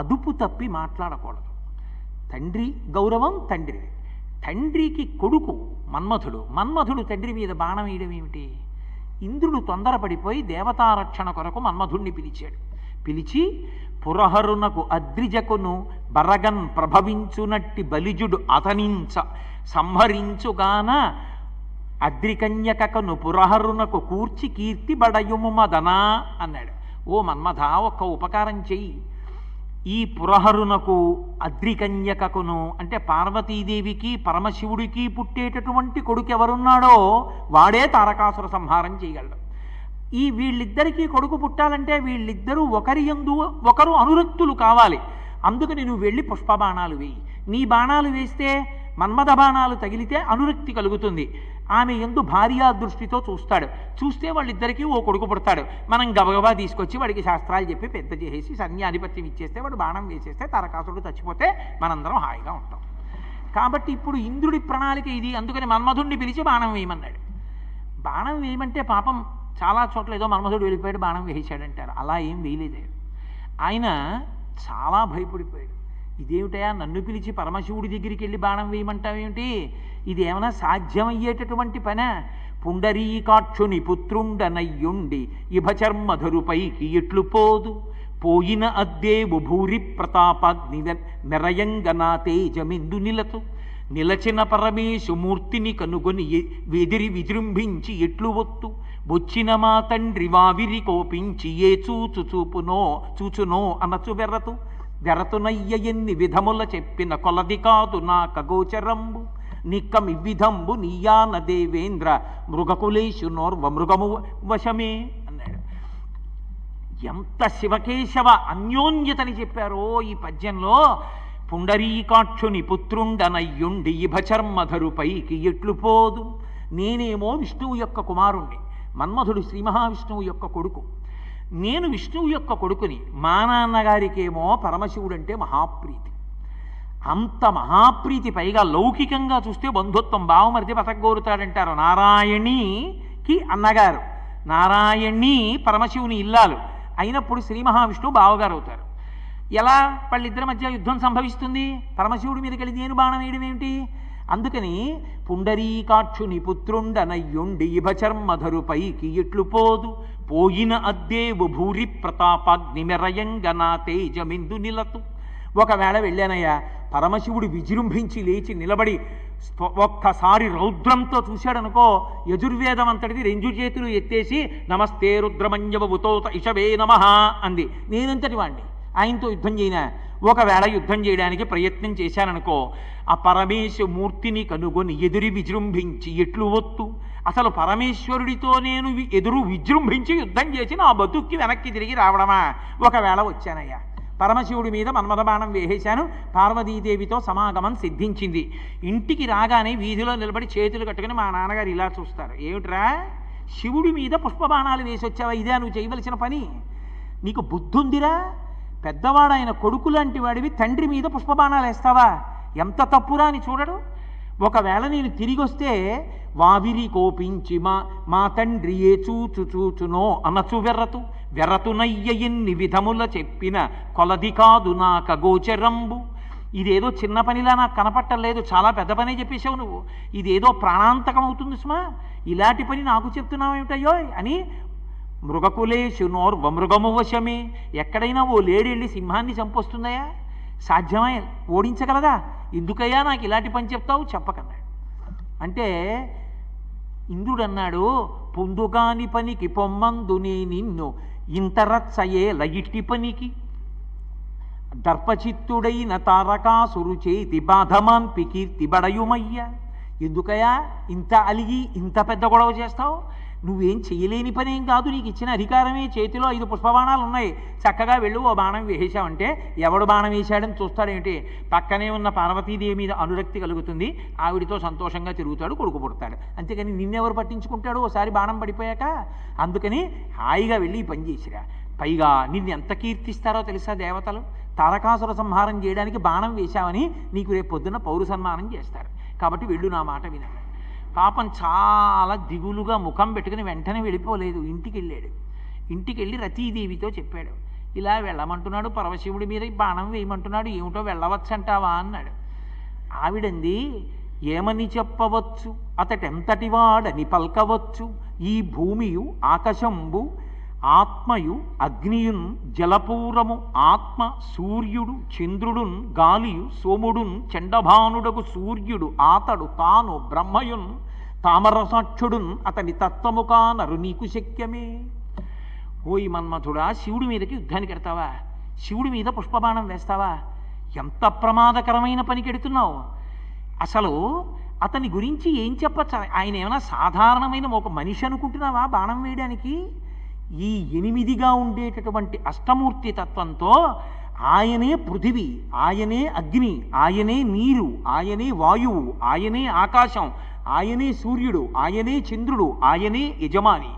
అదుపు తప్పి మాట్లాడకూడదు. తండ్రి గౌరవం తండ్రిది. తండ్రికి కొడుకు మన్మథుడు. మన్మథుడు తండ్రి మీద బాణం వేయడం ఏమిటి? ఇంద్రుడు తొందరపడిపోయి దేవతారక్షణ కొరకు మన్మథుణ్ణి పిలిచాడు. పిలిచి పురహరునకు అద్రిజకును బరగన్ ప్రభవించునట్టి బలిజుడు అతనించ సంహరించుగాన అద్రికన్యకను పురహరునకు కూర్చి కీర్తి బడయుము మదనా అన్నాడు. ఓ మన్మథ, ఒక్క ఉపకారం చెయ్యి. ఈ పురహరునకు అద్రికన్యకకును అంటే పార్వతీదేవికి పరమశివుడికి పుట్టేటటువంటి కొడుకు ఎవరున్నాడో వాడే తారకాసుర సంహారం చేయగలడు. ఈ వీళ్ళిద్దరికీ కొడుకు పుట్టాలంటే వీళ్ళిద్దరూ ఒకరి యందు ఒకరు అనురక్తులు కావాలి. అందుకని నువ్వు వెళ్ళి పుష్పబాణాలు వేయి. నీ బాణాలు వేస్తే మన్మథ బాణాలు తగిలితే అనురక్తి కలుగుతుంది. ఆమె యందు భార్యా దృష్టితో చూస్తాడు. చూస్తే వాళ్ళిద్దరికీ ఓ కొడుకు పుడతాడు. మనం గబగబా తీసుకొచ్చి వాడికి శాస్త్రాలు చెప్పి పెద్ద చేసేసి సన్యాధిపత్యం ఇచ్చేస్తే వాడు బాణం వేసేస్తే తారకాసురుడు చచ్చిపోతే మనందరం హాయిగా ఉంటాం. కాబట్టి ఇప్పుడు ఇంద్రుడి ప్రణాళిక ఇది. అందుకని మన్మధుడిని పిలిచి బాణం వేయమన్నాడు. బాణం వేయమంటే పాపం చాలా చోట్ల ఏదో మన్మధుడు వెళ్ళిపోయాడు బాణం వేసాడంటారు. అలా ఏం వేయలేదు. ఆయన చాలా భయపడిపోయాడు. ఇదేమిటయా, నన్ను పిలిచి పరమశివుడి దగ్గరికి వెళ్ళి బాణం వేయమంటావేమిటి? ఇది ఏమైనా సాధ్యమయ్యేటటువంటి పనా? పుండరీకాక్షుని పుత్రుండనయ్యుండి ఇభచర్మధురుపైకి ఎట్లు పోదు, పోయిన అద్దేవు భూరి ప్రతాపాగ్ని మెరయంగనా తేజమిందు నిలతు, నిలచిన పరమేశు మూర్తిని కనుగొని వెదిరి విజృంభించి ఎట్లు ఒత్తు, బొచ్చిన మా తండ్రి వావిరి కోపించి ఏ చూచునో అనచు వెర్రతు, వెరతునయ్య ఎన్ని విధముల చెప్పిన కొలది కాదు నా కగోచరంబు, నిక్కమివిధంబు నీయాన దేవేంద్ర మృగకులేషు నోర్వ మృగము వశమే అన్నాడు. ఎంత శివకేశవ అన్యోన్యతని చెప్పారో ఈ పద్యంలో. పుండరీకాక్షుని పుత్రుండనయ్యుండి ఇభచర్మధరుపైకి ఎట్లు పోదు. నేనేమో విష్ణువు యొక్క కుమారుణ్ణి, మన్మధుడు శ్రీ మహావిష్ణువు యొక్క కొడుకు. నేను విష్ణువు యొక్క కొడుకుని, మా నాన్నగారికేమో పరమశివుడంటే మహాప్రీతి. అంత మహాప్రీతి, పైగా లౌకికంగా చూస్తే బంధుత్వం, బావమరిది బతకగోరుతాడంటారు. నారాయణికి అన్నగారు, నారాయణి పరమశివుని ఇల్లాలు అయినప్పుడు శ్రీ మహావిష్ణువు బావగారు అవుతారు. ఎలా వాళ్ళిద్దరి మధ్య యుద్ధం సంభవిస్తుంది? పరమశివుడి మీదకి వెళ్ళి నేను బాణం వేయడం ఏమిటి? అందుకని పుండరీకాక్షుని పుత్రుండనయ్యుండి ఇభచర్మధరుపైకి ఎట్లు పోదు. పోయిన అద్దేవు భూరి ప్రతాపాగ్నిమెరయంగనా తేజమిందు నిలతు. ఒకవేళ వెళ్ళానయ్యా, పరమశివుడు విజృంభించి లేచి నిలబడి ఒక్కసారి రౌద్రంతో చూశాడనుకో, యజుర్వేదం అంతటిది రెండు చేతులు ఎత్తేసి నమస్తే రుద్రమంజవతోత ఇషవే నమః అంది. నేనంతటి వాణ్ణి, ఆయనతో యుద్ధం చేయనా? ఒకవేళ యుద్ధం చేయడానికి ప్రయత్నం చేశాననుకో, ఆ పరమేశ్వమూర్తిని కనుగొని ఎదురు విజృంభించి ఎట్లు ఒత్తు. అసలు పరమేశ్వరుడితో నేను ఎదురు విజృంభించి యుద్ధం చేసి నా బతుక్కి వెనక్కి తిరిగి రావడమా? ఒకవేళ వచ్చానయ్యా, పరమశివుడి మీద మన్మథ బాణం వేసేశాను, పార్వతీదేవితో సమాగమం సిద్ధించింది. ఇంటికి రాగానే వీధిలో నిలబడి చేతులు కట్టుకుని మా నాన్నగారు ఇలా చూస్తారు, ఏమిట్రా శివుడి మీద పుష్పబాణాలు వేసి వచ్చావా? ఇదే నువ్వు చేయవలసిన పని? నీకు బుద్ధుందిరా? పెద్దవాడైన కొడుకు లాంటి వాడివి తండ్రి మీద పుష్పబాణాలు వేస్తావా? ఎంత తప్పురా అని చూడడు. ఒకవేళ నేను తిరిగి వస్తే వావిరి కోపించి మా తండ్రి ఏ చూచునో అనచు వెర్రతునయ్య ఎన్ని విధముల చెప్పిన కొలది కాదు నా కగోచరంబు. ఇదేదో చిన్న పనిలా నాకు కనపట్టలేదు, చాలా పెద్ద పనే చెప్పేశావు నువ్వు. ఇదేదో ప్రాణాంతకం అవుతుంది సుమా, ఇలాంటి పని నాకు చెప్తున్నావేమిటయ్యో అని. మృగకులేషు నోర్వ మృగము వశమే. ఎక్కడైనా ఓ లేడీ వెళ్ళి సింహాన్ని చంపొస్తుందయా? సాధ్యమై ఓడించగలదా? ఎందుకయ్యా నాకు ఇలాంటి పని చెప్తావు? చెప్పకన్నాడు. అంటే ఇంద్రుడు అన్నాడు, పొందుగాని పనికి పొమ్మందునే నిన్ను ఇంతరచ్చయే లయిట్టి పనికి. దర్పచిత్తుడైన తారకాసురు చేతి బాధమాంపి కీర్తి బడయుమయ్య. ఎందుకయ్యా ఇంత అలిగి ఇంత పెద్ద గొడవ చేస్తావు? నువ్వేం చేయలేని పనేం కాదు, నీకు ఇచ్చిన అధికారమే. చేతిలో 5 పుష్పబాణాలు ఉన్నాయి, చక్కగా వెళ్ళు ఓ బాణం వేసావంటే ఎవడు బాణం వేశాడని చూస్తాడేమిటి? పక్కనే ఉన్న పార్వతీదేవి మీద అనురక్తి కలుగుతుంది, ఆవిడితో సంతోషంగా తిరుగుతాడు, కొడుకు పుడతాడు. అంతేకాని నిన్నెవరు పట్టించుకుంటాడు ఓసారి బాణం పడిపోయాక? అందుకని హాయిగా వెళ్ళి ఈ పని చేసిరా. పైగా నిన్ను ఎంత కీర్తిస్తారో తెలుసా దేవతలు? తారకాసుర సంహారం చేయడానికి బాణం వేశావని నీకు రేపు పొద్దున్న పౌరు సన్మానం చేస్తారు. కాబట్టి వెళ్ళు, నా మాట వినండి. పాపం చాలా దిగులుగా ముఖం పెట్టుకుని వెంటనే వెళ్ళిపోలేదు, ఇంటికి వెళ్ళాడు. ఇంటికి వెళ్ళి రతీదేవితో చెప్పాడు, ఇలా వెళ్ళమంటున్నాడు పరమశివుడి మీద బాణం వేయమంటున్నాడు, ఏమిటో వెళ్ళవచ్చంటావా అన్నాడు. ఆవిడంది, ఏమని చెప్పవచ్చు, అతటెంతటి వాడని పల్కవచ్చు. ఈ భూమియు ఆకాశంబు ఆత్మయు అగ్నియున్ జలపూరము ఆత్మ సూర్యుడు చంద్రుడున్ గాలియు సోముడున్ చండభానుడకు సూర్యుడు ఆతడు తాను బ్రహ్మయున్ తామరసాక్షుడున్ అతని తత్వముకానరు నీకు శక్యమే. ఓయి మన్మథుడా, శివుడి మీదకి యుద్ధానికి ఎడతావా? శివుడి మీద పుష్పబాణం వేస్తావా? ఎంత ప్రమాదకరమైన పనికి ఎడుతున్నావు. అసలు అతని గురించి ఏం చెప్పచ్చు? ఆయన ఏమైనా సాధారణమైన ఒక మనిషి అనుకుంటున్నావా బాణం వేయడానికి? ఈ 8గా ఉండేటటువంటి అష్టమూర్తి తత్వంతో ఆయనే పృథివీ, ఆయనే అగ్ని, ఆయనే నీరు, ఆయనే వాయువు, ఆయనే ఆకాశం, ఆయనే సూర్యుడు, ఆయనే చంద్రుడు, ఆయనే యజమాని.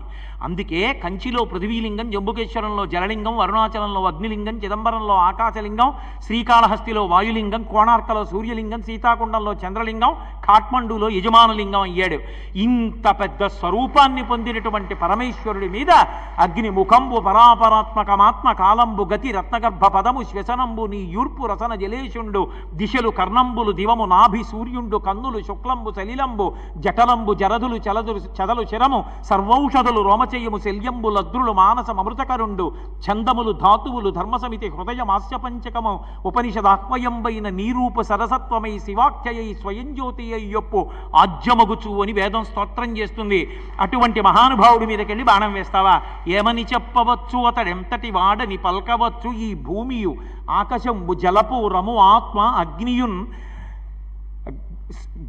అందుకే కంచిలో పృథివీలింగం, జంబుకేశ్వరంలో జలలింగం, అరుణాచలంలో అగ్నిలింగం, చిదంబరంలో ఆకాశలింగం, శ్రీకాళహస్తిలో వాయులింగం, కోణార్కలో సూర్యలింగం, సీతాకుండంలో చంద్రలింగం, కాఠ్మండూలో యజమానులింగం అయ్యాడు. ఇంత పెద్ద స్వరూపాన్ని పొందినటువంటి పరమేశ్వరుడి మీద అగ్ని ముఖంబు పరాపరాత్మకమాత్మ కాలంబు గతి రత్నగర్భ పదము శ్వసనంబు నీ యూర్పు రసన జలేషుండు దిశలు కర్ణంబులు దివము నాభి సూర్యుండు కన్నులు శుక్లంబు సలిలంబు జటలంబు జరదులు చదలు శరము సర్వౌషధులు రోమచయము శల్యంబు లద్రులు మానస అమృతకరుండు ఛందములు ధాతువులు ధర్మసమితి హృదయమాస్య పంచకము ఉపనిషదాహ్వయంబైన నీరూపు సరసత్వమై శివాఖ్యయై స్వయంజ్యోతి అయ్యొప్పు ఆజ్యమగుచు అని వేదం స్తోత్రం చేస్తుంది. అటువంటి మహానుభావుడి మీదకెళ్ళి బాణం వేస్తావా? ఏమని చెప్పవచ్చు, అతడెంతటి వాడని పల్కవచ్చు. ఈ భూమియు ఆకాశంబు జలపూరము ఆత్మ అగ్నియున్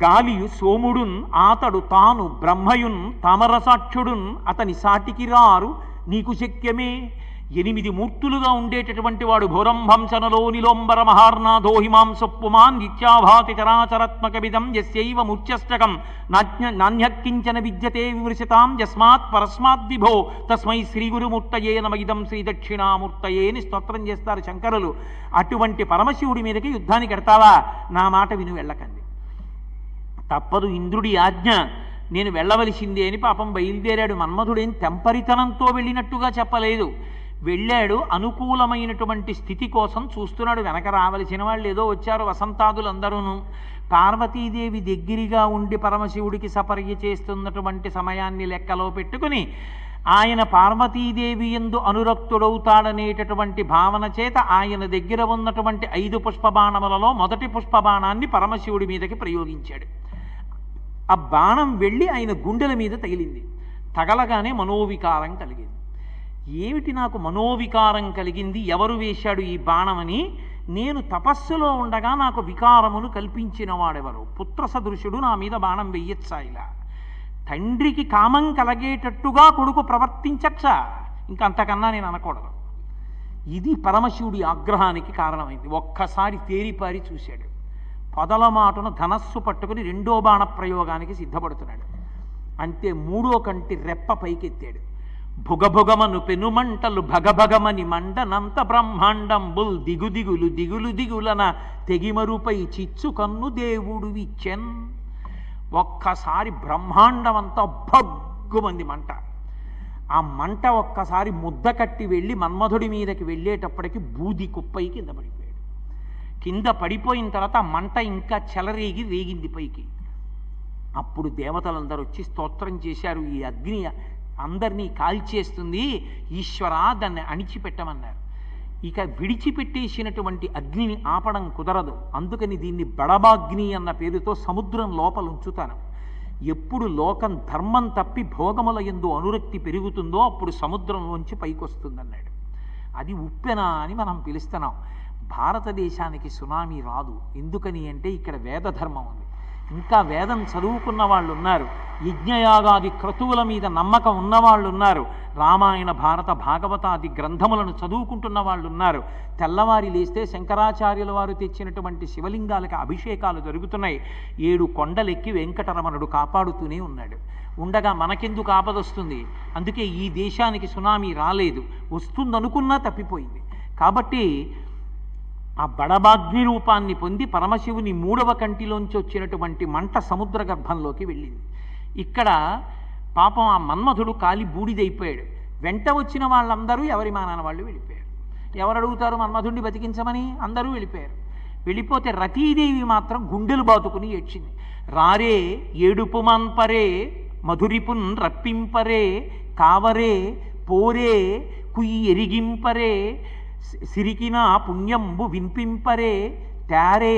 గాలియు సోముడున్ ఆతడు తాను బ్రహ్మయున్ తామరసాక్షుడున్ అతని సాటికి రారు నీకు శక్యమే. 8 మూర్తులుగా ఉండేటటువంటి వాడు భోరంభంశనలో నిలోంబర మహార్నాథో హిమాంసొప్పుమాన్ నిత్యాభాతి చరాచరాత్మకమిదం యస్యైవ మూర్ఛష్టకం నాణ్యక్కించన విద్యతే విమృశతాం యస్మాత్ పరస్మాత్ విభో తస్మై శ్రీ గురుమూర్తయే నమ ఇదం శ్రీ దక్షిణామూర్తయే అని స్తోత్రం చేస్తారు శంకరులు. అటువంటి పరమశివుడి మీదకి యుద్ధానికి ఎడతావా? నా మాట విను, వెళ్ళకండి. తప్పదు, ఇంద్రుడి ఆజ్ఞ, నేను వెళ్ళవలసిందే అని పాపం బయలుదేరాడు. మన్మధుడేం తెంపరితనంతో వెళ్ళినట్టుగా చెప్పలేదు. వెళ్ళాడు, అనుకూలమైనటువంటి స్థితి కోసం చూస్తున్నాడు. వెనక రావలసిన వాళ్ళు ఏదో వచ్చారు, వసంతాదులందరూను. పార్వతీదేవి దగ్గరగా ఉండి పరమశివుడికి సపర్య చేస్తున్నటువంటి సమయాన్ని లెక్కలో పెట్టుకుని ఆయన పార్వతీదేవి యందు అనురక్తుడవుతాడనేటటువంటి భావన చేత ఆయన దగ్గర ఉన్నటువంటి 5 పుష్పబాణములలో మొదటి పుష్పబాణాన్ని పరమశివుడి మీదకి ప్రయోగించాడు. ఆ బాణం వెళ్ళి ఆయన గుండెల మీద తగిలింది. తగలగానే మనోవికారం కలిగింది. ఏమిటి నాకు మనోవికారం కలిగింది, ఎవరు వేశాడు ఈ బాణమని? నేను తపస్సులో ఉండగా నాకు వికారమును కల్పించిన వాడెవరు? పుత్ర సదృశుడు నా మీద బాణం వెయ్యొచ్చా? ఇలా తండ్రికి కామం కలిగేటట్టుగా కొడుకు ప్రవర్తించచ్చా? ఇంకంతకన్నా నేను అనకూడదు. ఇది పరమశివుడి ఆగ్రహానికి కారణమైంది. ఒక్కసారి తేరిపారి చూశాడు. పొదల మాటను ధనస్సు పట్టుకుని 2వ బాణ ప్రయోగానికి సిద్ధపడుతున్నాడు. అంతే, 3వ కంటి రెప్ప పైకెత్తాడు. భుగభుగమను పెనుమంటలు భగభగమని మండనంత బ్రహ్మాండంబుల్ దిగుదిగులు దిగులు దిగులన తెగిమరుపై చిచ్చు కన్ను దేవుడు విచ్చెన్. ఒక్కసారి బ్రహ్మాండమంతా భగ్గుమంది మంట. ఆ మంట ఒక్కసారి ముద్ద కట్టి వెళ్ళి మన్మధుడి మీదకి వెళ్ళేటప్పటికి బూది కుప్పై కింద పడిపోయాడు. కింద పడిపోయిన తర్వాత ఆ మంట ఇంకా చెలరేగి రేగింది పైకి. అప్పుడు దేవతలందరూ వచ్చి స్తోత్రం చేశారు, ఈ అగ్ని అందరినీ కాల్చేస్తుంది, ఈశ్వర దాన్ని అణిచిపెట్టమన్నారు. ఇక విడిచిపెట్టేసినటువంటి అగ్నిని ఆపడం కుదరదు. అందుకని దీన్ని బడబాగ్ని అన్న పేరుతో సముద్రం లోపల ఉంచుతాను. ఎప్పుడు లోకం ధర్మం తప్పి భోగముల యందు అనురక్తి పెరుగుతుందో అప్పుడు సముద్రంలోంచి పైకొస్తుందన్నాడు. అది ఉప్పెన అని మనం పిలుస్తున్నాం. భారతదేశానికి సునామీ రాదు. ఎందుకని అంటే ఇక్కడ వేదధర్మం ఉంది. ఇంకా వేదం చదువుకున్న వాళ్ళు ఉన్నారు, యజ్ఞయాగాది క్రతువుల మీద నమ్మకం ఉన్నవాళ్ళు ఉన్నారు, రామాయణ భారత భాగవతాది గ్రంథములను చదువుకుంటున్న వాళ్ళు ఉన్నారు. తెల్లవారి లేస్తే శంకరాచార్యుల వారు తెచ్చినటువంటి శివలింగాలకు అభిషేకాలు జరుగుతున్నాయి. 7 కొండలెక్కి వెంకటరమణుడు కాపాడుతూనే ఉన్నాడు. ఉండగా మనకెందుకు ఆపదొస్తుంది? అందుకే ఈ దేశానికి సునామీ రాలేదు. వస్తుందనుకున్నా తప్పిపోయింది. కాబట్టి ఆ బడబాగ్ని రూపాన్ని పొంది పరమశివుని 3వ కంటిలోంచి వచ్చినటువంటి మంట సముద్ర గర్భంలోకి వెళ్ళింది. ఇక్కడ పాపం ఆ మన్మధుడు కాలి బూడిదైపోయాడు. వెంట వచ్చిన వాళ్ళందరూ ఎవరి మానాన వాళ్ళు వెళ్ళిపోయారు. ఎవరు అడుగుతారు మన్మధుడిని బతికించమని? అందరూ వెళ్ళిపోయారు. వెళ్ళిపోతే రతీదేవి మాత్రం గుండెలు బాతుకుని ఏడ్చింది. రారే ఏడుపు మన్పరే మధురిపున్ రప్పింపరే కావరే పోరే కుయ్యి ఎరిగింపరే సిరికిన పుణ్యంబు విన్పింపరే తారే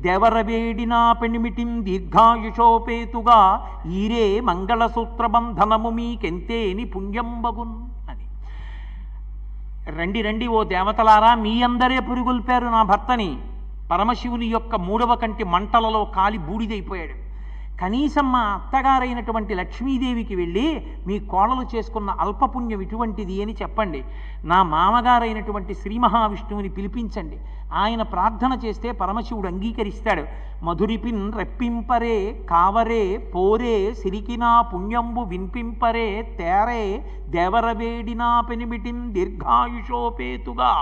దేవరవేడినా పెనిమిటిం దీర్ఘాయుషోపేతుగా ఈరే మంగళసూత్రబంధనము మీకెంతేని పుణ్యంబగున్ అని. రండి రండి ఓ దేవతలారా, మీ అందరే పురిగొల్పారు నా భర్తని. పరమశివుని యొక్క 3వ కంటి మంటలలో కాలి బూడిదైపోయాడు. కనీసం మా అత్తగారైనటువంటి లక్ష్మీదేవికి వెళ్ళి మీ కోడలు చేసుకున్న అల్పపుణ్యం ఇటువంటిది అని చెప్పండి. నా మామగారైనటువంటి శ్రీ మహావిష్ణువుని పిలిపించండి. ఆయన ప్రార్థన చేస్తే పరమశివుడు అంగీకరిస్తాడు. మధురిపిన్ రెప్పింపరే కావరే పోరే సిరికినా పుణ్యంబు విన్పింపరే తేరే దేవరవేడినా పెనిమిటిం దీర్ఘాయుషోపేతుగా,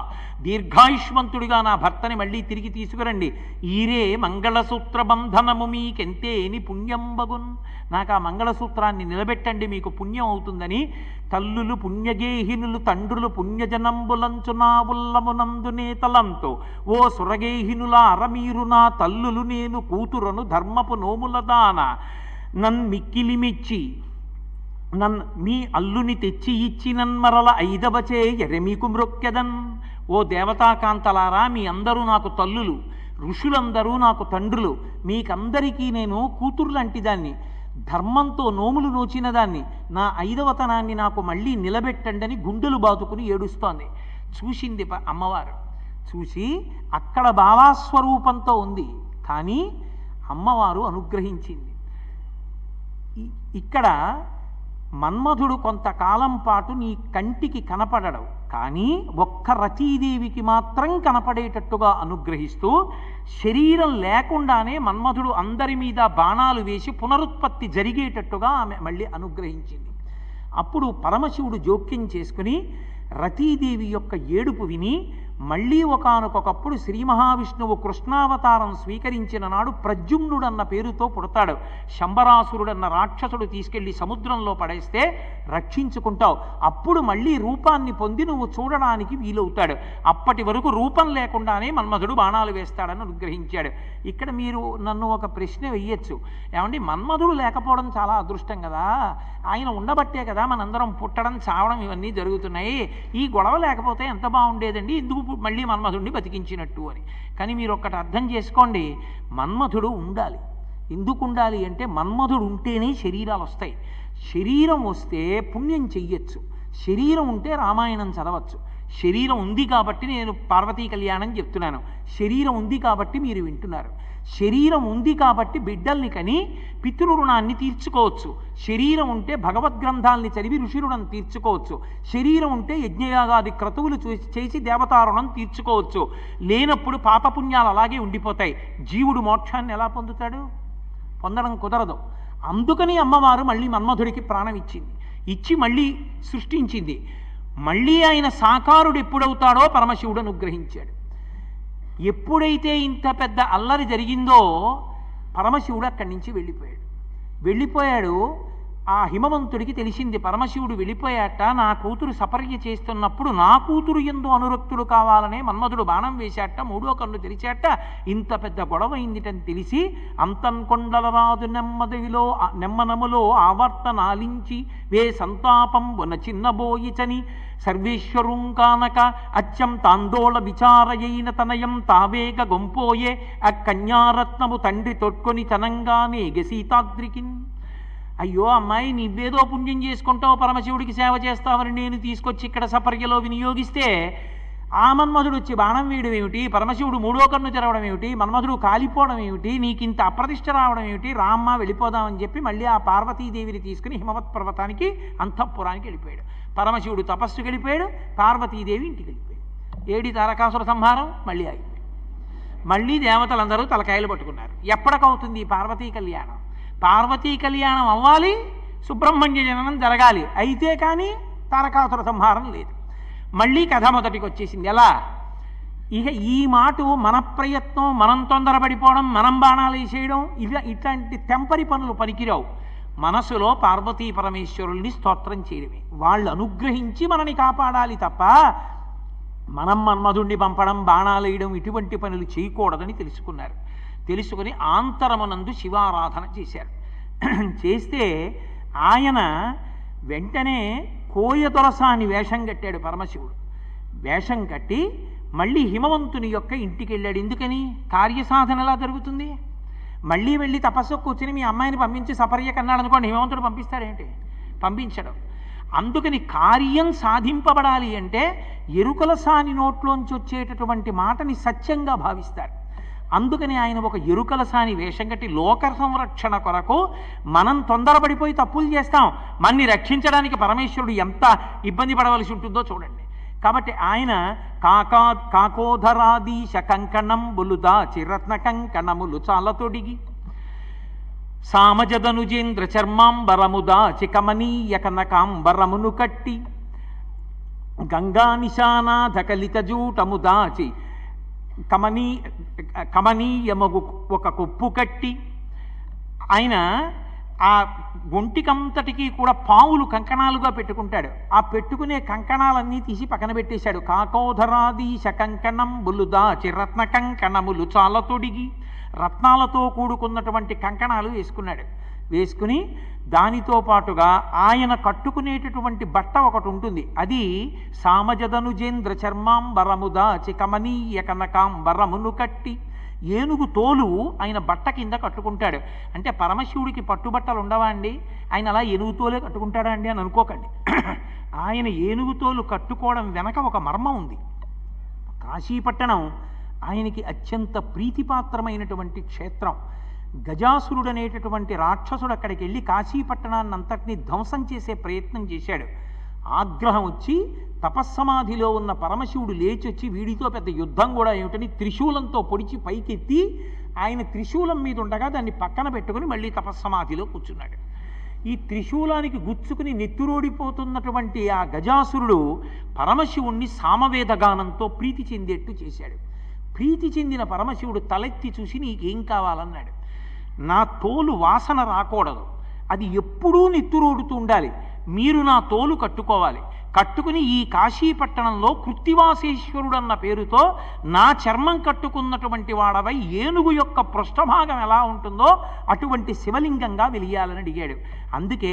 దీర్ఘాయుష్మంతుడిగా నా భర్తని మళ్ళీ తిరిగి తీసుకురండి. ఈరే మంగళసూత్ర బంధనము మీకెంతేని పుణ్యంబగున్, నాకు ఆ మంగళసూత్రాన్ని నిలబెట్టండి, మీకు పుణ్యం అవుతుందని తల్లులు పుణ్యగేహినులు తండ్రులు పుణ్యజనంబులంచునా ఉల్లమునందు నేతలంతో ఓ సురగేహినులార మీరు నా తల్లులు నేను కూతురను ధర్మపు నోముల దాన నన్మిక్కిలి మెచ్చి మీ అల్లుని తెచ్చి ఇచ్చినన్మరల 5వచే ఎరెమీకు మ్రొక్కెదన్. ఓ దేవతాకాంతలారా, మీ అందరూ నాకు తల్లులు, ఋషులందరూ నాకు తండ్రులు, మీకందరికీ నేను కూతురు లాంటి దాన్ని, ధర్మంతో నోములు నోచిన దాన్ని, నా 5వతనాన్ని నాకు మళ్ళీ నిలబెట్టండి అని గుండెలు బాతుకుని ఏడుస్తోంది. చూసింది అమ్మవారు. చూసి అక్కడ భావాస్వరూపంతో ఉంది, కానీ అమ్మవారు అనుగ్రహించింది. ఇక్కడ మన్మధుడు కొంతకాలం పాటు నీ కంటికి కనపడడు, కానీ ఒక్క రతీదేవికి మాత్రం కనపడేటట్టుగా అనుగ్రహిస్తూ శరీరం లేకుండానే మన్మధుడు అందరి మీద బాణాలు వేసి పునరుత్పత్తి జరిగేటట్టుగా ఆమె మళ్ళీ అనుగ్రహించింది. అప్పుడు పరమశివుడు జోక్యం చేసుకుని రతీదేవి యొక్క ఏడుపు విని మళ్ళీ ఒకానొకప్పుడు శ్రీ మహావిష్ణువు కృష్ణావతారం స్వీకరించిన నాడు ప్రద్యుమ్నుడన్న పేరుతో పుడతాడు. శంబరాసురుడన్న రాక్షసుడు తీసుకెళ్లి సముద్రంలో పడేస్తే రక్షించుకుంటావు. అప్పుడు మళ్ళీ రూపాన్ని పొంది నువ్వు చూడడానికి వీలవుతాడు. అప్పటి వరకు రూపం లేకుండానే మన్మధుడు బాణాలు వేస్తాడని అనుగ్రహించాడు. ఇక్కడ మీరు నన్ను ఒక ప్రశ్న వెయ్యొచ్చు, ఏమండి మన్మధుడు లేకపోవడం చాలా అదృష్టం కదా, ఆయన ఉండబట్టే కదా మనందరం పుట్టడం చావడం ఇవన్నీ జరుగుతున్నాయి, ఈ గొడవ లేకపోతే ఎంత బాగుండేదండి, ఎందుకు మళ్ళీ మన్మధుడిని బతికించినట్టు అని. కానీ మీరు ఒక్కటి అర్థం చేసుకోండి, మన్మధుడు ఉండాలి. ఎందుకు ఉండాలి అంటే మన్మధుడు ఉంటేనే శరీరాలు వస్తాయి. శరీరం వస్తే పుణ్యం చెయ్యొచ్చు, శరీరం ఉంటే రామాయణం చదవచ్చు. శరీరం ఉంది కాబట్టి నేను పార్వతీ కళ్యాణం చెప్తున్నాను, శరీరం ఉంది కాబట్టి మీరు వింటున్నారు. శరీరం ఉంది కాబట్టి బిడ్డల్ని కని పితృరుణాన్ని తీర్చుకోవచ్చు. శరీరం ఉంటే భగవద్గ్రంథాల్ని చదివి ఋషిరుణం తీర్చుకోవచ్చు. శరీరం ఉంటే యజ్ఞయాగాది క్రతువులు చేసి దేవతారుణం తీర్చుకోవచ్చు. లేనప్పుడు పాపపుణ్యాలు అలాగే ఉండిపోతాయి. జీవుడు మోక్షాన్ని ఎలా పొందుతాడు? పొందడం కుదరదు. అందుకని అమ్మవారు మళ్ళీ మన్మధుడికి ప్రాణం ఇచ్చింది, ఇచ్చి మళ్ళీ సృష్టించింది. మళ్ళీ ఆయన సాకారుడు ఎప్పుడవుతాడో పరమశివుడు అనుగ్రహించాడు. ఎప్పుడైతే ఇంత పెద్ద అల్లరి జరిగిందో పరమశివుడు అక్కడి నుంచి వెళ్ళిపోయాడు. ఆ హిమవంతుడికి తెలిసింది పరమశివుడు వెళ్ళిపోయాట, నా కూతురు సపర్య చేస్తున్నప్పుడు నా కూతురు యందు అనురక్తుడు కావాలనే మన్మధుడు బాణం వేశాట, మూడో కన్ను తెరిచాట, ఇంత పెద్ద గొడవ అయిందిటని తెలిసి అంతన్కొండలరాజు నెమ్మనములో ఆవర్తనాలించి వే సంతాపంబున చిన్నబోయిచని సర్వేశ్వరుం కానక అచ్చం తాందోళ విచారయైన తనయం తావేగ గొంపోయే ఆ కన్యారత్నము తండ్రి తొట్టుకొని తనంగానే సీతాద్రికిన్. అయ్యో అమ్మాయి, నువ్వేదో పుణ్యం చేసుకుంటావు, పరమశివుడికి సేవ చేస్తావని నేను తీసుకొచ్చి ఇక్కడ సపర్యలో వినియోగిస్తే ఆ మన్మధుడు వచ్చి బాణం వేయడం ఏమిటి, పరమశివుడు మూడో కన్ను తెరవడం ఏమిటి, మన్మధుడు కాలిపోవడం ఏమిటి, నీకింత అప్రతిష్ట రావడం ఏమిటి, రామ్మ వెళ్ళిపోదామని చెప్పి మళ్ళీ ఆ పార్వతీదేవిని తీసుకుని హిమవత్ పర్వతానికి అంతఃపురానికి వెళ్ళిపోయాడు. పరమశివుడు తపస్సుకి వెళ్ళిపోయాడు, పార్వతీదేవి ఇంటికి వెళ్ళిపోయాడు. ఏడి తారకాసుర సంహారం మళ్ళీ అయిపోయాడు. మళ్ళీ దేవతలందరూ తలకాయలు పట్టుకున్నారు. ఎప్పటికవుతుంది ఈ పార్వతీ కళ్యాణం? పార్వతీ కళ్యాణం అవ్వాలి, సుబ్రహ్మణ్య జననం జరగాలి, అయితే కానీ తారకాసుర సంహారం లేదు. మళ్ళీ కథ మొదటికి వచ్చేసింది. ఎలా? ఇక ఈ మాట మన ప్రయత్నం, మనం తొందరపడిపోవడం, మనం బాణాలు వేసేయడం, ఇట్లాంటి తెంపరి పనులు పనికిరావు. మనసులో పార్వతీ పరమేశ్వరుల్ని స్తోత్రం చేయడమే. వాళ్ళు అనుగ్రహించి మనని కాపాడాలి తప్ప మనం మన్మధుణ్ణి పంపడం, బాణాలు వేయడం ఇటువంటి పనులు చేయకూడదని తెలుసుకున్నారు. తెలుసుకుని ఆంతరమునందు శివారాధన చేశారు. చేస్తే ఆయన వెంటనే కోయదొరసాని వేషం కట్టాడు పరమశివుడు. వేషం కట్టి మళ్ళీ హిమవంతుని యొక్క ఇంటికి వెళ్ళాడు. ఎందుకని? కార్యసాధన ఎలా జరుగుతుంది? మళ్ళీ వెళ్ళి తపస్సు కూర్చుని మీ అమ్మాయిని పంపించి సపర్య కన్నాడు అనుకోండి, హిమవంతుడు పంపిస్తాడేంటి? పంపించడం. అందుకని కార్యం సాధింపబడాలి అంటే ఎరుకల సాని నోట్లోంచి వచ్చేటటువంటి మాటని సత్యంగా భావిస్తారు. అందుకని ఆయన ఒక ఎరుకల సాని వేషం కట్టి లోక సంరక్షణ కొరకు మనం తొందరపడిపోయి తప్పులు చేస్తాం, మన్ని రక్షించడానికి పరమేశ్వరుడు ఎంత ఇబ్బంది పడవలసి ఉంటుందో చూడండి. కాబట్టి ఆయన కాకోధరాదీశ కంకణంబులు దాచి రత్న కంకణములు చాలా తొడిగి సామజదనుజేంద్ర చర్మాంబరము దాచి కమనీయ కనకాంబరమును కట్టి గంగా నిశానాథ కలిత జూటము దాచి కమనీయమగు ఒక కొప్పు కట్టి ఆయన ఆ ఒంటికంతటికి కూడా పావులు కంకణాలుగా పెట్టుకుంటాడు. ఆ పెట్టుకునే కంకణాలన్నీ తీసి పక్కన పెట్టేశాడు. కాకోధరాదీశ కంకణంబులు దాచి రత్న కంకణములు చాలా తొడిగి రత్నాలతో కూడుకున్నటువంటి కంకణాలు వేసుకున్నాడు. వేసుకుని దానితో పాటుగా ఆయన కట్టుకునేటటువంటి బట్ట ఒకటి ఉంటుంది. అది సామజదనుజేంద్ర చర్మాంబరము దాచి కమనీయ కనకాంబరమును కట్టి ఏనుగు తోలు ఆయన బట్ట కింద కట్టుకుంటాడు. అంటే పరమశివుడికి పట్టుబట్టలు ఉండవా అండి? ఆయన అలా ఏనుగు తోలే కట్టుకుంటాడా అండి అని అనుకోకండి. ఆయన ఏనుగు తోలు కట్టుకోవడం వెనక ఒక మర్మం ఉంది. కాశీపట్టణం ఆయనకి అత్యంత ప్రీతిపాత్రమైనటువంటి క్షేత్రం. గజాసురుడు అనేటటువంటి రాక్షసుడు అక్కడికి వెళ్ళి కాశీపట్టణాన్ని అంతటినీ ధ్వంసం చేసే ప్రయత్నం చేశాడు. ఆగ్రహం వచ్చి తపస్సమాధిలో ఉన్న పరమశివుడు లేచొచ్చి వీడితో పెద్ద యుద్ధం కూడా ఏమిటని త్రిశూలంతో పొడిచి పైకెత్తి ఆయన త్రిశూలం మీద ఉండగా దాన్ని పక్కన పెట్టుకుని మళ్ళీ తపస్సమాధిలో కూర్చున్నాడు. ఈ త్రిశూలానికి గుచ్చుకుని నెత్తురోడిపోతున్నటువంటి ఆ గజాసురుడు పరమశివుణ్ణి సామవేద గానంతో ప్రీతి చెందేట్టు చేశాడు. ప్రీతి చెందిన పరమశివుడు తలెత్తి చూసి నీకేం కావాలన్నాడు. నా తోలు వాసన రాకూడదు, అది ఎప్పుడూ నెత్తురోడుతూ ఉండాలి, మీరు నా తోలు కట్టుకోవాలి, కట్టుకుని ఈ కాశీపట్టణంలో కృత్తివాసేశ్వరుడు అన్న పేరుతో నా చర్మం కట్టుకున్నటువంటి వాడవై ఏనుగు యొక్క పృష్ఠభాగం ఎలా ఉంటుందో అటువంటి శివలింగంగా వెలియాలని అడిగాడు. అందుకే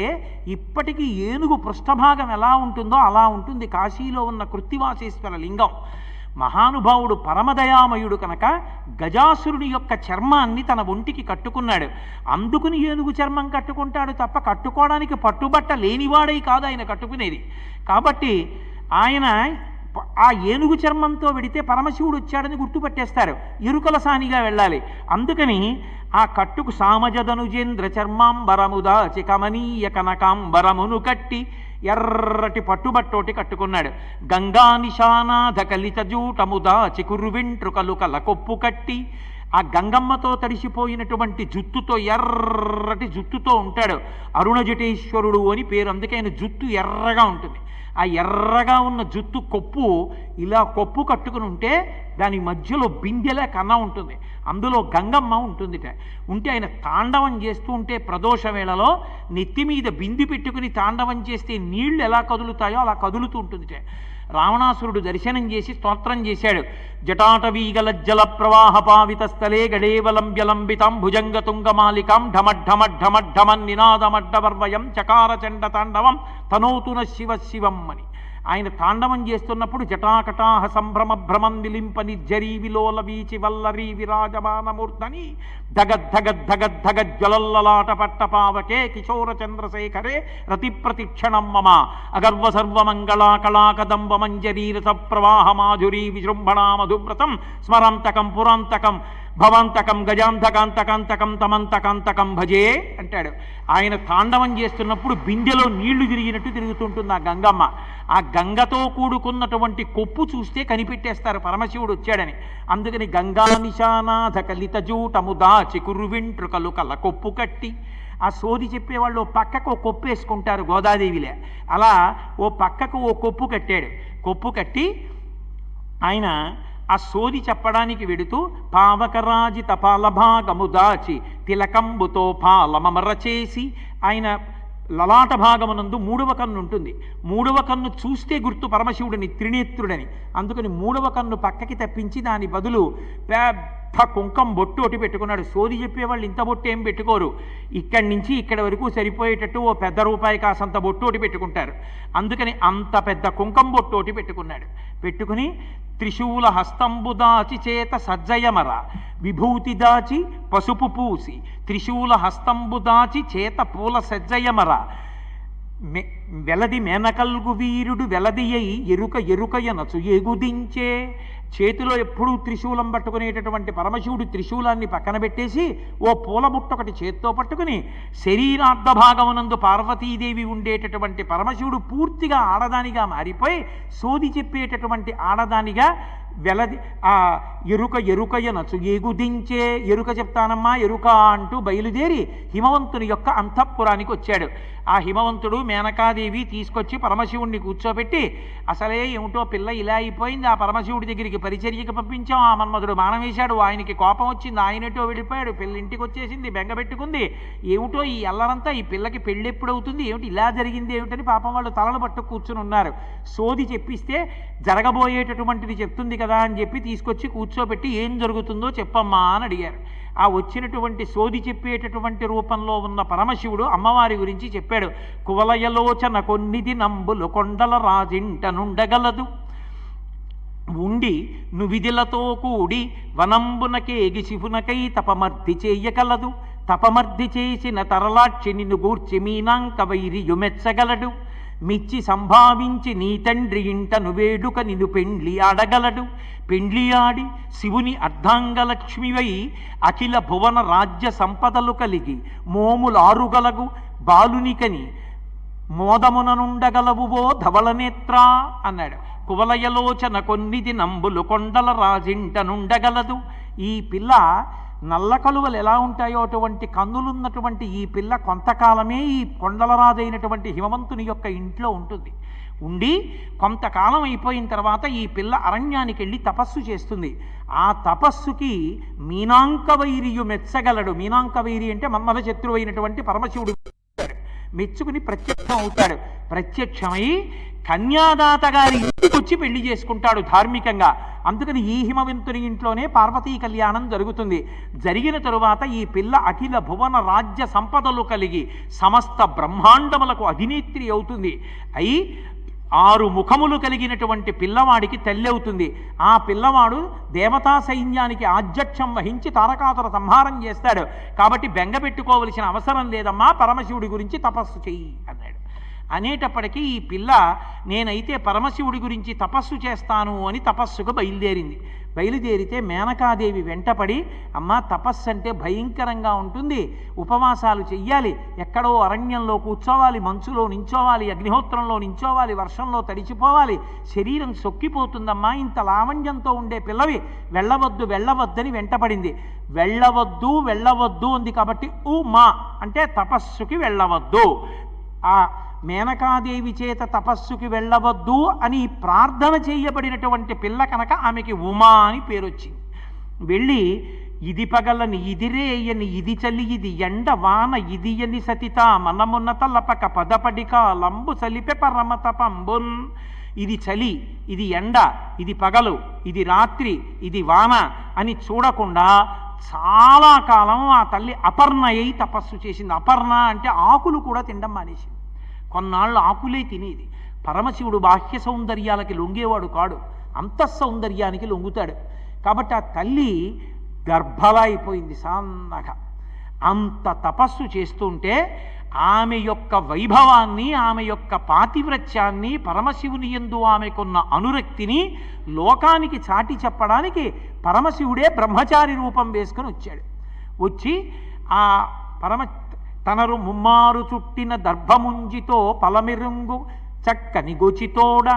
ఇప్పటికీ ఏనుగు పృష్ఠభాగం ఎలా ఉంటుందో అలా ఉంటుంది కాశీలో ఉన్న కృత్తివాసేశ్వర లింగం. మహానుభావుడు పరమదయామయుడు కనుక గజాసురుని యొక్క చర్మాన్ని తన ఒంటికి కట్టుకున్నాడు. అందుకుని ఏనుగు చర్మం కట్టుకుంటాడు తప్ప కట్టుకోవడానికి పట్టుబట్ట లేనివాడై కాదు ఆయన కట్టుకునేది. కాబట్టి ఆయన ఆ ఏనుగు చర్మంతో వెడితే పరమశివుడు వచ్చాడని గుర్తుపట్టేస్తారు, ఎరుకల సానిగా వెళ్ళాలి. అందుకని ఆ కట్టుకు సామజదనుజేంద్ర చర్మాంబరముదాచి కమనీయ కనకాంబరమును కట్టి ఎర్రటి పట్టుబట్టోటి కట్టుకున్నాడు. గంగా నిశానాధ కలిత జూటముదాచి కుర్రువెంట్రుకలు కల కొప్పు కట్టి ఆ గంగమ్మతో తడిసిపోయినటువంటి జుత్తుతో ఎర్రటి జుత్తుతో ఉంటాడు. అరుణజటేశ్వరుడు అని పేరు, అందుకే ఆయన జుత్తు ఎర్రగా ఉంటుంది. ఆ ఎర్రగా ఉన్న జుత్తు కొప్పు ఇలా కొప్పు కట్టుకుని ఉంటే దాని మధ్యలో బిందెలే కన్నా ఉంటుంది, అందులో గంగమ్మ ఉంటుందిట. ఉంటే ఆయన తాండవం చేస్తూ ఉంటే ప్రదోష వేళలో నెత్తి మీద బింది పెట్టుకుని తాండవం చేస్తే నీళ్లు ఎలా కదులుతాయో అలా కదులుతూ ఉంటుందిట. రావణాసురుడు దర్శనం చేసి స్తోత్రం చేశాడు. జటాటవీగలజ్జల ప్రవాహ పావిత స్థలే గడేవలంబ్యలంబితం భుజంగ తుంగమాలికం ఢమఢమఢమఢమన్ నినాదమడ్డవర్వయం చకార చండ తాండవం తనోతున శివ శివం అని ఆయన తాండవం చేస్తున్నప్పుడు జటాకటాహ సంభ్రమ భ్రమం విలింప నిర్జరీ విలోల వీచి వల్లరీ విరాజమానమూర్ధని ధగద్ధగద్ధగద్ధగజ్వలల్లలాట పట్టపావకే కిశోర చంద్రశేఖరే రతి ప్రతిక్షణం మమ అగర్వ సర్వమంగళా కళాకదంబ మంజరీరస ప్రవాహ మాధురీ విజృంభణా మధువ్రతం స్మరాంతకం పురాంతకం భవాంతకం గజాంతకాంతకాంతకం తమంతకాంతకం భజే అంటాడు. ఆయన తాండవం చేస్తున్నప్పుడు బిందెలో నీళ్లు తిరిగినట్టు తిరుగుతుంటుంది ఆ గంగమ్మ. ఆ గంగతో కూడుకున్నటువంటి కొప్పు చూస్తే కనిపెట్టేస్తారు పరమశివుడు వచ్చాడని. అందుకని గంగా నిశానాథ కలిత జూటము దాచి కుర్రువెంట్రుకలు కల కొప్పు కట్టి ఆ సోది చెప్పేవాళ్ళు ఓ పక్కకు ఓ కొప్పు వేసుకుంటారు గోదాదేవిలే, అలా ఓ పక్కకు ఓ కొప్పు కట్టాడు. కొప్పు కట్టి ఆయన ఆ సోది చెప్పడానికి వెడుతూ పావకరాజిత పాలభాగము దాచి తిలకంబుతో పాలమమర చేసి ఆయన లలాట భాగమునందు మూడవ కన్ను ఉంటుంది. మూడవ కన్ను చూస్తే గుర్తు పరమశివుడిని త్రినేత్రుడని. అందుకని మూడవ కన్ను పక్కకి తప్పించి దాని బదులు పెద్ద కుంకం బొట్టు ఒకటి పెట్టుకున్నాడు. సోది చెప్పేవాళ్ళు ఇంత బొట్టు ఏం పెట్టుకోరు, ఇక్కడి నుంచి ఇక్కడి వరకు సరిపోయేటట్టు ఓ పెద్ద రూపాయి కాసంత బొట్టు ఒకటి పెట్టుకుంటారు. అందుకని అంత పెద్ద కుంకం బొట్టు ఒకటి పెట్టుకున్నాడు. పెట్టుకుని త్రిశూల హస్తంబు దాచి చేత సజ్జయమర విభూతి దాచి పసుపు పూసి త్రిశూల హస్తంబు దాచి చేత పూల సజ్జయమర వెలది మేనకల్గు వీరుడు వెలదియై ఎరుక ఎరుకయనచు ఎగుదించే. చేతిలో ఎప్పుడూ త్రిశూలం పట్టుకునేటటువంటి పరమశివుడు త్రిశూలాన్ని పక్కన పెట్టేసి ఓ పూలబుట్ట ఒకటి చేత్తో పట్టుకుని శరీరార్ధ భాగమునందు పార్వతీదేవి ఉండేటటువంటి పరమశివుడు పూర్తిగా ఆడదానిగా మారిపోయి సోది చెప్పేటటువంటి ఆడదానిగా వెలది ఆ ఎరుక ఎరుకయనచు ఎగుదించే. ఎరుక చెప్తానమ్మా ఎరుక అంటూ బయలుదేరి హిమవంతుని యొక్క అంతఃపురానికి వచ్చాడు. ఆ హిమవంతుడు మేనకాదేవి తీసుకొచ్చి పరమశివుణ్ణి కూర్చోబెట్టి అసలే ఏమిటో పిల్ల ఇలా అయిపోయింది, ఆ పరమశివుడి దగ్గరికి పరిచర్యకి పంపించాం, ఆ మన్మధుడు బాణం వేశాడు, ఆయనకి కోపం వచ్చింది, ఆయనటో వెళ్ళిపోయాడు, పిల్ల ఇంటికి వచ్చేసింది, బెంగపెట్టుకుంది, ఏమిటో ఈ అల్లరంతా, ఈ పిల్లకి పెళ్ళి ఎప్పుడవుతుంది, ఏమిటి ఇలా జరిగింది ఏమిటని పాపం వాళ్ళు తలలు పట్టు కూర్చుని ఉన్నారు. సోది చెప్పిస్తే జరగబోయేటటువంటిది చెప్తుంది కదా అని చెప్పి తీసుకొచ్చి కూర్చోబెట్టి ఏం జరుగుతుందో చెప్పమ్మా అని అడిగారు. ఆ వచ్చినటువంటి సోది చెప్పేటటువంటి రూపంలో ఉన్న పరమశివుడు అమ్మవారి గురించి చెప్పాడు. కువలయలోచన కొన్నిది నంబులు కొండల రాజింట నుండగలదు ఉండి నువిదిలతో కూడి వనంబునకేగి శివునకై తపమర్ది చేయగలదు తపమర్ది చేసిన తరలాక్షి నిన్ను గూర్చి మీనాంక వైరి యుమెచ్చగలడు మిచ్చి సంభావించి నీ తండ్రి ఇంటను వేడుక నిన్ను పెండ్లి ఆడగలడు. పెండ్లి ఆడి శివుని అర్ధాంగలక్ష్మివై అఖిల భువన రాజ్య సంపదలు కలిగి మోములారుగలగు బాలునికని మోదముననుండగలవువో ధవళనేత్ర అన్నాడు. కువలయలోచన కొన్నిది నంబులు కొండల రాజింటనుండగలదు. ఈ పిల్ల నల్ల కలువలు ఎలా ఉంటాయో అటువంటి కన్నులున్నటువంటి ఈ పిల్ల కొంతకాలమే ఈ కొండలరాజైనటువంటి హిమవంతుని యొక్క ఇంట్లో ఉంటుంది. ఉండి కొంతకాలం అయిపోయిన తర్వాత ఈ పిల్ల అరణ్యానికి వెళ్ళి తపస్సు చేస్తుంది. ఆ తపస్సుకి మీనాంకవైరియు మెచ్చగలడు. మీనాంకవైరి అంటే మన్మథ శత్రువు అయినటువంటి పరమశివుడు మెచ్చుకుని ప్రత్యక్షం అవుతాడు. ప్రత్యక్షమై కన్యాదాత గారి ఇంటికి వచ్చి పెళ్లి చేసుకుంటాడు ధార్మికంగా. అందుకని ఈ హిమవంతుని ఇంట్లోనే పార్వతీ కళ్యాణం జరుగుతుంది. జరిగిన తరువాత ఈ పిల్ల అఖిల భువన రాజ్య సంపదలు కలిగి సమస్త బ్రహ్మాండములకు అధినేత్రి అవుతుంది. అయి 6 ముఖములు కలిగినటువంటి పిల్లవాడికి తల్లి అవుతుంది. ఆ పిల్లవాడు దేవతా సైన్యానికి ఆధ్యక్షం వహించి తారకాసుర సంహారం చేస్తాడు. కాబట్టి బెంగ పెట్టుకోవలసిన అవసరం లేదమ్మా, పరమశివుడి గురించి తపస్సు చెయ్యి అన్నాడు. అనేటప్పటికీ ఈ పిల్ల నేనైతే పరమశివుడి గురించి తపస్సు చేస్తాను అని తపస్సుకు బయలుదేరితే మేనకాదేవి వెంటపడి, అమ్మా తపస్సు అంటే భయంకరంగా ఉంటుంది, ఉపవాసాలు చెయ్యాలి, ఎక్కడో అరణ్యంలో కూర్చోవాలి, మంచులో నించోవాలి, అగ్నిహోత్రంలో నించోవాలి, వర్షంలో తడిచిపోవాలి, శరీరం సొక్కిపోతుందమ్మా, ఇంత లావణ్యంతో ఉండే పిల్లవి వెళ్ళవద్దని వెంటపడింది. వెళ్ళవద్దు అంది. కాబట్టి ఉమా అంటే తపస్సుకి వెళ్ళవద్దు. ఆ మేనకాదేవి చేత తపస్సుకి వెళ్ళవద్దు అని ప్రార్థన చేయబడినటువంటి పిల్ల కనుక ఆమెకి ఉమా అని పేరు వచ్చింది. వెళ్ళి ఇది పగలని ఇదిరేయని ఇది చలి ఇది ఎండ వాన ఇది అని సతిత మనమున్న తలపక పదపడిక లంబు సలిపె పరమత పంబున్. ఇది చలి, ఇది ఎండ, ఇది పగలు, ఇది రాత్రి, ఇది వాన అని చూడకుండా చాలా కాలం ఆ తల్లి అపర్ణ అయి తపస్సు చేసింది. అపర్ణ అంటే ఆకులు కూడా తినడం మానేసింది. కొన్నాళ్ళు ఆకులే తినేది. పరమశివుడు బాహ్య సౌందర్యాలకి లొంగేవాడు కాడు, అంతఃసౌందర్యానికి లొంగుతాడు. కాబట్టి ఆ తల్లి గర్భలా అయిపోయింది సన్నగా. అంత తపస్సు చేస్తుంటే ఆమె యొక్క వైభవాన్ని, ఆమె యొక్క పాతివ్రత్యాన్ని, పరమశివుని యందు ఆమెకున్న అనురక్తిని లోకానికి చాటి చెప్పడానికి పరమశివుడే బ్రహ్మచారి రూపం వేసుకొని వచ్చాడు. వచ్చి ఆ తనరు ముమ్మారు చుట్టిన దర్భముంజితో పలమిరుంగు చక్కని గోచితోడ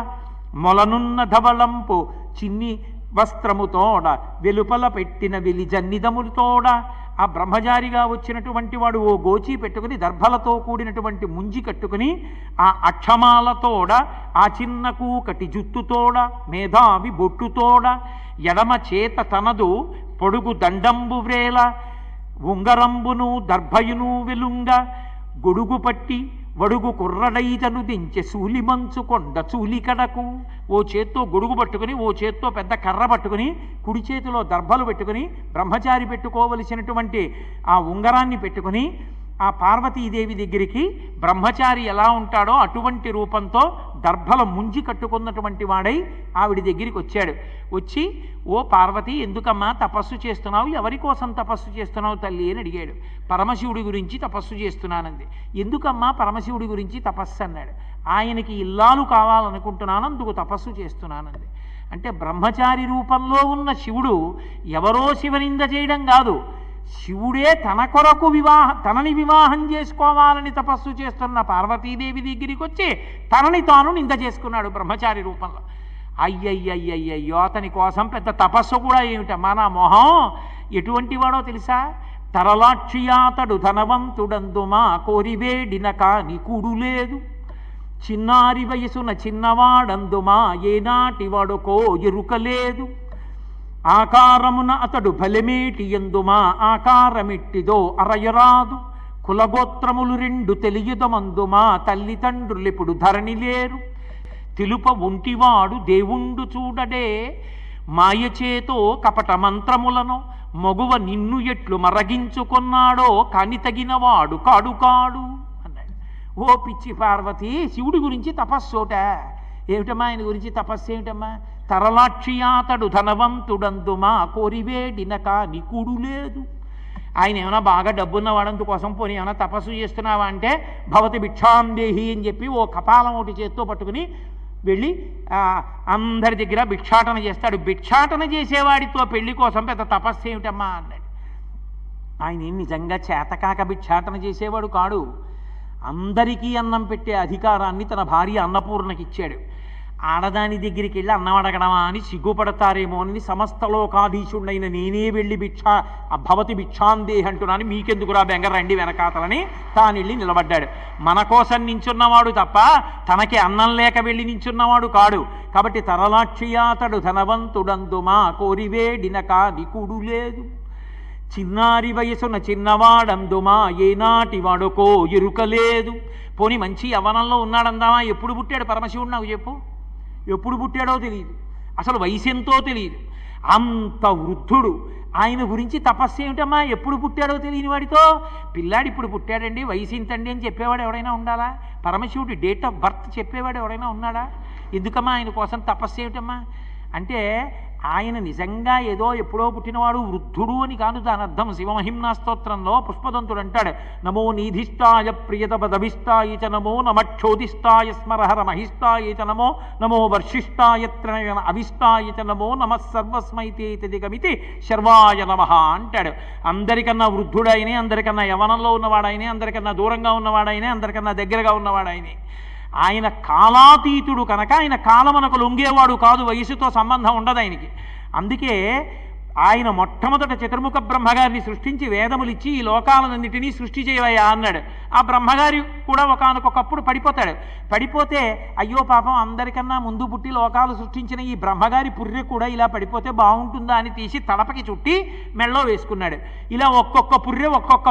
మొలనున్న ధవళంపు చిన్ని వస్త్రముతోడ వెలుపల పెట్టిన వెలిజన్నిదములతోడ. ఆ బ్రహ్మచారిగా వచ్చినటువంటి వాడు ఓ గోచి పెట్టుకుని దర్భలతో కూడినటువంటి ముంజి కట్టుకుని ఆ అక్షమాలతోడ ఆ చిన్న కూకటి జుత్తుతోడ మేధావి బొట్టుతోడ ఎడమ చేత తనదు పొడుగు దండంబు వ్రేల ఉంగరంబును దర్భయును వెలుంగ గొడుగు పట్టి వడుగు కుర్రడైతను దించె సూలిమంచు కొండ చూలికడకు. ఓ చేత్తో గొడుగు పట్టుకుని, ఓ చేత్తో పెద్ద కర్ర పట్టుకుని, కుడి చేతిలో దర్భలు పెట్టుకుని, బ్రహ్మచారి పెట్టుకోవలసినటువంటి ఆ ఉంగరాన్ని పెట్టుకుని ఆ పార్వతీదేవి దగ్గరికి బ్రహ్మచారి ఎలా ఉంటాడో అటువంటి రూపంతో దర్భల ముంజి కట్టుకున్నటువంటి వాడై ఆవిడ దగ్గరికి వచ్చాడు. వచ్చి, ఓ పార్వతి, ఎందుకమ్మా తపస్సు చేస్తున్నావు? ఎవరి కోసం తపస్సు చేస్తున్నావు తల్లి అని అడిగాడు. పరమశివుడి గురించి తపస్సు చేస్తున్నానంది. ఎందుకమ్మా పరమశివుడి గురించి తపస్సు అన్నాడు. ఆయనకి ఇల్లాలు కావాలనుకుంటున్నాను, అందుకు తపస్సు చేస్తున్నానంది. అంటే బ్రహ్మచారి రూపంలో ఉన్న శివుడు ఎవరో శివనింద చేయడం కాదు, శివుడే తన కొరకు తనని వివాహం చేసుకోవాలని తపస్సు చేస్తున్న పార్వతీదేవి దగ్గరికి వచ్చి తనని తాను నింద చేసుకున్నాడు బ్రహ్మచారి రూపంలో. అయ్యయ్యయ్యయ్యో, అతని కోసం పెద్ద తపస్సు కూడా ఏమిటమ్మా నా మొహం. ఎటువంటి వాడో తెలుసా? తరలాక్షియాతడు ధనవంతుడందుమా కోరివేడిన కాని కూడు లేదు, చిన్నారి వయసున చిన్నవాడందుమా ఏనాటి వాడుకో ఎరుకలేదు, ఆకారమున అతడు బలమేటి ఎందుమా ఆకారమిట్టిదో అరయరాదు, కులగోత్రములు 2 తెలియదమందుమా తల్లిదండ్రులెప్పుడు ధరణి లేరు, తెలుప ఒంటివాడు దేవుండు చూడడే మాయచేతో కపట మంత్రములను మగువ నిన్ను ఎట్లు మరగించుకున్నాడో కాని తగినవాడు కాడు అన్నాడు. ఓ పిచ్చి పార్వతి, శివుడి గురించి తపస్సోట ఏమిటమ్మా? ఆయన గురించి తపస్సు ఏమిటమ్మా? తరలాక్షియాతడు ధనవంతుడందుమా కోరివేడిన కాని కూడు లేదు. ఆయన ఏమైనా బాగా డబ్బున్నవాడందు కోసం పోనీ ఏమైనా తపస్సు చేస్తున్నావా అంటే భవతి భిక్షాందేహి అని చెప్పి ఓ కపాలం ఒకటి చేత్తో పట్టుకుని వెళ్ళి అందరి దగ్గర భిక్షాటన చేస్తాడు. భిక్షాటన చేసేవాడితో పెళ్లి కోసం పెద్ద తపస్సు ఏమిటమ్మా అన్నాడు. ఆయన ఏం నిజంగా చేతకాక భిక్షాటన చేసేవాడు కాడు. అందరికీ అన్నం పెట్టే అధికారాన్ని తన భార్య అన్నపూర్ణకి ఇచ్చాడు. ఆడదాని దగ్గరికి వెళ్ళి అన్నం అడగడమా అని సిగ్గుపడతారేమో అని సమస్త లోకాధీశుడైన నేనే వెళ్ళి భవతి భిక్షాందేహి అంటున్నాను, మీకెందుకురా బెంగ రండి వెనకాతలని తాను వెళ్ళి నిలబడ్డాడు. మన కోసం నించున్నవాడు తప్ప తనకి అన్నం లేక వెళ్ళి నించున్నవాడు కాడు. కాబట్టి తరలాక్షియాతడు ధనవంతుడందుమా కోరివేడిన కాదికుడు లేదు, చిన్నారి వయసున చిన్నవాడందుమా ఏనాటి వాడుకో ఎరుకలేదు. పోని మంచి యవ్వనంలో ఉన్నాడందామా, ఎప్పుడు పుట్టాడు పరమశివుడు నాకు చెప్పు, ఎప్పుడు పుట్టాడో తెలియదు, అసలు వయసు ఎంతో తెలియదు, అంత వృద్ధుడు. ఆయన గురించి తపస్సు ఏమిటమ్మా, ఎప్పుడు పుట్టాడో తెలియని వాడితో పిల్లాడు ఇప్పుడు పుట్టాడండి వయసు ఇంతండి అని చెప్పేవాడు ఎవడైనా ఉండాలా? పరమశివుడు డేట్ ఆఫ్ బర్త్ చెప్పేవాడు ఎవడైనా ఉన్నాడా? ఎందుకమ్మా ఆయన కోసం తపస్సు ఏమిటమ్మా అంటే ఆయన నిజంగా ఏదో ఎప్పుడో పుట్టినవాడు వృద్ధుడు అని కాదు దాని అర్థం. శివమహిమ్నా స్తోత్రంలో పుష్పదంతుడు అంటాడు, నమో నీధిష్టాయ ప్రియతపదభిష్టాయ చ నమో నమక్షోధిష్టాయ స్మరహర మహిష్టాయ చ నమో నమో వర్షిష్టాయ త్రణయన అవిష్టాయ చ నమో నమః సర్వస్మైతేతిగమితి శర్వాయ నమః అంటాడు. అందరికన్నా వృద్ధుడైనే, అందరికన్నా యవనంలో ఉన్నవాడైనే, అందరికన్నా దూరంగా ఉన్నవాడైనే, అందరికన్నా దగ్గరగా ఉన్నవాడైనే. ఆయన కాలాతీతుడు కనుక ఆయన కాలమునకు లొంగేవాడు కాదు, వయసుతో సంబంధం ఉండదు ఆయనకి. అందుకే ఆయన మొట్టమొదట చతుర్ముఖ బ్రహ్మగారిని సృష్టించి వేదములు ఇచ్చి ఈ లోకాలన్నింటినీ సృష్టి చేయవయ్యా అన్నాడు. ఆ బ్రహ్మగారి కూడా ఒకానొకప్పుడు పడిపోతాడు. పడిపోతే అయ్యో పాపం అందరికన్నా ముందు పుట్టి లోకాలు సృష్టించిన ఈ బ్రహ్మగారి పుర్రె కూడా ఇలా పడిపోతే బాగుంటుందా అని తీసి తలపకి చుట్టి మెళ్ళో వేసుకున్నాడు. ఇలా ఒక్కొక్క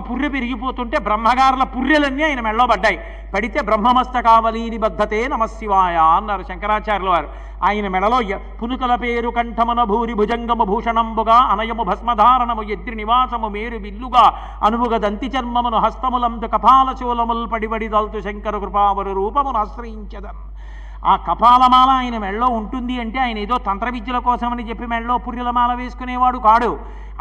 పుర్రె పెరిగిపోతుంటే బ్రహ్మగారుల పుర్రెలన్నీ ఆయన మెళ్ళో పడ్డాయి. పడితే బ్రహ్మమస్తకావలీని బద్ధతే నమశివాయ అన్నారు శంకరాచార్యుల వారు. ఆయన మెడలో పునుకల పేరు కంఠమన భూరి భుజంగము భూషణంబుగా అనయము భస్మధారణము ఎద్రి నివాసము మేరు బిల్లుగా అనువుగ దంతి చర్మమును హస్తములందు కపాలచూలముల్ పడిబడి దల్తు శంకర కృపావరు రూపమును ఆశ్రయించదన్. ఆ కపాలమాల ఆయన మెళ్ళో ఉంటుంది అంటే ఆయన ఏదో తంత్ర విద్యల కోసమని చెప్పి మెళ్ళో పుర్రెలమాల వేసుకునేవాడు కాడు.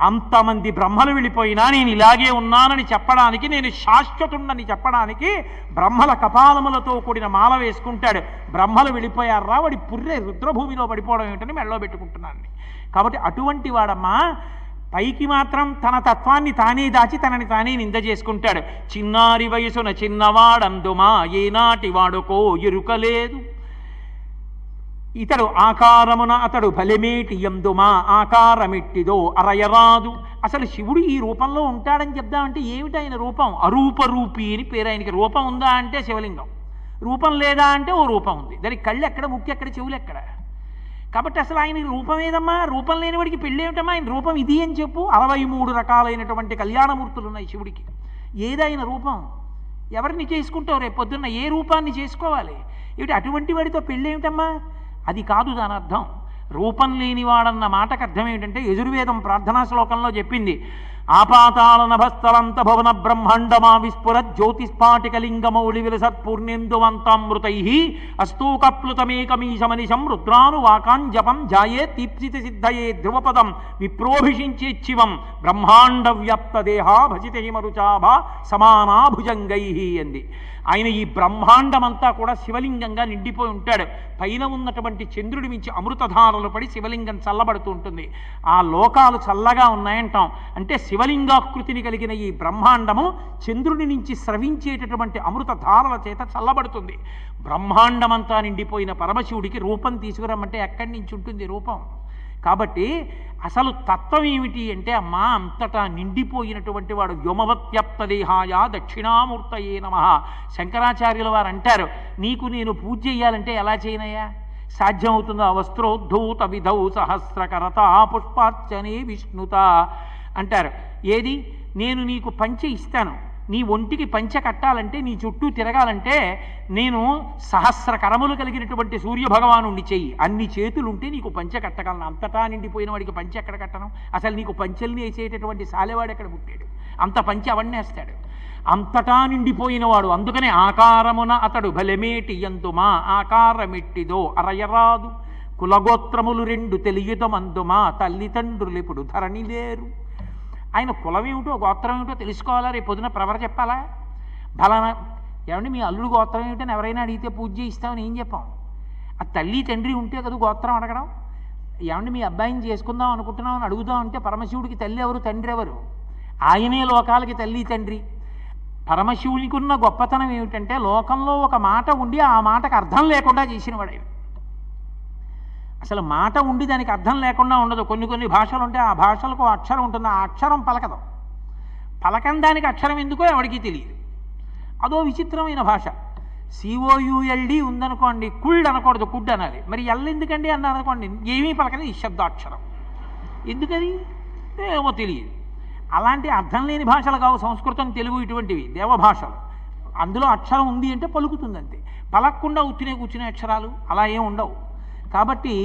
అంతమంది బ్రహ్మలు వెళ్ళిపోయినా నేను ఇలాగే ఉన్నానని చెప్పడానికి, నేను శాశ్వతుండని చెప్పడానికి బ్రహ్మల కపాలములతో కూడిన మాల వేసుకుంటాడు. బ్రహ్మలు వెళ్ళిపోయారా వాడి పుర్రె రుద్రభూమిలో పడిపోవడం ఏమిటని మెళ్ళో పెట్టుకుంటున్నాను. కాబట్టి అటువంటి వాడమ్మా పైకి మాత్రం తన తత్వాన్ని తానే దాచి తనని తానే నింద చేసుకుంటాడు. చిన్నారి వయసున చిన్నవాడందుమా ఏనాటి వాడుకో ఎరుకలేదు, ఇతడు ఆకారమున అతడు బలిమేటి ఎందుమా ఆకారమిట్టిదో అరయరాదు. అసలు శివుడు ఈ రూపంలో ఉంటాడని చెప్దామంటే ఏమిటి ఆయన రూపం? అరూపరూపి అని పేరు ఆయనకి. రూపం ఉందా అంటే శివలింగం, రూపం లేదా అంటే ఓ రూపం ఉంది. దానికి కళ్ళు ఎక్కడ, ముక్కు ఎక్కడ, చెవులు ఎక్కడ? కాబట్టి అసలు ఆయన రూపం ఏదమ్మా? రూపం లేని వాడికి పెళ్ళి ఏమిటమ్మా? ఆయన రూపం ఇది అని చెప్పు. 63 రకాలైనటువంటి కళ్యాణమూర్తులు ఉన్నాయి శివుడికి. ఏదైనా రూపం ఎవరిని చేసుకుంటావు? రేపు పొద్దున్న ఏ రూపాన్ని చేసుకోవాలి? ఏమిటి అటువంటి వాడితో పెళ్ళి ఏమిటమ్మా? అది కాదు దాని అర్థం. రూపం లేనివాడన్న మాటకు అర్థం ఏమిటంటే యజుర్వేదం ప్రార్థనా శ్లోకంలో చెప్పింది, ఆపాతాళ నభస్థలంత భవన బ్రహ్మాండమా విస్ఫుర జ్యోతిస్ఫాటికలింగమౌళి విలసత్పూర్ణేందువంతామృతై అస్తూకప్లుతమేకమీశమనిశం రుద్రాను వాకాంజపం జాయే తీప్సిత సిద్ధయే ధ్రువపదం విప్రోభిషించేచ్చివం బ్రహ్మాండ వ్యాప్త దేహా భజిత హిమరుచాభా సమానా భుజంగై అంది. ఆయన ఈ బ్రహ్మాండమంతా కూడా శివలింగంగా నిండిపోయి ఉంటాడు. పైన ఉన్నటువంటి చంద్రుడి మించి అమృతధారలు పడి శివలింగం చల్లబడుతూ ఉంటుంది. ఆ లోకాలు చల్లగా ఉన్నాయంటాం అంటే శివలింగాకృతిని కలిగిన ఈ బ్రహ్మాండము చంద్రుడి నుంచి స్రవించేటటువంటి అమృతధారల చేత చల్లబడుతుంది. బ్రహ్మాండమంతా నిండిపోయిన పరమశివుడికి రూపం తీసుకురమ్మంటే ఎక్కడి నుంచి ఉంటుంది రూపం? కాబట్టి అసలు తత్వం ఏమిటి అంటే అమ్మా అంతటా నిండిపోయినటువంటి వాడు. వ్యోమవత్యప్తదేహాయ దక్షిణామూర్తయే నమః. శంకరాచార్యుల వారు అంటారు, నీకు నేను పూజ చేయాలంటే ఎలా చేయనయ్యా? సాధ్యమవుతుందా? వస్త్రోద్ధూత విధౌ సహస్రకరత పుష్పార్చనే విష్ణుత అంటారు. ఏది? నేను నీకు పంచె ఇస్తాను, నీ ఒంటికి పంచె కట్టాలంటే, నీ చుట్టూ తిరగాలంటే నేను సహస్ర కరములు కలిగినటువంటి సూర్యభగవాను చెయ్యి, అన్ని చేతులుంటే నీకు పంచె కట్టగలను. అంతటా నిండిపోయిన వాడికి పంచె ఎక్కడ కట్టను? అసలు నీకు పంచెల్ని వేసేటటువంటి సాలెవాడు ఎక్కడ పుట్టాడు? అంత పంచె అవన్నేస్తాడు. అంతటా నిండిపోయినవాడు. అందుకనే ఆకారమున అతడు బలమేటి ఎందుమా ఆకారమెట్టిదో అరయరాదు, కులగోత్రములు 2 తెలియదమందుమా తల్లిదండ్రులిప్పుడు ధరణి లేరు. ఆయన కులం ఏమిటో గోత్రం ఏమిటో తెలుసుకోవాలా, రేపు పొద్దున ప్రవర చెప్పాలా? బలానా ఏమంటే మీ అల్లుడు గోత్రం ఏమిటని ఎవరైనా అడిగితే పూజ చేయిస్తామని ఏం చెప్పాం? ఆ తల్లి తండ్రి ఉంటే కదా గోత్రం అడగడం. ఏమంటే మీ అబ్బాయిని చేసుకుందాం అనుకుంటున్నాం అని అడుగుదాం అంటే పరమశివుడికి తల్లి ఎవరు, తండ్రి ఎవరు? ఆయనే లోకాలకి తల్లి తండ్రి. పరమశివునికి ఉన్న గొప్పతనం ఏమిటంటే లోకంలో ఒక మాట ఉండి ఆ మాటకు అర్థం లేకుండా చేసినవాడు. అసలు మాట ఉండి దానికి అర్థం లేకుండా ఉండదు. కొన్ని భాషలు ఉంటే ఆ భాషలకు అక్షరం ఉంటుంది, ఆ అక్షరం పలకదు. పలకం దానికి అక్షరం ఎందుకో ఎవరికి తెలియదు. అదో విచిత్రమైన భాష. COULD ఉందనుకోండి, కుల్డ్ అనకూడదు, కుడ్ అనాలి. మరి ఎల్ ఎందుకండి అన్నారు అనుకోండి, ఏమీ పలకని నిశ్శబ్దాక్షరం. ఎందుకది ఏమో తెలియదు. అలాంటి అర్థం లేని భాషలు కావు సంస్కృతం, తెలుగు, ఇటువంటివి దేవభాషలు. అందులో అక్షరం ఉంది అంటే పలుకుతుంది అంతే. పలకకుండా కూర్చునే అక్షరాలు అలా ఏం ఉండవు. కాబట్టి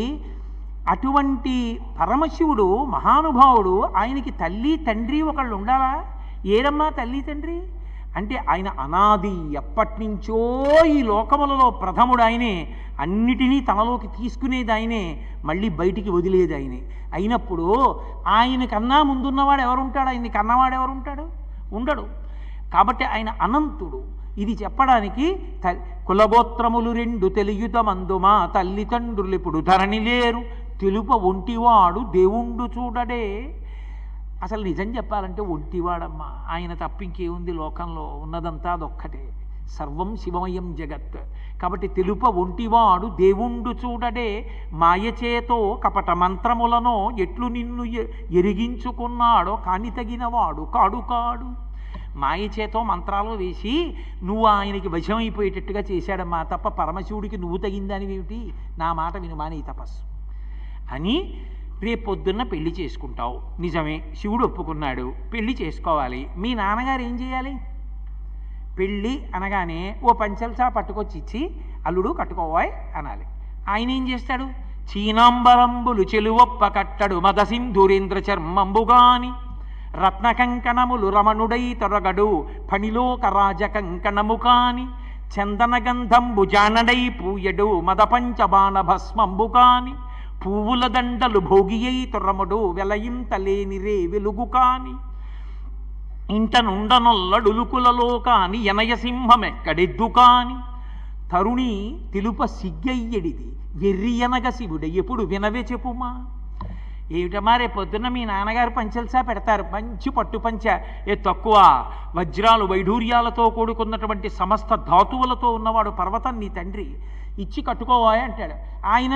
అటువంటి పరమశివుడు మహానుభావుడు, ఆయనకి తల్లి తండ్రి ఒకళ్ళు ఉండాలా? ఏరమ్మా తల్లి తండ్రి అంటే ఆయన అనాది, ఎప్పటి నుంచో ఈ లోకములలో ప్రథముడు ఆయనే, అన్నిటినీ తనలోకి తీసుకునేది ఆయనే, మళ్ళీ బయటికి వదిలేది ఆయనే. అయినప్పుడు ఆయన కన్నా ముందున్నవాడు ఎవరుంటాడు? ఆయన్ని కన్నవాడు ఎవరుంటాడు? ఉండడు. కాబట్టి ఆయన అనంతుడు. ఇది చెప్పడానికి కులగోత్రములు రెండు తెలియుత మందుమా తల్లిదండ్రులిప్పుడు ధరణి లేరు తెలుప ఒంటివాడు దేవుండు చూడడే. అసలు నిజం చెప్పాలంటే ఒంటివాడమ్మా, ఆయన తప్పింకేముంది లోకంలో, ఉన్నదంతా అదొక్కటే. సర్వం శివమయం జగత్. కాబట్టి తెలుప ఒంటివాడు దేవుండు చూడడే, మాయచేతో కపట మంత్రములను ఎట్లు నిన్ను ఎరిగించుకున్నాడో కాని తగినవాడు కాడు కాడు. మాయచేతో మంత్రాలు వేసి నువ్వు ఆయనకి వశమైపోయేటట్టుగా చేశాడమ్మా, తప్ప పరమశివుడికి నువ్వు తగిందానివేమిటి? నా మాట వినుమా నీ తపస్సు అని. రేపొద్దున్న పెళ్లి చేసుకుంటావు, నిజమే, శివుడు ఒప్పుకున్నాడు, పెళ్లి చేసుకోవాలి. మీ నాన్నగారు ఏం చేయాలి? పెళ్ళి అనగానే ఓ పంచల్సా పట్టుకొచ్చి ఇచ్చి అల్లుడు కట్టుకోవాయ్ అనాలి. ఆయన ఏం చేస్తాడు? చీనాంబరంబులు చెలువొప్ప కట్టడు మదసింధురేంద్ర చర్మంబుగాని రత్న కంకణములు రమణుడై తొరగడు ఫణిలోక రాజ కంకణము కాని చందనగంధంబు జానడై పూయడు మద పంచబాణ భస్మంబు కాని పువ్వుల దండలు భోగియై తొర్రముడు వెలయింతలేని రే వెలుగు కాని ఇంట నుండనొల్లడులుకులలో కాని ఎనయసింహమెక్కడెద్దు కాని తరుణి తెలుప సిగ్గయ్యడిది వెర్రియనగ శివుడ ఎప్పుడు వినవే చెప్పుమా. ఏమిటమ్మా, రేపు పొద్దున్న మీ నాన్నగారు పంచల్సా పెడతారు, మంచి పట్టు పంచ, తక్కువ వజ్రాలు వైఢూర్యాలతో కూడుకున్నటువంటి సమస్త ధాతువులతో ఉన్నవాడు పర్వతం నీ తండ్రి, ఇచ్చి కట్టుకోవాయి అంటాడు. ఆయన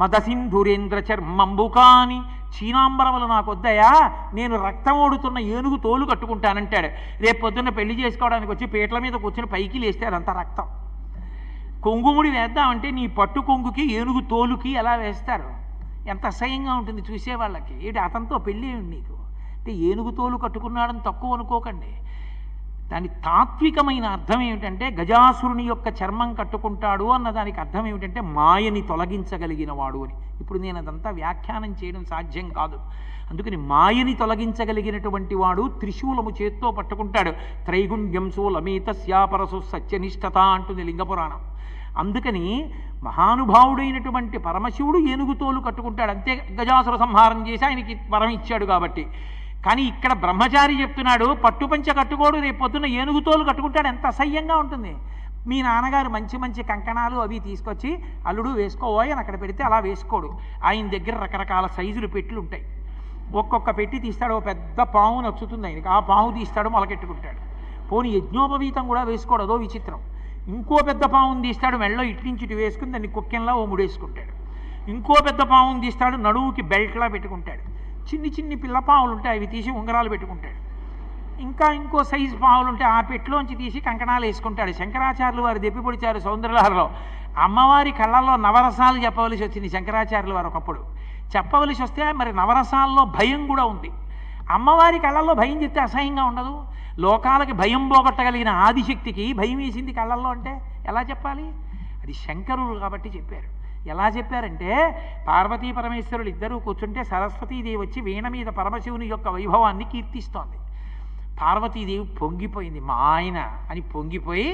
మదసింధురేంద్ర చర్మంబు కాని చీనాంబరములు నాకొద్దయా, నేను రక్తం ఓడుతున్న ఏనుగు తోలు కట్టుకుంటానంటాడు. రేపు పొద్దున్న పెళ్లి చేసుకోవడానికి వచ్చి పీటల మీద కూర్చొని పైకి లేస్తే అదంతా రక్తం. కొంగుముడి వేద్దామంటే నీ పట్టు కొంగుకి ఏనుగు తోలుకి ఎలా వేస్తారు? ఎంత అసహ్యంగా ఉంటుంది చూసేవాళ్ళకి. ఏంటి అతనితో పెళ్ళి నీకు అంటే ఏనుగు తోలు కట్టుకున్నాడని తక్కువ అనుకోకండి. దాని తాత్వికమైన అర్థం ఏమిటంటే గజాసురుని యొక్క చర్మం కట్టుకుంటాడు అన్న దానికి అర్థం ఏమిటంటే మాయని తొలగించగలిగిన వాడు అని. ఇప్పుడు నేను అదంతా వ్యాఖ్యానం చేయడం సాధ్యం కాదు. అందుకని మాయని తొలగించగలిగినటువంటి వాడు త్రిశూలము చేత్తో పట్టుకుంటాడు. త్రైగుణ్యం శూలమేతస్యాపరసు సత్యనిష్టత అంటుంది లింగపురాణం. అందుకని మహానుభావుడైనటువంటి పరమశివుడు ఏనుగుతోలు కట్టుకుంటాడు, అంతే. గజాసుర సంహారం చేసి ఆయనకి వరం ఇచ్చాడు కాబట్టి. కానీ ఇక్కడ బ్రహ్మచారి చెప్తున్నాడు పట్టుపంచ కట్టుకోడు, రేపు పొద్దున్న ఏనుగుతోలు కట్టుకుంటాడు. ఎంత అసహ్యంగా ఉంటుంది. మీ నాన్నగారు మంచి మంచి కంకణాలు అవి తీసుకొచ్చి అల్లుడు వేసుకోవాలి అని అక్కడ పెడితే అలా వేసుకోడు. ఆయన దగ్గర రకరకాల సైజులు పెట్టులు ఉంటాయి. ఒక్కొక్క పెట్టి తీస్తాడు, ఓ పెద్ద పాము నచ్చుతుంది ఆయనకి, ఆ పాము తీస్తాడు, మొలకెట్టుకుంటాడు. పోనీ యజ్ఞోపవీతం కూడా వేసుకోడు, అదో విచిత్రం. ఇంకో పెద్ద పావును తీస్తాడు, మెళ్ళో ఇట్నుంచి ఇటు వేసుకుని దాన్ని కుక్కెంలా ఓ ముడేసుకుంటాడు. ఇంకో పెద్ద పావును తీస్తాడు, నడువుకి బెల్ట్లా పెట్టుకుంటాడు. చిన్ని చిన్ని పిల్ల పావులు ఉంటాయి, అవి తీసి ఉంగరాలు పెట్టుకుంటాడు. ఇంకా ఇంకో సైజు పావులు ఉంటే ఆ పెట్టులోంచి తీసి కంకణాలు వేసుకుంటాడు. శంకరాచార్యులు వారు దెప్పి పొడిచారు సౌందర్యలహరిలో. అమ్మవారి కళ్ళల్లో నవరసాలు చెప్పవలసి వచ్చింది శంకరాచార్యులు వారు ఒకప్పుడు. చెప్పవలసి వస్తే మరి నవరసాల్లో భయం కూడా ఉంది. అమ్మవారి కళ్ళల్లో భయం చెప్తే అసహ్యంగా ఉండదు. లోకాలకి భయం పోగొట్టగలిగిన ఆదిశక్తికి భయం వేసింది కళ్ళల్లో అంటే ఎలా చెప్పాలి? అది శంకరులు కాబట్టి చెప్పారు. ఎలా చెప్పారంటే పార్వతీ పరమేశ్వరులు ఇద్దరూ కూర్చుంటే సరస్వతీదేవి వచ్చి వీణ మీద పరమశివుని యొక్క వైభవాన్ని కీర్తిస్తోంది. పార్వతీదేవి పొంగిపోయింది, మా ఆయన అని పొంగిపోయి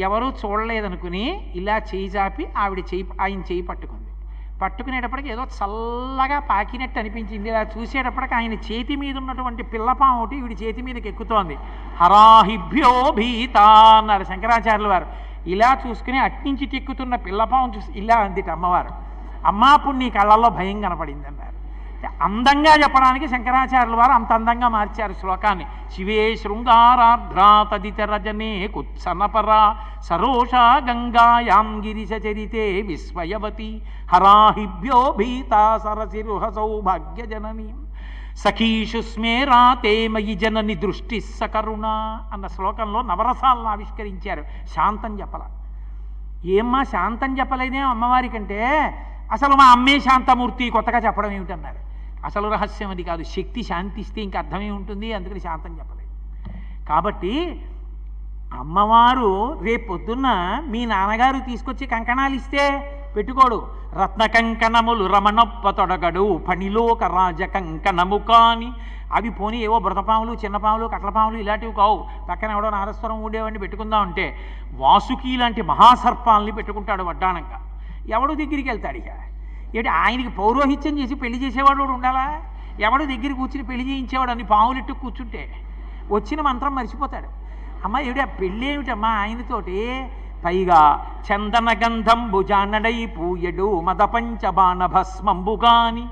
ఎవరూ చూడలేదనుకుని ఇలా చేయి చాపి ఆయన చేయి పట్టుకుంది. పట్టుకునేటప్పటికి ఏదో చల్లగా పాకినట్టు అనిపించింది. ఇలా చూసేటప్పటికి ఆయన చేతి మీద ఉన్నటువంటి పిల్లపాము ఒకటి వీడి చేతి మీదకి ఎక్కుతోంది. హరాహిభ్యో భీత అన్నారు శంకరాచార్యుల వారు. ఇలా చూసుకుని అట్నుంచి తెక్కుతున్న పిల్లపాము చూసి ఇలా అందిట అమ్మవారు. అమ్మా అప్పుడు నీ కళ్ళల్లో భయం కనపడింది అన్నారు. అందంగా చెప్పడానికి శంకరాచార్యుల వారు అంత అందంగా మార్చారు శ్లోకాన్ని. శివే శృంగారార్ధ్రా తదిత రజనే కుత్సనపరా సరోషా గంగాయాం గిరిశ చరితే విస్మయవతి హరాహిభ్యో భీతా సరసిరుహ సౌభాగ్య జననీ సఖీషు స్మేరా తే మయి జనని దృష్టి సకరుణ అన్న శ్లోకంలో నవరసాలను ఆవిష్కరించారు. శాంతం చెప్పల. ఏమ్మా శాంతం చెప్పలేదే అమ్మవారి కంటే, అసలు మా అమ్మే శాంతమూర్తి కొత్తగా చెప్పడం ఏమిటన్నారు. అసలు రహస్యం అది కాదు. శక్తి శాంతిస్తే ఇంక అర్థమే ఉంటుంది, అందుకని శాంతం చెప్పలేదు. కాబట్టి అమ్మవారు రేపొద్దున్న మీ నాన్నగారు తీసుకొచ్చి కంకణాలు ఇస్తే పెట్టుకోడు. రత్న కంకణములు రమణప్ప తొడగడు పనిలోక రాజ కంకణము కాని. అవి పోనీ ఏవో బృతపాములు చిన్నపాములు కట్లపాములు ఇలాంటివి కావు. పక్కన ఎవడో నారస్వరం ఉండేవాడిని పెట్టుకుందాం అంటే వాసుకి లాంటి మహాసర్పాలని పెట్టుకుంటాడు వడ్డానంగా. ఎవడు దగ్గరికి వెళ్తాడు ఇక? ఏంటి ఆయనకి పౌరోహిత్యం చేసి పెళ్లి చేసేవాడు ఉండాలా? ఎవడు దగ్గర కూర్చుని పెళ్లి చేయించేవాడు అన్ని పాములెట్టు కూర్చుంటే వచ్చిన మంత్రం మర్చిపోతాడు. అమ్మ ఏమిటి ఆ పెళ్ళి ఏమిటమ్మా ఆయనతోటి? పైగా చందన గంధం భుజానడై పూయడు మదపంచబాణ భస్మంబుగాని.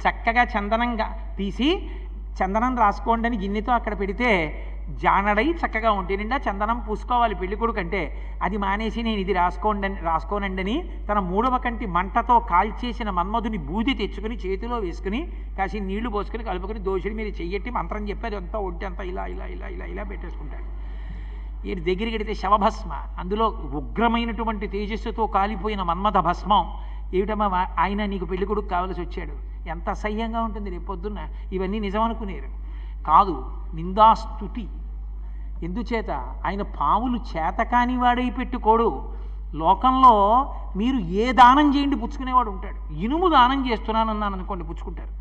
చక్కగా చందనంగా తీసి చందనం రాసుకోండి అని గిన్నెతో అక్కడ పెడితే జానడై చక్కగా ఉంటే నిండా చందనం పూసుకోవాలి పెళ్లి కొడుకు అంటే. అది మానేసి నేను ఇది రాసుకోనండి అని తన మూడవ కంటి మంటతో కాల్చేసిన మన్మధుని బూది తెచ్చుకుని చేతిలో వేసుకుని కాసి నీళ్లు పోసుకుని కలుపుకొని దోషుడి మీద చెయ్యట్టి మంత్రం చెప్పేది అంతా ఒంటి అంతా ఇలా ఇలా ఇలా ఇలా ఇలా పెట్టేసుకుంటాడు. ఈ దగ్గరికి వెడితే శవభస్మ, అందులో ఉగ్రమైనటువంటి తేజస్సుతో కాలిపోయిన మన్మథ భస్మం. ఏమిటమ్మా ఆయన నీకు పెళ్లి కొడుకు కావలసి వచ్చాడు. ఎంత అసహ్యంగా ఉంటుంది రేపొద్దున్న. ఇవన్నీ నిజం అనుకునేరు కాదు, నిందాస్తుతి. ఎందుచేత ఆయన పాములు చేతకాని వాడై పెట్టుకోడు. లోకంలో మీరు ఏ దానం చేయండి పుచ్చుకునేవాడు ఉంటాడు. ఇనుము దానం చేస్తున్నానన్నాను అనుకోండి పుచ్చుకుంటారు.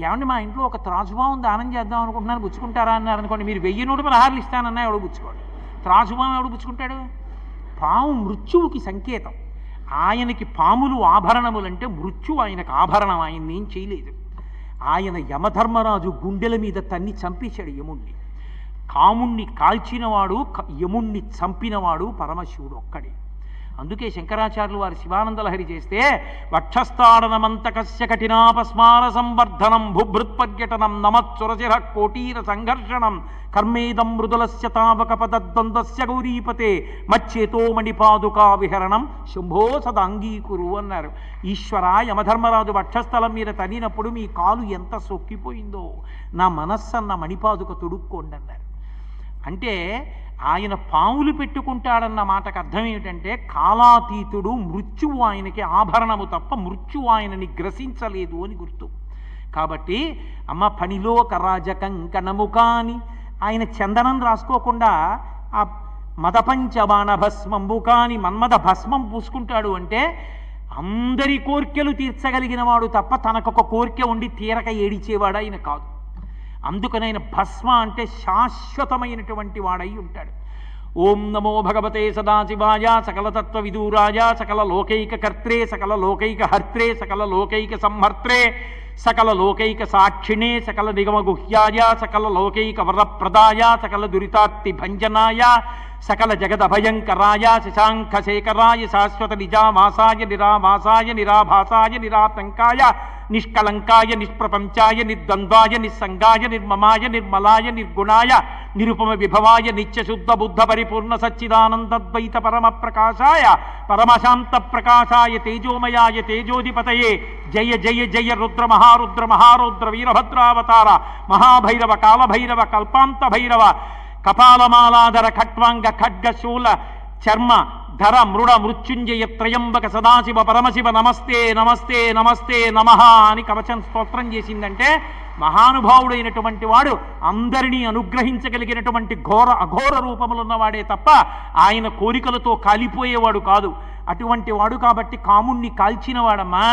ఏమండి మా ఇంట్లో ఒక త్రాజుబావం దానం చేద్దాం అనుకుంటున్నాను పుచ్చుకుంటారా అన్నారు అనుకోండి, మీరు 1000 1,600 ఇస్తానన్నా ఎవడు పుచ్చుకోడు. త్రాజుబావం ఎవడు పుచ్చుకుంటాడు? పాము మృత్యువుకి సంకేతం. ఆయనకి పాములు ఆభరణములంటే మృత్యువు ఆయనకు ఆభరణం. ఆయన్ని ఏం చేయలేదు. ఆయన యమధర్మరాజు గుండెల మీద తన్ని చంపేశాడు యముణ్ణి. కాముణ్ణి కాల్చినవాడు యముణ్ణి చంపినవాడు పరమశివుడు ఒక్కడే. అందుకే శంకరాచార్యులు వారు శివానందలహరి చేస్తే వక్షస్థాడనమంతకస్య కఠినాపస్మార సంవర్ధనం భుభృత్పర్యటనం నమత్సురశిర కోటీర సంఘర్షణం కర్మేదం మృదులస్య తావక పదద్వంద్వస్య గౌరీపతే మచ్చేతో మణిపాదుకా విహరణం శంభో సదాంగీకురు అన్నారు. ఈశ్వర యమధర్మరాజు వక్షస్థలం మీద తనినప్పుడు మీ కాలు ఎంత సొక్కిపోయిందో నా మనస్సన్న మణిపాదుక తొడుక్కోండి అన్నారు. అంటే ఆయన పాములు పెట్టుకుంటాడన్న మాటకు అర్థం ఏమిటంటే కాలాతీతుడు, మృత్యువు ఆయనకి ఆభరణము తప్ప మృత్యువు ఆయనని గ్రసించలేదు అని గుర్తు. కాబట్టి అమ్మ పనిలో కరాజకంకణము కాని ఆయన చందనం రాసుకోకుండా ఆ మదపంచబాణ భస్మంబు కాని మన్మథ భస్మం పూసుకుంటాడు అంటే అందరి కోర్కెలు తీర్చగలిగిన వాడు తప్ప తనకొక కోరిక ఉండి తీరక ఏడిచేవాడు ఆయన కాదు. అందుకనైన భస్మ అంటే శాశ్వతమైనటువంటి వాడై ఉంటాడు. ఓం నమో భగవతే సదాశివాయ సకలతత్వ విదూరాయ సకల లోకైక కర్త్రే సకల లోకైక హర్త్రే సకల లోకైక సంహర్త్రే సకల లోకైక సాక్షిణే సకల నిగమ గుహ్యాయ సకల లోకైక వరప్రదాయ సకల దురితార్తి భంజనాయ సకల జగదభయంకరాయ శశాంఖశేఖరాయ శాశ్వత నిజావాసాయ నిరావాసాయ నిరాభాసాయ నిరాతంకాయ నిష్కలంకాయ నిష్ప్రపంచాయ నిర్ద్వంద్వాయ నిస్సంగాయ నిర్మమాయ నిర్మలాయ నిర్గుణాయ నిరుపమ విభవాయ నిత్యశుద్ధ బుద్ధ పరిపూర్ణ సచ్చిదానందద్వైత పరమ ప్రకాశాయ పరమశాంత ప్రకాశాయ తేజోమయాయ తేజోధిపతయే జయ జయ జయ రుద్ర మహారుద్ర మహారౌద్ర వీరభద్రావతార మహాభైరవ కాలభైరవ కల్పాంత భైరవ కపాలమాలాధర ఖట్వాంగ ఖడ్గ శూల చర్మ ధర మృడ మృత్యుంజయ త్రయంబక సదాశివ పరమశివ నమస్తే నమస్తే నమస్తే నమః అని కవచం స్తోత్రం చేసిందంటే మహానుభావుడైనటువంటి వాడు అందరినీ అనుగ్రహించగలిగినటువంటి అఘోర రూపములున్నవాడే తప్ప ఆయన కోరికలతో కాలిపోయేవాడు కాదు. అటువంటి వాడు కాబట్టి కాముణ్ణి కాల్చినవాడమ్మా.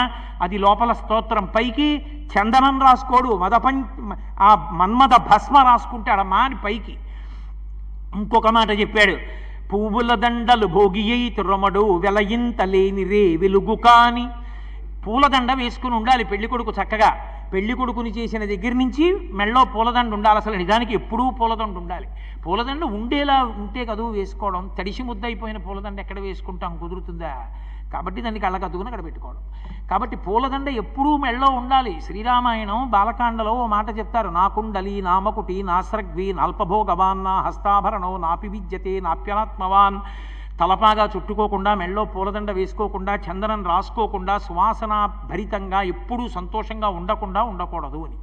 అది లోపల స్తోత్రం. పైకి చందనం రాసుకోడు, ఆ మన్మథ భస్మ రాసుకుంటాడమ్మా అని పైకి. ఇంకొక మాట చెప్పాడు, పువ్వుల దండలు భోగి అయి తురమడు వెలయింత లేని రే వెలుగు కాని పూలదండ వేసుకుని ఉండాలి పెళ్ళికొడుకు చక్కగా. పెళ్ళికొడుకుని చేసిన దగ్గర నుంచి మెళ్ళో పూలదండ ఉండాలి. అసలు నిజానికి ఎప్పుడూ పూలదండ ఉండాలి. పూలదండ ఉండేలా ఉంటే కదూ వేసుకోవడం. తడిసి ముద్దయిపోయిన పూలదండ ఎక్కడ వేసుకుంటాం, కుదురుతుందా? కాబట్టి దాన్ని కళ్ళకద్దుకుని అక్కడ పెట్టుకోవడం. కాబట్టి పూలదండ ఎప్పుడూ మెళ్ళో ఉండాలి. శ్రీరామాయణం బాలకాండలో ఓ మాట చెప్తారు, నా కుండలి నామకుటి నాస్రగ్వి నాల్పభోగవాన్ నా హస్తాభరణో నాపి విద్యతే నాప్యనాత్మవాన్. తలపాగా చుట్టుకోకుండా, మెళ్ళో పూలదండ వేసుకోకుండా, చందనం రాసుకోకుండా, సువాసన భరితంగా ఎప్పుడూ సంతోషంగా ఉండకూడదు అని.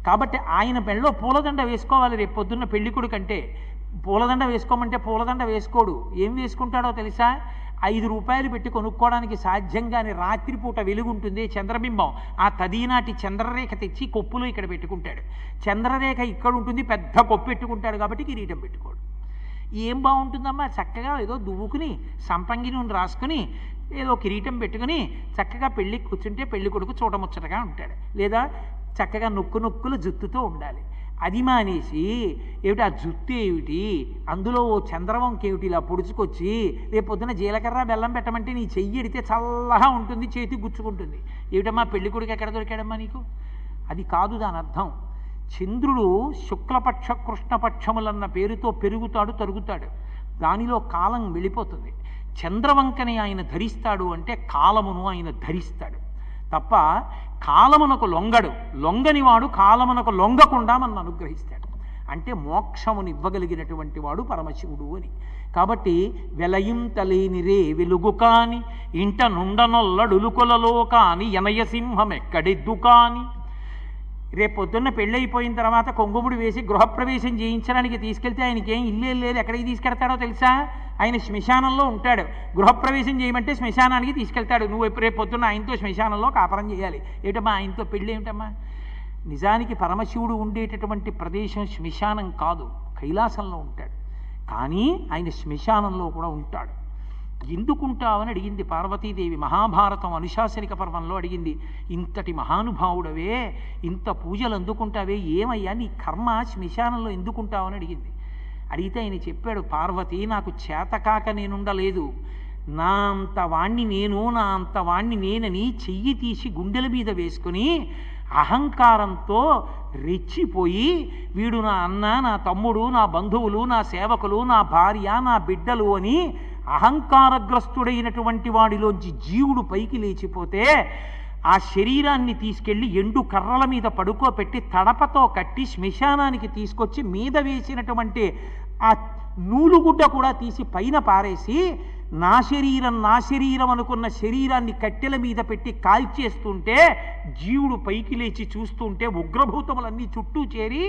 కాబట్టి ఆయన మెళ్ళో పూలదండ వేసుకోవాలి. రేపు పొద్దున్న పెళ్ళికొడుకు కంటే పూలదండ వేసుకోమంటే పూలదండ వేసుకోడు. ఏం వేసుకుంటాడో తెలుసా? 5 రూపాయలు పెట్టి కొనుక్కోవడానికి సాధ్యంగాని రాత్రిపూట వెలుగుంటుంది చంద్రబింబం. ఆ తదీనాటి చంద్రరేఖ తెచ్చి కొప్పులో ఇక్కడ పెట్టుకుంటాడు. చంద్రరేఖ ఇక్కడ ఉంటుంది, పెద్ద కొప్పు పెట్టుకుంటాడు. కాబట్టి కిరీటం పెట్టుకోడు. ఏం బాగుంటుందమ్మా? చక్కగా ఏదో దువ్వుకుని సంపంగి నూనె రాసుకుని ఏదో కిరీటం పెట్టుకుని చక్కగా పెళ్ళికి కూర్చుంటే పెళ్లి కొడుకు చూడముచ్చటగా ఉంటాడు. లేదా చక్కగా నొక్కులు జుత్తుతో ఉండాలి. అది మానేసి ఏమిటి ఆ జుత్తు ఏమిటి, అందులో ఓ చంద్రవంక ఏమిటి ఇలా పొడుచుకొచ్చి రేపు పొద్దున జీలకర్ర బెల్లం పెట్టమంటే నీ చెయ్యి ఎడితే చల్లగా ఉంటుంది, చేతికి గుచ్చుకుంటుంది. ఏమిటమ్మా పెళ్లి కొడుకు ఎక్కడ దొరికాడమ్మా నీకు? అది కాదు దాని అర్థం. చంద్రుడు శుక్లపక్ష కృష్ణపక్షములన్న పేరుతో పెరుగుతాడు, తరుగుతాడు. దానిలో కాలం వెళ్ళిపోతుంది. చంద్రవంకని ఆయన ధరిస్తాడు అంటే కాలమును ఆయన ధరిస్తాడు తప్ప కాలమునకు లొంగడు. లొంగనివాడు కాలమునకు లొంగకుండా మనను అనుగ్రహిస్తాడు. అంటే మోక్షమును ఇవ్వగలిగినటువంటి వాడు పరమశివుడు అని. కాబట్టి వెలయింతలేనిరే వెలుగు కాని ఇంట నుండనొల్లడులుకొలలో కాని ఎనయసింహమెక్కడెద్దు కాని. రేపొద్దున్న పెళ్ళైపోయిన తర్వాత కొంగుముడి వేసి గృహప్రవేశం చేయించడానికి తీసుకెళ్తే ఆయనకేం ఇల్లే లేదు. ఎక్కడికి తీసుకెళ్తాడో తెలుసా? ఆయన శ్మశానంలో ఉంటాడు. గృహప్రవేశం చేయమంటే శ్మశానానికి తీసుకెళ్తాడు. నువ్వు రేపొద్దున్న ఆయనతో శ్మశానంలో కాపురం చేయాలి. ఏమిటమ్మా ఆయనతో పెళ్ళి ఏమిటమ్మా? నిజానికి పరమశివుడు ఉండేటటువంటి ప్రదేశం శ్మశానం కాదు, కైలాసంలో ఉంటాడు. కానీ ఆయన శ్మశానంలో కూడా ఉంటాడు. ఎందుకుంటావని అడిగింది పార్వతీదేవి. మహాభారతం అనుశాసనిక పర్వంలో అడిగింది. ఇంతటి మహానుభావుడవే, ఇంత పూజలు అందుకుంటావే, ఏమయ్యా నీ కర్మ శ్మశానంలో ఎందుకుంటావని అడిగింది. అడిగితే ఆయన చెప్పాడు, పార్వతి నాకు చేతకాక నేనుండలేదు. నా అంత వాణ్ణి నేనని చెయ్యి తీసి గుండెల మీద వేసుకుని అహంకారంతో రెచ్చిపోయి వీడు నా అన్న, నా తమ్ముడు, నా బంధువులు, నా సేవకులు, నా భార్య, నా బిడ్డలు అని అహంకారగ్రస్తుడైనటువంటి వాడిలోంచి జీవుడు పైకి లేచిపోతే ఆ శరీరాన్ని తీసుకెళ్ళి ఎండు కర్రల మీద పడుకోపెట్టి తడపతో కట్టి శ్మశానానికి తీసుకొచ్చి మీద వేసినటువంటి ఆ నూలుగుడ్డ కూడా తీసి పైన పారేసి నా శరీరం అనుకున్న శరీరాన్ని కట్టెల మీద పెట్టి కాల్చేస్తుంటే జీవుడు పైకి లేచి చూస్తుంటే ఉగ్రభూతములన్నీ చుట్టూ చేరి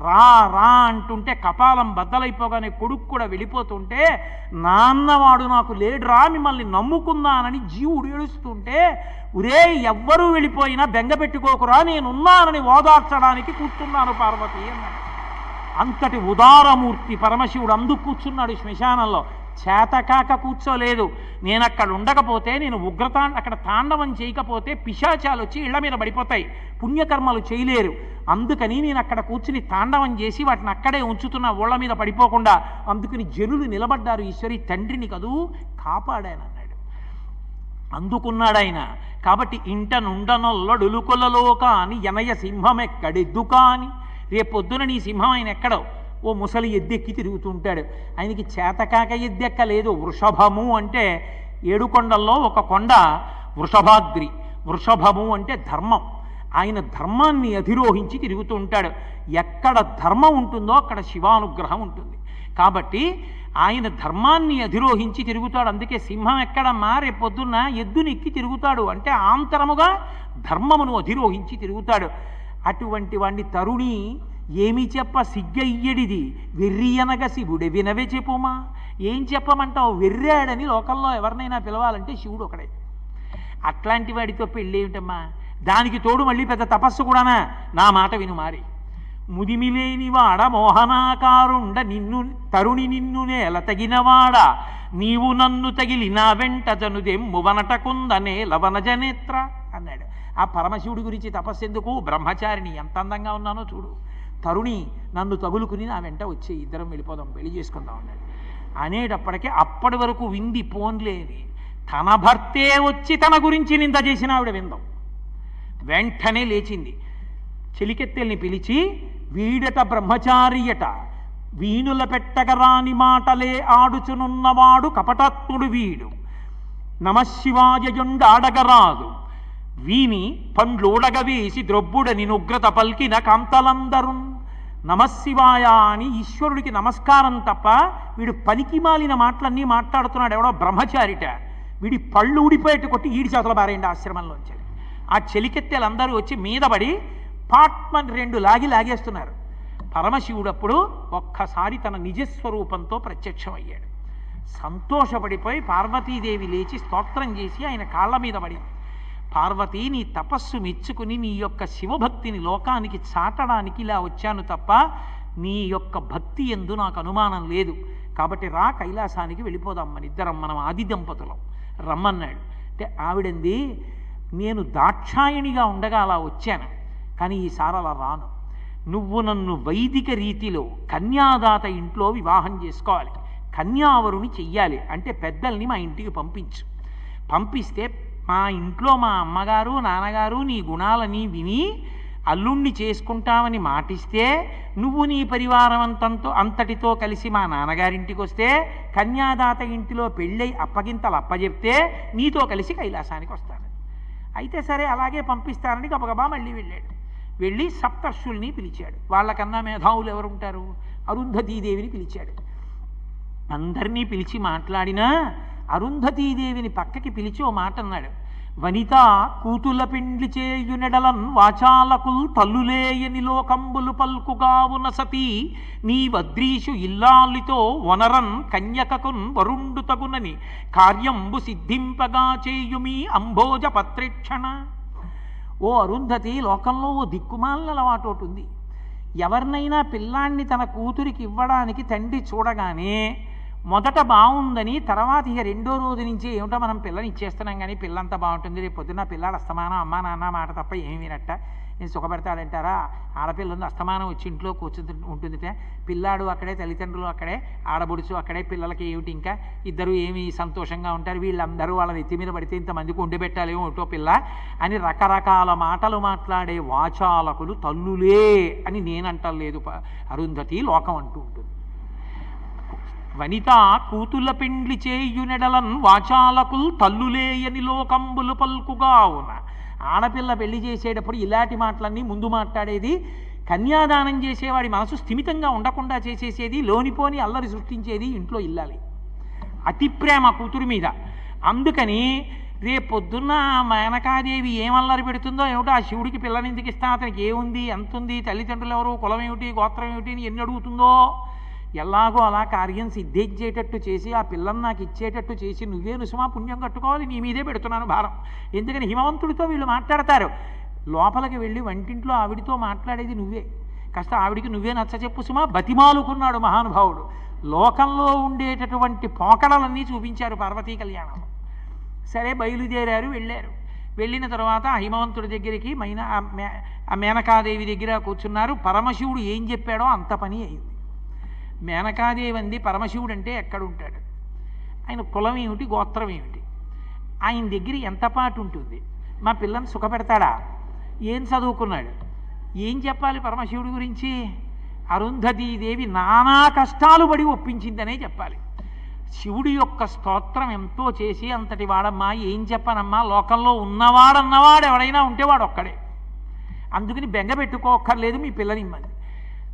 రా రా అంటుంటే కపాలం బద్దలైపోగానే కొడుకు కూడా వెళ్ళిపోతుంటే నాన్నవాడు నాకు లేడురా మిమ్మల్ని నమ్ముకున్నానని జీవుడు ఏడుస్తుంటే ఒరే ఎవ్వరూ వెళ్ళిపోయినా బెంగ పెట్టుకోకురా నేనున్నానని ఓదార్చడానికి కూర్చున్నాను పార్వతి అన్నాడు. అంతటి ఉదారమూర్తి పరమశివుడు అందుకు కూర్చున్నాడు శ్మశానంలో. చేతకాక కూర్చోలేదు. నేను అక్కడ ఉండకపోతే, నేను అక్కడ తాండవం చేయకపోతే పిశాచాలు వచ్చి ఇళ్ల మీద పడిపోతాయి, పుణ్యకర్మలు చేయలేరు. అందుకని నేను అక్కడ కూర్చుని తాండవం చేసి వాటిని అక్కడే ఉంచుతున్నా ఊళ్ళ మీద పడిపోకుండా. అందుకని జనులు నిలబడ్డారు, ఈశ్వరి తండ్రిని కదూ కాపాడానన్నాడు. అందుకున్నాడు ఆయన. కాబట్టి ఇంట నుండనొల్లడులుకొలలో కాని ఎనయ సింహమెక్కడెద్దు కాని. రేపొద్దున నీ సింహం ఆయన ఎక్కడో ఓ ముసలి ఎద్దెక్కి తిరుగుతుంటాడు. ఆయనకి చేతకాక ఎద్దెక్కలేదు. వృషభము అంటే 7 కొండల్లో ఒక కొండ వృషభాద్రి. వృషభము అంటే ధర్మం. ఆయన ధర్మాన్ని అధిరోహించి తిరుగుతూ ఉంటాడు. ఎక్కడ ధర్మం ఉంటుందో అక్కడ శివానుగ్రహం ఉంటుంది. కాబట్టి ఆయన ధర్మాన్ని అధిరోహించి తిరుగుతాడు. అందుకే సింహం ఎక్కడమ్మా? రేపొద్దున్న ఎద్దునెక్కి తిరుగుతాడు. అంటే ఆంతరముగా ధర్మమును అధిరోహించి తిరుగుతాడు. అటువంటి వాణ్ణి తరుణి ఏమి చెప్ప సిగ్గయ్యడిది వెర్రి అనగ శివుడే వినవే చెప్పుమా. ఏం చెప్పమంటావు? వెర్రాడని లోకంలో ఎవరినైనా పిలవాలంటే శివుడు ఒకడే. అట్లాంటి వాడితో పెళ్ళి ఏమిటమ్మా? దానికి తోడు మళ్ళీ పెద్ద తపస్సు కూడానా? నా మాట విను మారి. ముదిమిలేనివాడ మోహనాకారుండ నిన్ను తరుణి నిన్ను నేల తగినవాడ నీవు నన్ను తగిలి నా వెంట జనుదెమ్ము వనటకుందనే లవనజనేత్ర అన్నాడు. ఆ పరమశివుడి గురించి తపస్సు ఎందుకు? బ్రహ్మచారిని ఎంత అందంగా ఉన్నానో చూడు, తరుణి నన్ను తగులుకుని నా వెంట వచ్చే, ఇద్దరం వెళ్ళిపోదాం, పెళ్లి చేసుకుందాం అన్నాడు. అనేటప్పటికే అప్పటి వరకు వింది పోన్లేని తన భర్తే వచ్చి తన గురించి నింద చేసిన ఆవిడ విందాం. వెంటనే లేచింది, చెలికెత్తెల్ని పిలిచి, వీడట బ్రహ్మచారియట, వీణుల పెట్టగరాని మాటలే ఆడుచునున్నవాడు కపటాత్ముడు వీడు, నమశివాయయుండాడగరాదు, వీని పండ్లోడగవేసి ద్రొబ్బుడని నుగ్రత పల్కిన కాంతలందరున్. నమశివాయ అని ఈశ్వరుడికి నమస్కారం తప్ప వీడు పనికి మాలిన మాటలన్నీ మాట్లాడుతున్నాడు. ఎవడో బ్రహ్మచారిట, వీడి పళ్ళు ఊడిపోయేట్టు కొట్టి ఈడి చేతుల బారేయండి ఆశ్రమంలోంచి. ఆ చెలికెత్తెలందరూ వచ్చి మీదపడి పాట్మని 2 లాగేస్తున్నారు. పరమశివుడప్పుడు ఒక్కసారి తన నిజస్వరూపంతో ప్రత్యక్షమయ్యాడు. సంతోషపడిపోయి పార్వతీదేవి లేచి స్తోత్రం చేసి ఆయన కాళ్ళ మీద పడి, పార్వతీ, నీ తపస్సు మెచ్చుకుని నీ యొక్క శివభక్తిని లోకానికి చాటడానికి ఇలా వచ్చాను తప్ప నీ యొక్క భక్తి యందు నాకు అనుమానం లేదు. కాబట్టి రా, కైలాసానికి వెళ్ళిపోదాం మన ఇద్దరం, మనం ఆది దంపతులం రమ్మన్నాడు. అంటే ఆవిడంది, నేను దాక్షాయణిగా ఉండగా అలా వచ్చాను, కానీ ఈసారి అలా రాను. నువ్వు నన్ను వైదిక రీతిలో కన్యాదాత ఇంట్లో వివాహం చేసుకోవాలి, కన్యావరుని చెయ్యాలి. అంటే పెద్దల్ని మా ఇంటికి పంపిస్తే మా ఇంట్లో మా అమ్మగారు నాన్నగారు నీ గుణాలని విని అల్లుణ్ణి చేసుకుంటామని మాటిస్తే, నువ్వు నీ పరివారం అంతటితో కలిసి మా నాన్నగారింటికి వస్తే, కన్యాదాత ఇంటిలో పెళ్ళై అప్పగింతలు అప్పచెప్తే నీతో కలిసి కైలాసానికి వస్తాను. అయితే సరే అలాగే పంపిస్తానని గబగబా మళ్ళీ వెళ్ళాడు. వెళ్ళి సప్తర్షుల్ని పిలిచాడు. వాళ్ళకన్నా మేధావులు ఎవరుంటారు? అరుంధతీదేవిని పిలిచాడు. అందరినీ పిలిచి మాట్లాడినా అరుంధతీదేవిని పక్కకి పిలిచి ఓ మాట అన్నాడు. వనిత కూతుల పెండ్లి చేయునెడలన్ వాచాలకుల్ తల్లులేయని లోకంబులు పల్కుగావున సతీ, నీ వద్రీషు ఇల్లాలితో వనరన్ కన్యకకున్ వరుండు తగునని కార్యంబు సిద్ధింపగా చేయుమి అంభోజ పత్రేక్షణ. ఓ అరుంధతి, లోకంలో ఓ దిక్కుమాలిన అలవాటు ఒకటి ఉంది. ఎవరినైనా పిల్లాన్ని తన కూతురికి ఇవ్వడానికి తండ్రి చూడగానే మొదట బాగుందని, తర్వాత ఇక 2వ రోజు నుంచి ఏమిటో మనం పిల్లని ఇచ్చేస్తున్నాం కానీ పిల్లంతా బాగుంటుంది, రేపు పొద్దున్న పిల్లాడు అస్తమానం అమ్మా నాన్న మాట తప్ప ఏమీ వినట్ట, నేను సుఖపెడతాడంటారా? ఆడపిల్ల ఉంది, అస్తమానం వచ్చి ఇంట్లో ఉంటుందిట, పిల్లాడు అక్కడే, తల్లిదండ్రులు అక్కడే, ఆడబుడుచు అక్కడే, పిల్లలకి ఏమిటి ఇంకా ఇద్దరు ఏమి సంతోషంగా ఉంటారు, వీళ్ళందరూ వాళ్ళ నెత్తి మీద పడితే ఇంతమందికి ఉండి పెట్టాలేమో ఒకటో పిల్ల అని రకరకాల మాటలు మాట్లాడే వాచాలకులు తల్లులే అని నేనంటలేదు అరుంధతి, లోకం అంటూ ఉంటుంది. వనిత కూతుల పెండ్లి చేయునెడలన్ వాచాలకుల్ తల్లులేయని లోకంబులు పల్కుగావున. ఆడపిల్ల పెళ్లి చేసేటప్పుడు ఇలాంటి మాటలన్నీ ముందు మాట్లాడేది, కన్యాదానం చేసేవాడి మనసు స్థిమితంగా ఉండకుండా చేసేసేది, లోనిపోని అల్లరి సృష్టించేది ఇంట్లో ఇల్లాలి. అతి ప్రేమ కూతురు మీద. అందుకని రేపొద్దున్న మేనకాదేవి ఏమల్లరి పెడుతుందో ఏమిటో, ఆ శివుడికి పిల్లని ఎందుకు ఇస్తా, అతనికి ఏముంది, ఎంతుంది, తల్లిదండ్రులు ఎవరు, కులం ఏమిటి, గోత్రం ఏమిటి అని ఎన్ని అడుగుతుందో, ఎలాగో అలా కార్యం సిద్ధించేటట్టు చేసి ఆ పిల్లని నాకు ఇచ్చేటట్టు చేసి నువ్వే నుసుమా పుణ్యం కట్టుకోవాలి, నీ మీదే పెడుతున్నాను భారం. ఎందుకని హిమవంతుడితో వీళ్ళు మాట్లాడతారు, లోపలికి వెళ్ళి వంటింట్లో ఆవిడితో మాట్లాడేది నువ్వే, కాస్త ఆవిడికి నువ్వే నచ్చ చెప్పు సుమా, బతిమాలుకున్నాడు మహానుభావుడు. లోకంలో ఉండేటటువంటి పోకడలన్నీ చూపించారు పార్వతీ కళ్యాణం. సరే బయలుదేరారు, వెళ్ళారు. వెళ్ళిన తర్వాత హిమవంతుడి దగ్గరికి ఆ మేనకాదేవి దగ్గర కూర్చున్నారు. పరమశివుడు ఏం చెప్పాడో అంత పని అయింది. మేనకాదేవి అంది, పరమశివుడు అంటే ఎక్కడుంటాడు, ఆయన కులం ఏమిటి, గోత్రం ఏమిటి, ఆయన దగ్గర ఎంత పాటు ఉంటుంది, మా పిల్లని సుఖపెడతాడా, ఏం చదువుకున్నాడు, ఏం చెప్పాలి పరమశివుడి గురించి? అరుంధతీదేవి నానా కష్టాలు పడి ఒప్పించిందనే చెప్పాలి. శివుడి యొక్క స్తోత్రం ఎంతో చేసి, అంతటి వాడమ్మా ఏం చెప్పనమ్మా, లోకంలో ఉన్నవాడన్నవాడు ఎవడైనా ఉంటే వాడు ఒక్కడే, అందుకని బెంగ పెట్టుకోక్కర్లేదు, మీ పిల్లనిమ్మంది.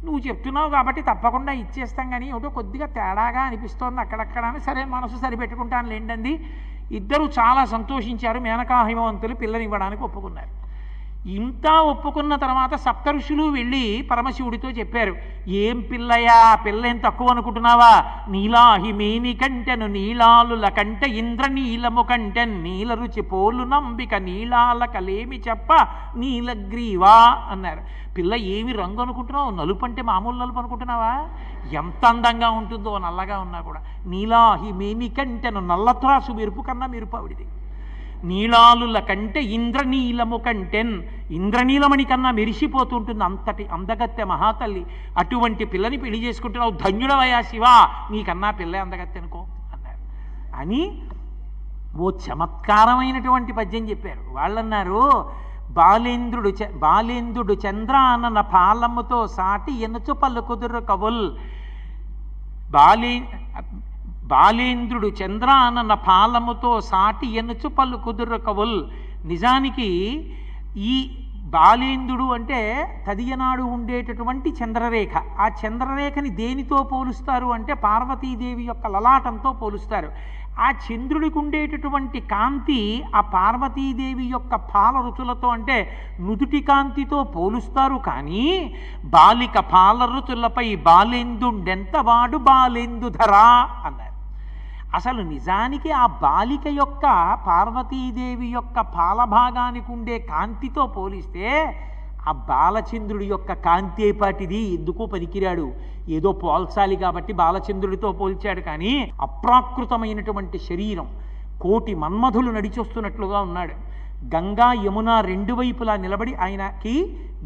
నువ్వు చెప్తున్నావు కాబట్టి తప్పకుండా ఇచ్చేస్తాం, కానీ ఏమిటో కొద్దిగా తేడాగా అనిపిస్తోంది అక్కడక్కడ అని, సరే మనసు సరిపెట్టుకుంటాను లేండంది. ఇద్దరు చాలా సంతోషించారు. మేనకా హిమవంతులు పిల్లనివ్వడానికి ఒప్పుకున్నారు. ఇంత ఒప్పుకున్న తర్వాత సప్తఋషులు వెళ్ళి పరమశివుడితో చెప్పారు, ఏం పిల్లయా, పిల్ల ఏం తక్కువ అనుకుంటున్నావా, నీలాహిమేని కంటెను నీలాలుల కంట ఇంద్రనీలము కంటెన్ నీల రుచి పోలు నంబిక నీలాల కలేమి చెప్ప నీలగ్రీవా అన్నారు. పిల్ల ఏమి రంగు అనుకుంటున్నావు, నలుపు అంటే మామూలు నలుపు అనుకుంటున్నావా, ఎంత అందంగా ఉంటుందో నల్లగా ఉన్నా కూడా. నీలాహిమేని కంటెను నల్లత్రాసు మెరుపు కన్నా మెరుపు ఆవిడిది. నీలాలుల కంటే ఇంద్రనీలము కంటెన్, ఇంద్రనీలమణి కన్నా మెరిసిపోతుంటుంది అంతటి అందగత్తె మహాతల్లి. అటువంటి పిల్లని పెళ్లి చేసుకుంటున్నావు, ధన్యుడవయా శివ, నీకన్నా పిల్ల అందగత్తె అనుకో అన్నారు. అని ఓ చమత్కారమైనటువంటి పద్యం చెప్పారు. వాళ్ళన్నారు, బాలేంద్రుడు చంద్రానన పాలముతో సాటి ఎనుచు పళ్ళు కుదురు కవుల్. బాలేంద్రుడు చంద్రానన పాలముతో సాటి ఎనుచు పళ్ళు కుదురు కవుల్. నిజానికి ఈ బాలేంద్రుడు అంటే తదియనాడు ఉండేటటువంటి చంద్రరేఖ. ఆ చంద్రరేఖని దేనితో పోలుస్తారు అంటే పార్వతీదేవి యొక్క లలాటంతో పోలుస్తారు. ఆ చంద్రుడికి ఉండేటటువంటి కాంతి ఆ పార్వతీదేవి యొక్క పాల రుచులతో అంటే నుదుటి కాంతితో పోలుస్తారు. కానీ బాలిక పాల రుచులపై బాలేందుండెంతవాడు బాలేందుధరా అన్నారు. అసలు నిజానికి ఆ బాలిక యొక్క పార్వతీదేవి యొక్క పాలభాగానికి ఉండే కాంతితో పోలిస్తే ఆ బాలచంద్రుడి యొక్క కాంతి ఏపాటిది, ఎందుకు పనికిరాడు. ఏదో పోల్చాలి కాబట్టి బాలచంద్రుడితో పోల్చాడు. కానీ అప్రాకృతమైనటువంటి శరీరం, కోటి మన్మధులు నడిచొస్తున్నట్లుగా ఉన్నాడు. గంగా యమున రెండు వైపులా నిలబడి ఆయనకి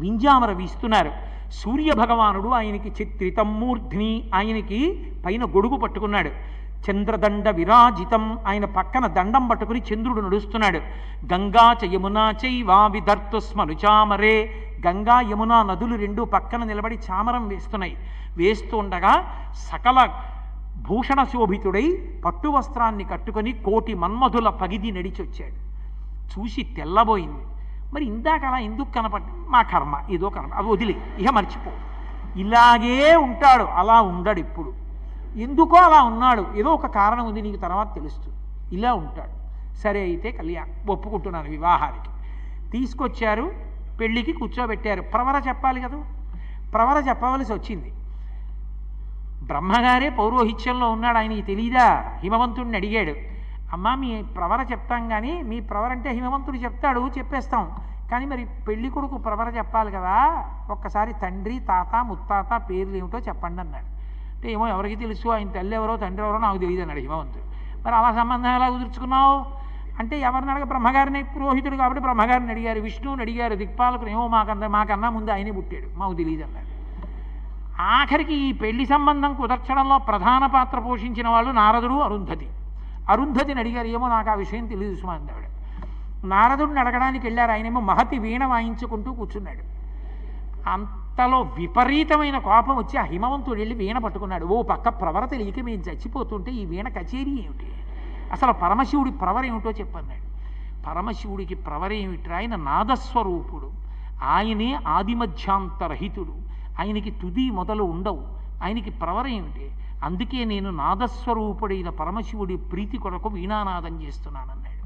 వింజామర వీస్తున్నారు. సూర్య భగవానుడు ఆయనకి చిత్రితం మూర్ధ్ని, ఆయనకి పైన గొడుగు పట్టుకున్నాడు. చంద్రదండ విరాజితం, ఆయన పక్కన దండం పట్టుకుని చంద్రుడు నడుస్తున్నాడు. గంగా చ యమునా చైవా విధర్తు స్మనుచామరే, గంగా యమునా నదులు రెండు పక్కన నిలబడి చామరం వేస్తున్నాయి. వేస్తూ ఉండగా సకల భూషణ శోభితుడై పట్టు వస్త్రాన్ని కట్టుకొని కోటి మన్మధుల పగిది నడిచొచ్చాడు. చూసి తెల్లబోయింది. మరి ఇందాక అలా ఎందుకు కనపడ్డా? మా కర్మ, ఏదో కర్మ, అవి వదిలి ఇక మర్చిపో. ఇలాగే ఉంటాడు, అలా ఉండడు. ఇప్పుడు ఎందుకో అలా ఉన్నాడు, ఏదో ఒక కారణం ఉంది, నీకు తర్వాత తెలుస్తుంది. ఇలా ఉంటాడు. సరే అయితే ఒప్పుకుంటున్నాను వివాహానికి. తీసుకొచ్చారు, పెళ్ళికి కూర్చోబెట్టారు. ప్రవర చెప్పాలి కదా, ప్రవర చెప్పవలసి వచ్చింది. బ్రహ్మగారే పౌరోహిత్యంలో ఉన్నాడు, ఆయనకి తెలీదా? హిమవంతుడిని అడిగాడు, అమ్మా మీ ప్రవర చెప్తాం కానీ, మీ ప్రవర అంటే హిమవంతుడు చెప్తాడు, చెప్పేస్తాం, కానీ మరి పెళ్లి కొడుకు ప్రవర చెప్పాలి కదా, ఒక్కసారి తండ్రి తాత ముత్తాత పేర్లు ఏమిటో చెప్పండి అన్నాడు. అంటే ఏమో ఎవరికి తెలుసు, ఆయన తల్లి ఎవరో తండ్రి ఎవరో నాకు తెలియదు అన్నాడు హిమవంతుడు. మరి అలా సంబంధం ఎలా కుదుర్చుకున్నావు అంటే, ఎవరిని అడగ, బ్రహ్మగారిని, పురోహితుడు కాబట్టి బ్రహ్మగారిని అడిగారు, విష్ణువుని అడిగారు, దిక్పాలకులు ఏమో మాకన్నా ముందు ఆయనే పుట్టాడు, మాకు తెలియదు అన్నాడు. ఆఖరికి ఈ పెళ్లి సంబంధం కుదర్చడంలో ప్రధాన పాత్ర పోషించిన వాళ్ళు నారదుడు, అరుంధతిని అడిగారు. ఏమో నాకు ఆ విషయం తెలియదు సుమా అందావిడ. నారదుడిని అడగడానికి వెళ్ళారు. ఆయనేమో మహతి వీణ వాయించుకుంటూ కూర్చున్నాడు. అంతలో విపరీతమైన కోపం వచ్చి ఆ హిమవంతుడు వెళ్ళి వీణ పట్టుకున్నాడు. ఓ పక్క ప్రవర తెలియక మేము చచ్చిపోతుంటే ఈ వీణ కచేరీ ఏమిటి, అసలు పరమశివుడి ప్రవర ఏమిటో చెప్పన్నాడు. పరమశివుడికి ప్రవర ఏమిట్రా, ఆయన నాదస్వరూపుడు, ఆయనే ఆదిమధ్యాంతరహితుడు, ఆయనకి తుది మొదలు ఉండవు, ఆయనకి ప్రవర ఏమిటి, అందుకే నేను నాదస్వరూపుడైన పరమశివుడి ప్రీతి కొరకు వీణానాదం చేస్తున్నానన్నాడు.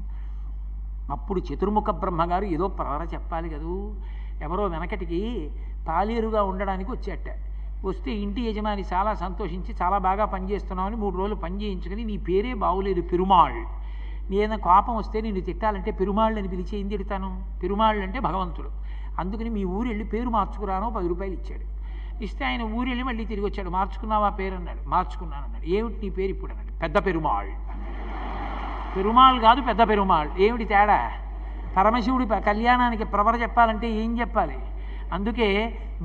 అప్పుడు చతుర్ముఖ బ్రహ్మగారు ఏదో ప్రవర చెప్పాలి కదూ, ఎవరో వెనకటికి పాలేరుగా ఉండడానికి వచ్చేట. వస్తే ఇంటి యజమాని చాలా సంతోషించి, చాలా బాగా పనిచేస్తున్నామని 3 రోజులు పని చేయించుకుని, నీ పేరే బాగులేదు పెరుమాళ్, నేను కోపం వస్తే నిన్ను తిట్టాలంటే పెరుమాళ్ళు అని పిలిచి ఏం తిడతాను, పెరుమాళ్ళు అంటే భగవంతుడు, అందుకని మీ ఊరు వెళ్ళి పేరు మార్చుకురానో 10 రూపాయలు ఇచ్చాడు. ఇస్తే ఆయన ఊరు వెళ్ళి మళ్ళీ తిరిగి వచ్చాడు. మార్చుకున్నావా పేరు అన్నాడు. మార్చుకున్నాను అన్నాడు. ఏమిటి నీ పేరు ఇప్పుడు అన్నాడు. పెద్ద పెరుమాళ్. పెరుమాళ్ కాదు పెద్ద పెరుమాళ్, ఏమిటి తేడా? పరమశివుడి కళ్యాణానికి ప్రవర చెప్పాలంటే ఏం చెప్పాలి? అందుకే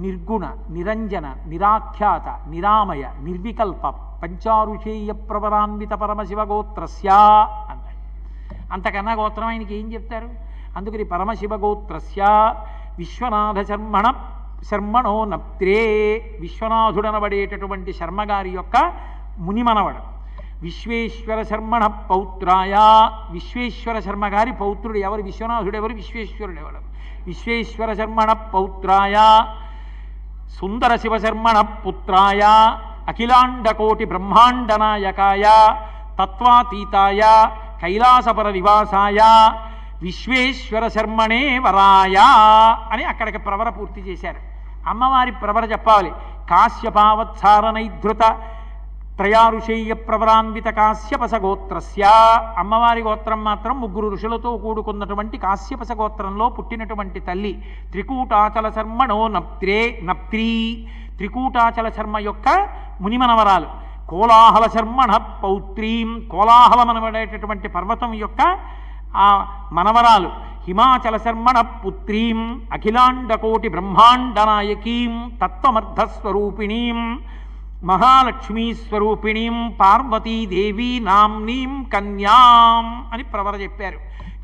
నిర్గుణ, నిరంజన, నిరాఖ్యాత, నిరామయ, నిర్వికల్ప పంచారుషేయ ప్రవరాన్విత పరమశివ గోత్రస్య అన్నాడు. అంతకన్నా గోత్రం ఆయనకి ఏం చెప్తారు? అందుకని పరమశివ గోత్రస్య విశ్వనాథ శర్మణో నప్త్రే, విశ్వనాథుడనబడేటటువంటి శర్మగారి యొక్క మునిమనవడు. విశ్వేశ్వర శర్మణ పౌత్రాయ, విశ్వేశ్వర శర్మగారి పౌత్రుడు ఎవరు? విశ్వనాథుడు ఎవరు? విశ్వేశ్వరుడు ఎవరు? విశ్వేశ్వర శర్మణ పౌత్రాయ, సుందర శివశర్మణ పుత్రాయ, అఖిలాండకోటి బ్రహ్మాండ నాయకాయ, తత్వాతీతాయ, కైలాసపర నివాసాయ, విశ్వేశ్వర శర్మణే వరాయ అని అక్కడికి ప్రవర పూర్తి చేశారు. అమ్మవారి ప్రవర చెప్పాలి. కాశ్యపావత్సారనైధృత త్రయారుషేయ ప్రవరాన్విత కాశ్యపస గోత్రస్య, అమ్మవారి గోత్రం మాత్రం 3 ఋషులతో కూడుకున్నటువంటి కాశ్యపస గోత్రంలో పుట్టినటువంటి తల్లి. త్రికూటాచల శర్మణో నప్త్రీ, త్రికూటాచల శర్మ యొక్క మునిమనవరాలు. కోలాహల శర్మణ పౌత్రీం, కోలాహలమనబడేటటువంటి పర్వతం యొక్క ఆ మనవరాలు. హిమాచల శర్మణ పుత్రీం, అఖిలాండకోటి బ్రహ్మాండ నాయకీం, తత్వమర్థస్వరూపిణీం, మహాలక్ష్మీ స్వరూపిణీం పార్వతీదేవి నామ్నీం కన్యాం అని ప్రవర చెప్పారు.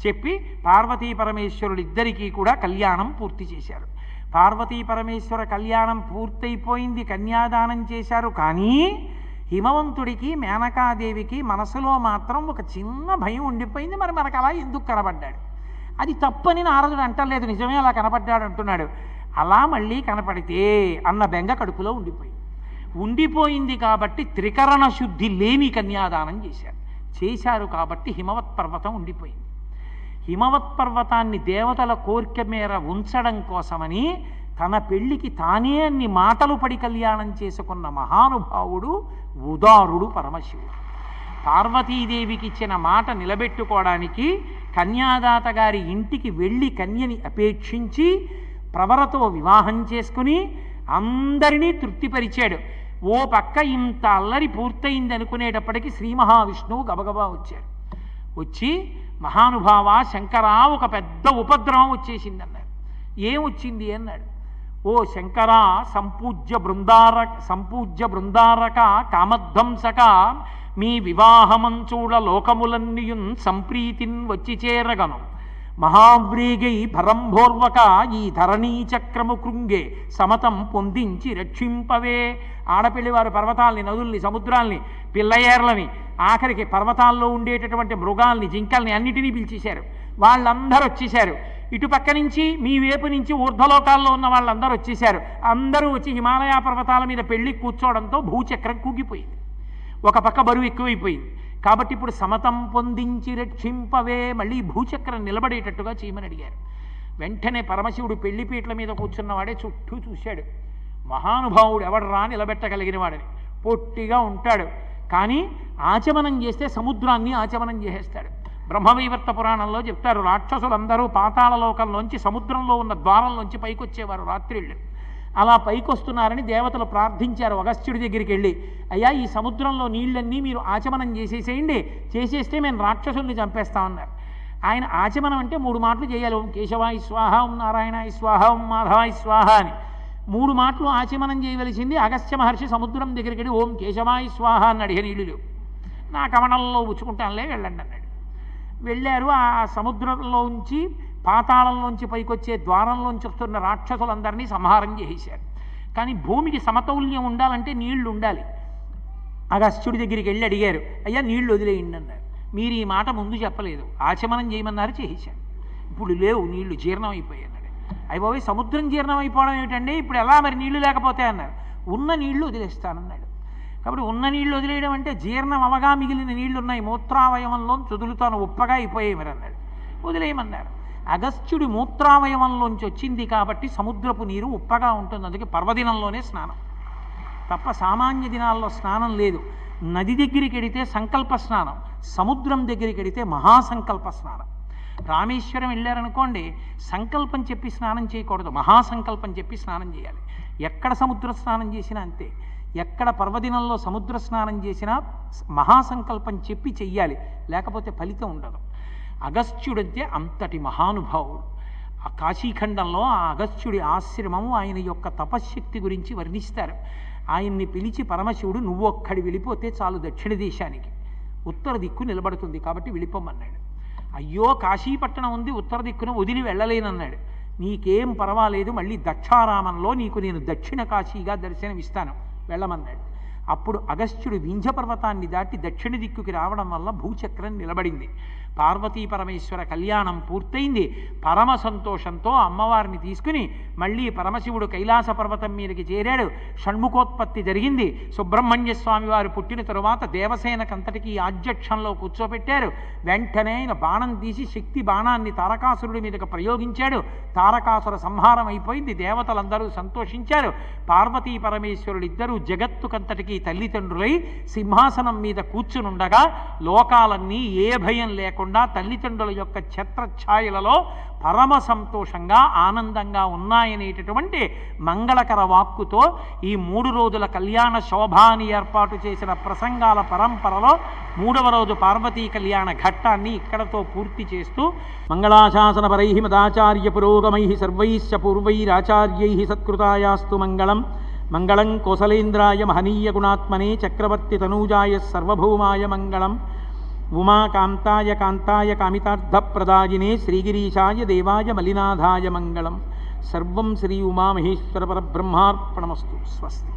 చెప్పి పార్వతీ పరమేశ్వరులిద్దరికీ కూడా కళ్యాణం పూర్తి చేశారు. పార్వతీ పరమేశ్వర కళ్యాణం పూర్తయిపోయింది, కన్యాదానం చేశారు. కానీ హిమవంతుడికి మేనకాదేవికి మనసులో మాత్రం ఒక చిన్న భయం ఉండిపోయింది. మరి మనకు అలా ఎందుకు కనబడ్డాడు? అది తప్పని నారదుడు అంటలేదు, నిజమే అలా కనపడ్డాడు అంటున్నాడు. అలా మళ్ళీ కనపడితే అన్న బెంగ కడుపులో ఉండిపోయింది కాబట్టి త్రికరణ శుద్ధి లేని కన్యాదానం చేశారు కాబట్టి హిమవత్ పర్వతం ఉండిపోయింది. హిమవత్ పర్వతాన్ని దేవతల కోరిక మేర ఉంచడం కోసమని తన పెళ్లికి తానే అన్ని మాటలు పడి కళ్యాణం చేసుకున్న మహానుభావుడు ఉదారుడు పరమశివుడు. పార్వతీదేవికి ఇచ్చిన మాట నిలబెట్టుకోవడానికి కన్యాదాత గారి ఇంటికి వెళ్ళి కన్యని అపేక్షించి ప్రవరతో వివాహం చేసుకుని అందరినీ తృప్తిపరిచాడు. ఓ పక్క ఇంత అల్లరి పూర్తయింది అనుకునేటప్పటికీ శ్రీ మహావిష్ణువు గబగబా వచ్చాడు. వచ్చి మహానుభావ శంకరా, ఒక పెద్ద ఉపద్రవం వచ్చేసింది అన్నాడు. ఏమొచ్చింది అన్నాడు. ఓ శంకరా, సంపూజ్య బృందారక కామధ్వంసక, మీ వివాహమంచూడ లోకములన్నీయున్ సంప్రీతిన్ వచ్చి చేరగను. మహావ్రీగై భరంభోర్వక ఈ ధరణీ చక్రము కృంగే సమతం పొందించి రక్షింపవే. ఆడపిల్లివారు పర్వతాల్ని, నదుల్ని, సముద్రాల్ని, పిల్లయేర్లని, ఆఖరికి పర్వతాల్లో ఉండేటటువంటి మృగాల్ని, జింకల్ని అన్నిటినీ పిలిచేశారు. వాళ్ళందరూ వచ్చేశారు. ఇటుపక్క నుంచి మీ వైపు నుంచి ఊర్ధ్వలోకాల్లో ఉన్న వాళ్ళందరూ వచ్చేశారు. అందరూ వచ్చి హిమాలయ పర్వతాల మీద పెళ్లి కూర్చోవడంతో భూచక్రం కూగిపోయింది. ఒక పక్క బరువు ఎక్కువైపోయింది. కాబట్టి ఇప్పుడు సమతం పొందించి రక్షింపవే, మళ్ళీ భూచక్రం నిలబడేటట్టుగా చేయమని అడిగారు. వెంటనే పరమశివుడు పెళ్లిపీటల మీద కూర్చున్నవాడే చుట్టూ చూశాడు. మహానుభావుడు ఎవడరా నిలబెట్టగలిగిన వాడని. పొట్టిగా ఉంటాడు, కానీ ఆచమనం చేస్తే సముద్రాన్ని ఆచమనం చేసేస్తాడు. బ్రహ్మవైవర్త పురాణంలో చెప్తారు, రాక్షసులందరూ పాతాళలోకంలోంచి సముద్రంలో ఉన్న ద్వారంలోంచి పైకొచ్చేవారు రాత్రిళ్ళు. అలా పైకొస్తున్నారని దేవతలు ప్రార్థించారు అగస్త్యుడి దగ్గరికి వెళ్ళి, అయ్యా ఈ సముద్రంలో నీళ్ళన్నీ మీరు ఆచమనం చేసేసేయండి, చేసేస్తే మేము రాక్షసుల్ని చంపేస్తామన్నారు. ఆయన ఆచమనం అంటే 3 మాటలు చేయాలి. ఓం కేశవాయ స్వాహ, ఓం నారాయణాయ స్వాహ, ఓం మాధవాయ స్వాహ అని 3 మాటలు ఆచమనం చేయవలసింది. అగస్త్య మహర్షి సముద్రం దగ్గరికి వెళ్ళి ఓం కేశవాయ స్వాహ అని అడిగే, నీళ్ళు నా కమలంలో ఉచ్చుకుంటానులే వెళ్ళండి అన్నాడు. వెళ్ళారు. ఆ సముద్రంలోంచి పాతాళంలోంచి పైకొచ్చే ద్వారంలోంచి వస్తున్న రాక్షసులందరినీ సంహారం చేసేశారు. కానీ భూమికి సమతౌల్యం ఉండాలంటే నీళ్లు ఉండాలి. అగస్త్యుడి దగ్గరికి వెళ్ళి అడిగారు, అయ్యా నీళ్లు వదిలేయండి అన్నారు. మీరు ఈ మాట ముందు చెప్పలేదు, ఆచమనం చేయమన్నారు, చేసేశారు. ఇప్పుడు లేవు నీళ్లు, జీర్ణం అయిపోయాయి అన్నాడు. అయిపోయి సముద్రం జీర్ణం అయిపోవడం ఏమిటండి, ఇప్పుడు ఎలా మరి నీళ్లు లేకపోతే అన్నారు. ఉన్న నీళ్లు వదిలేస్తానన్నాడు. కాబట్టి ఉన్న నీళ్లు వదిలేయడం అంటే జీర్ణం అవగా మిగిలిన నీళ్లు ఉన్నాయి, మూత్రావయవంలో వదులుతాను, ఉప్పగా అయిపోయాయి మరి అన్నాడు. వదిలేయమన్నారు. అగస్త్యుడి మూత్రావయవంలోంచి వచ్చింది కాబట్టి సముద్రపు నీరు ఉప్పగా ఉంటుంది. అందుకే పర్వదినంలోనే స్నానం తప్ప సామాన్య దినాల్లో స్నానం లేదు. నది దగ్గరికి వెడితే సంకల్ప స్నానం, సముద్రం దగ్గరికి వెడితే మహాసంకల్ప స్నానం. రామేశ్వరం వెళ్ళారనుకోండి, సంకల్పం చెప్పి స్నానం చేయకూడదు, మహాసంకల్పం చెప్పి స్నానం చేయాలి. ఎక్కడ సముద్ర స్నానం చేసినా అంతే, ఎక్కడ పర్వదినంలో సముద్ర స్నానం చేసినా మహాసంకల్పం చెప్పి చెయ్యాలి, లేకపోతే ఫలితం ఉండదు. అగస్త్యుడంటే అంతటి మహానుభావుడు. ఆ కాశీఖండంలో ఆ అగస్త్యుడి ఆశ్రమము, ఆయన యొక్క తపశ్శక్తి గురించి వర్ణిస్తారు. ఆయన్ని పిలిచి పరమశివుడు, నువ్వు ఒక్కడి వెళ్ళిపోతే చాలు దక్షిణ దేశానికి, ఉత్తర దిక్కు నిలబడుతుంది కాబట్టి వెళ్ళిపోమన్నాడు. అయ్యో కాశీపట్టణం ఉంది, ఉత్తర దిక్కున వదిలి వెళ్ళలేనన్నాడు. నీకేం పర్వాలేదు, మళ్ళీ దక్షారామంలో నీకు నేను దక్షిణ కాశీగా దర్శనమిస్తాను, వెళ్ళమన్నాడు. అప్పుడు అగస్త్యుడు వింధ్య పర్వతాన్ని దాటి దక్షిణ దిక్కుకి రావడం వల్ల భూచక్రం నిలబడింది. పార్వతీ పరమేశ్వర కళ్యాణం పూర్తయింది. పరమ సంతోషంతో అమ్మవారిని తీసుకుని మళ్ళీ పరమశివుడు కైలాస పర్వతం మీదకి చేరాడు. షణ్ముఖోత్పత్తి జరిగింది. సుబ్రహ్మణ్య స్వామి వారు పుట్టిన తరువాత దేవసేనకంతటికీ ఆధ్యక్షంలో కూర్చోపెట్టారు. వెంటనే ఆయన బాణం తీసి శక్తి బాణాన్ని తారకాసురుడి మీదకి ప్రయోగించాడు. తారకాసుర సంహారం అయిపోయింది. దేవతలందరూ సంతోషించారు. పార్వతీ పరమేశ్వరుడిద్దరూ జగత్తుకంతటికీ తల్లిదండ్రులై సింహాసనం మీద కూర్చునుండగా లోకాలన్నీ ఏ భయం లేకుండా తల్లిదండ్రుల యొక్క ఛత్రఛాయలలో పరమ సంతోషంగా ఆనందంగా ఉన్నాయనేటటువంటి మంగళకర వాక్కుతో ఈ 3 రోజుల కళ్యాణ శోభాని ఏర్పాటు చేసిన ప్రసంగాల పరంపరలో 3వ రోజు పార్వతీ కళ్యాణ ఘట్టాన్ని ఇక్కడతో పూర్తి చేస్తూ మంగళాశాసన పరై మదాచార్య పురోగమై సర్వైశ్చ పూర్వైరాచార్యై సత్కృతాయాస్తు మంగళం. మంగళం కోసలేంద్రాయ మహనీయ గుణాత్మనే చక్రవర్తి తనూజాయ సర్వభౌమాయ మంగళం. ఉమాకాంతాయ కాంతాయ కామితార్థప్రదాయినే శ్రీగిరీశాయ దేవాయ మలినాథాయ మంగళం. సర్వం శ్రీ ఉమామహేశ్వర పరబ్రహ్మార్పణమస్తు. స్వస్తి.